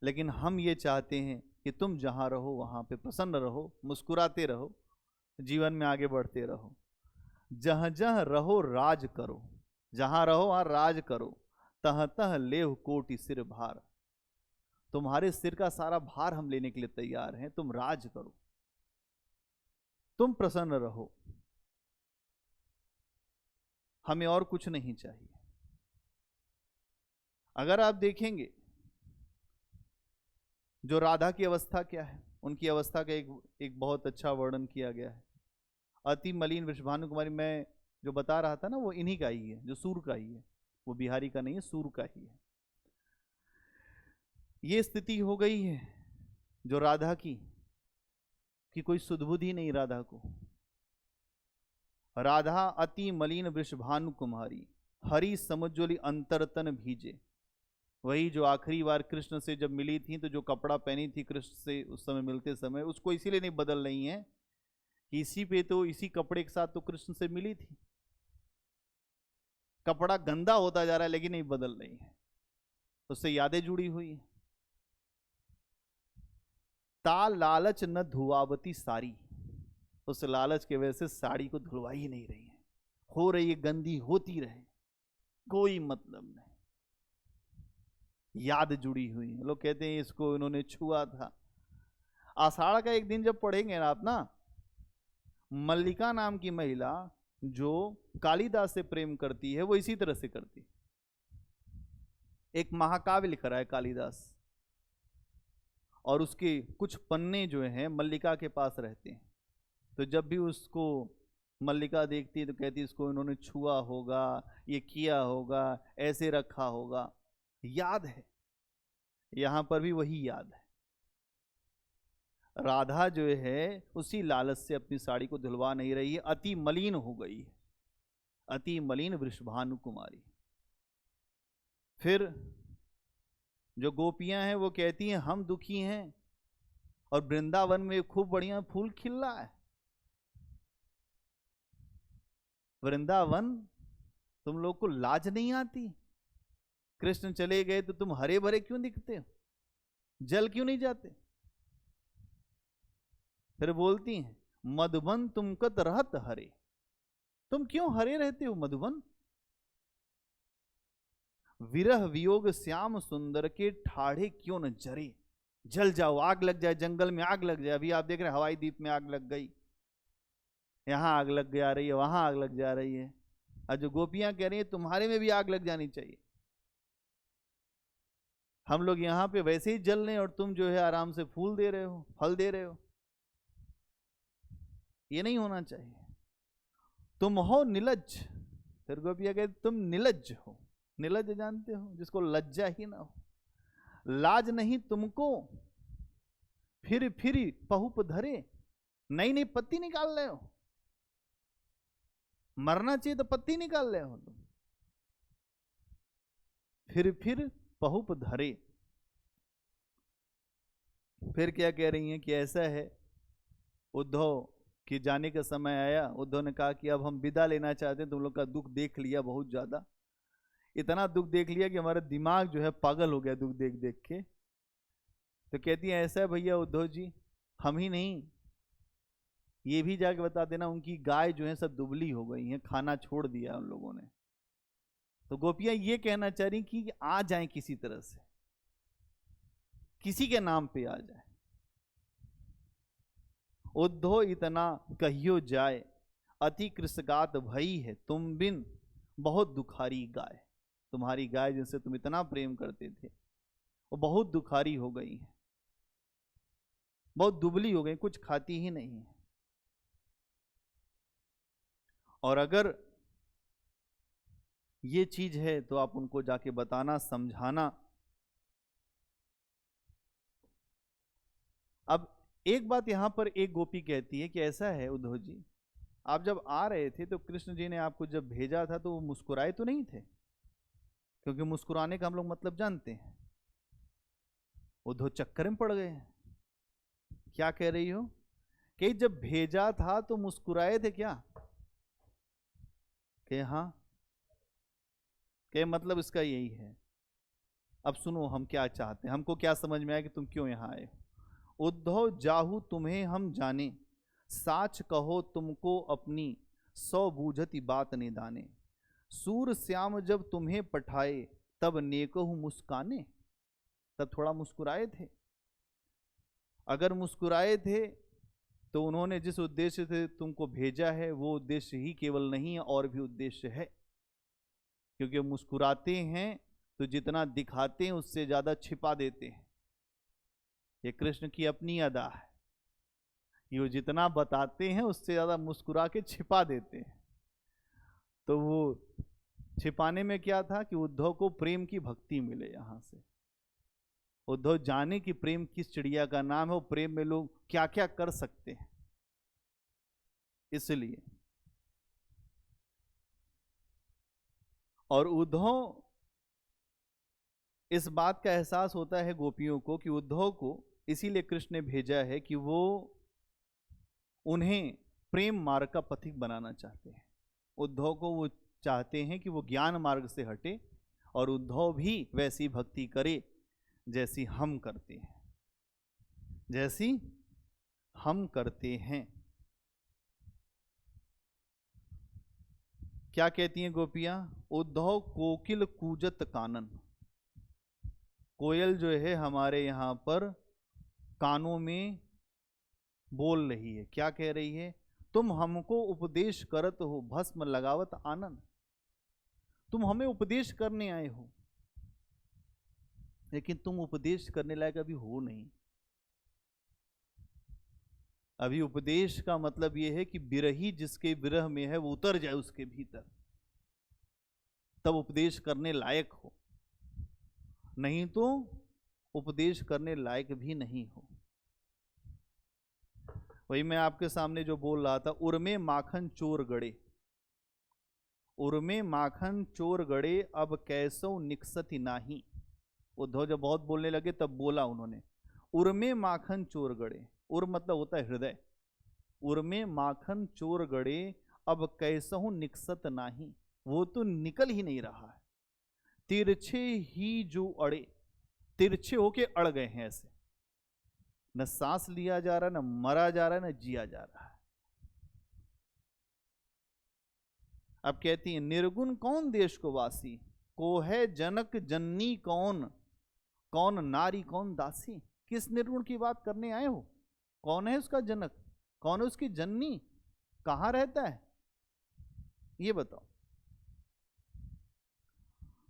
लेकिन हम ये चाहते हैं कि तुम जहां रहो वहां पे प्रसन्न रहो, मुस्कुराते रहो, जीवन में आगे बढ़ते रहो। जहां जहां रहो राज करो, जहां रहो वहां राज करो, तह तह लेह कोटि सिर भार, तुम्हारे सिर का सारा भार हम लेने के लिए तैयार हैं, तुम राज करो, तुम प्रसन्न रहो, हमें और कुछ नहीं चाहिए। अगर आप देखेंगे जो राधा की अवस्था क्या है, उनकी अवस्था का एक बहुत अच्छा वर्णन किया गया है। अति मलिन वृषभानु कुमारी, मैं जो बता रहा था ना, वो इन्हीं का ही है, जो सूर का ही है, वो बिहारी का नहीं है, सूर का ही है। ये स्थिति हो गई है जो राधा की कोई सुधबुद्धि नहीं राधा को। राधा अति मलिन वृषभानु कुमारी, हरि समुज्ज्वली अंतरतन भीजे, वही जो आखिरी बार कृष्ण से जब मिली थी तो जो कपड़ा पहनी थी कृष्ण से उस समय मिलते समय, उसको इसीलिए नहीं बदल रही है कि इसी पे तो, इसी कपड़े के साथ तो कृष्ण से मिली थी, कपड़ा गंदा होता जा रहा है लेकिन नहीं बदल रही है, उससे यादें जुड़ी हुई है। ता लालच न धुआवती साड़ी, उस लालच के वजह से साड़ी को धुलवा ही नहीं रही है, हो रही है गंदी, होती रहे, कोई मतलब नहीं, याद जुड़ी हुई है। लोग कहते हैं इसको इन्होंने छुआ था। आषाढ़ का एक दिन जब पढ़ेंगे ना आप ना, मल्लिका नाम की महिला जो कालिदास से प्रेम करती है, वो इसी तरह से करती है। एक महाकाव्य लिख रहा है कालिदास, और उसके कुछ पन्ने जो हैं मल्लिका के पास रहते हैं, तो जब भी उसको मल्लिका देखती है तो कहती है इसको इन्होंने छुआ होगा, ये किया होगा, ऐसे रखा होगा, याद है। यहां पर भी वही याद है। राधा जो है उसी लालच से अपनी साड़ी को धुलवा नहीं रही है, अति मलिन हो गई है, अति मलिन वृषभानु कुमारी। फिर जो गोपियां हैं वो कहती हैं हम दुखी हैं, और वृंदावन में खूब बढ़िया फूल खिल रहा है, वृंदावन तुम लोग को लाज नहीं आती, कृष्ण चले गए तो तुम हरे भरे क्यों दिखते हो, जल क्यों नहीं जाते। फिर बोलती हैं मधुबन तुम कत रहत हरे, तुम क्यों हरे रहते हो मधुबन। विरह वियोग श्याम सुंदर के ठाढ़े क्यों न जरे, जल जाओ, आग लग जाए, जंगल में आग लग जाए। अभी आप देख रहे हैं हवाई द्वीप में आग लग गई, यहां आग लग जा रही है, वहां आग लग जा रही है, और जो गोपियां कह रही है तुम्हारे में भी आग लग जानी चाहिए। हम लोग यहाँ पे वैसे ही जल रहे हैं और तुम जो है आराम से फूल दे रहे हो, फल दे रहे हो, ये नहीं होना चाहिए। तुम हो निलज्ज, फिर गोपियां कहती तुम निलज्ज हो। निलज्ज जानते हो, जिसको लज्जा ही ना हो, लाज नहीं तुमको, फिर पहुप धरे, नई नई पत्ती निकाल रहे हो, मरना चाहिए तो पत्ती निकाल रहे हो तुम। फिर पहुप धरे। फिर क्या कह रही हैं कि ऐसा है, उद्धव कि जाने का समय आया। उद्धव ने कहा कि अब हम विदा लेना चाहते हैं, तुम लोग का दुख देख लिया बहुत ज्यादा, इतना दुख देख लिया कि हमारा दिमाग जो है पागल हो गया दुख देख देख के। तो कहती है ऐसा है भैया उद्धव जी, हम ही नहीं, ये भी जाके बता देना उनकी गाय जो है सब दुबली हो गई हैं, खाना छोड़ दिया उन लोगों ने। तो गोपियां ये कहना चाह रही कि आ जाएं किसी तरह से, किसी के नाम पे आ जाए। उद्धव इतना कहियो जाए, अति कृषगात भई है तुम बिन बहुत दुखारी गाय। तुम्हारी गाय जिनसे तुम इतना प्रेम करते थे वो बहुत दुखारी हो गई है, बहुत दुबली हो गई, कुछ खाती ही नहीं है। और अगर ये चीज है तो आप उनको जाके बताना, समझाना। अब एक बात यहां पर एक गोपी कहती है कि ऐसा है उद्धव जी, आप जब आ रहे थे तो कृष्ण जी ने आपको जब भेजा था तो वो मुस्कुराए तो नहीं थे? क्योंकि मुस्कुराने का हम लोग मतलब जानते हैं। उद्धव चक्कर में पड़ गए हैं। क्या कह रही हो कि जब भेजा था तो मुस्कुराए थे क्या? कि हाँ, के मतलब इसका यही है। अब सुनो हम क्या चाहते हैं, हमको क्या समझ में आया कि तुम क्यों यहां आए। उद्धव जाहू तुम्हें हम जाने, साच कहो तुमको अपनी, सौ बूझती बात निदाने। सूर श्याम जब तुम्हें पठाए, तब नेकहु मुस्काने। तब थोड़ा मुस्कुराए थे। अगर मुस्कुराए थे तो उन्होंने जिस उद्देश्य से तुमको भेजा है वो उद्देश्य ही केवल नहीं है, और भी उद्देश्य है। क्योंकि मुस्कुराते हैं तो जितना दिखाते हैं उससे ज्यादा छिपा देते हैं। ये कृष्ण की अपनी अदा है कि वो जितना बताते हैं उससे ज्यादा मुस्कुरा के छिपा देते हैं। तो वो छिपाने में क्या था कि उद्धव को प्रेम की भक्ति मिले। यहां से उद्धव जाने कि प्रेम किस चिड़िया का नाम है, वो प्रेम में लोग क्या क्या कर सकते हैं। इसलिए और उद्धव इस बात का एहसास होता है गोपियों को कि उद्धव को इसीलिए कृष्ण ने भेजा है कि वो उन्हें प्रेम मार्ग का पथिक बनाना चाहते हैं। उद्धव को वो चाहते हैं कि वो ज्ञान मार्ग से हटे और उद्धव भी वैसी भक्ति करे जैसी हम करते हैं, जैसी हम करते हैं। क्या कहती हैं गोपियां? उद्धव कोकिल कूजत कानन। कोयल जो है हमारे यहाँ पर कानों में बोल रही है। क्या कह रही है? तुम हमको उपदेश करत हो, भस्म लगावत आनन। तुम हमें उपदेश करने आए हो, लेकिन तुम उपदेश करने लायक अभी हो नहीं। अभी उपदेश का मतलब यह है कि विरही जिसके विरह में है वो उतर जाए उसके भीतर, तब उपदेश करने लायक हो, नहीं तो उपदेश करने लायक भी नहीं हो। वही मैं आपके सामने जो बोल रहा था, उर्मे माखन चोर गड़े, उर्मे माखन चोर गड़े, अब कैसो निकसती नाही। उद्धव जब बहुत बोलने लगे तब बोला उन्होंने, उर्मे माखन चोर गड़े। उर मतलब होता है हृदय। उर्मे माखन चोर गड़े, अब कैसहु निकसत नाही। वो तो निकल ही नहीं रहा है। तिरछे ही जो अड़े, तिरछे होके अड़ गए हैं ऐसे, न सांस लिया जा रहा, न मरा जा रहा, न जिया जा रहा है। अब कहती है निर्गुण कौन देश को वासी, को है जनक जननी कौन, कौन नारी कौन दासी। किस निर्गुण की बात करने आए हो? कौन है उसका जनक, कौन है उसकी जननी, कहां रहता है, ये बताओ।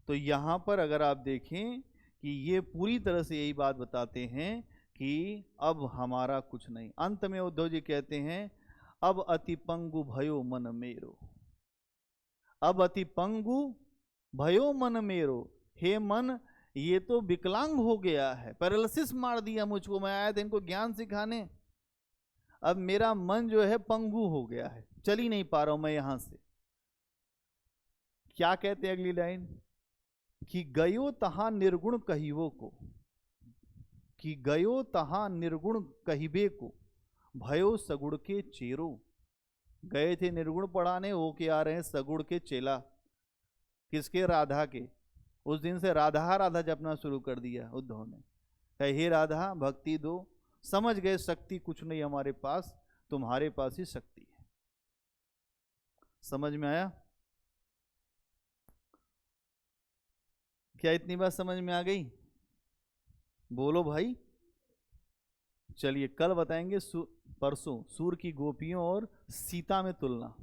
तो यहां पर अगर आप देखें कि ये पूरी तरह से यही बात बताते हैं कि अब हमारा कुछ नहीं। अंत में उद्धव जी कहते हैं, अब अति पंगु भयो मन मेरो, अब अति पंगु भयो मन मेरो। हे मन, ये तो विकलांग हो गया है, पैरालिसिस मार दिया मुझको, मैं आया था इनको ज्ञान सिखाने, अब मेरा मन जो है पंगु हो गया है, चल ही नहीं पा रहा हूं मैं यहां से। क्या कहते हैं अगली लाइन, कि गयो तहां निर्गुण कहिवो को, कि गयो तहां निर्गुण कहिबे को, भयो सगुण के चेरो। गए थे निर्गुण पढ़ाने, हो के आ रहे हैं सगुण के चेला। किसके? राधा के। उस दिन से राधा राधा जपना शुरू कर दिया उद्धव ने, कहे हे राधा भक्ति दो, समझ गए शक्ति कुछ नहीं हमारे पास, तुम्हारे पास ही शक्ति है। समझ में आया? क्या इतनी बात समझ में आ गई? बोलो भाई। चलिए कल बताएंगे परसों सूर की गोपियों और सीता में तुलना।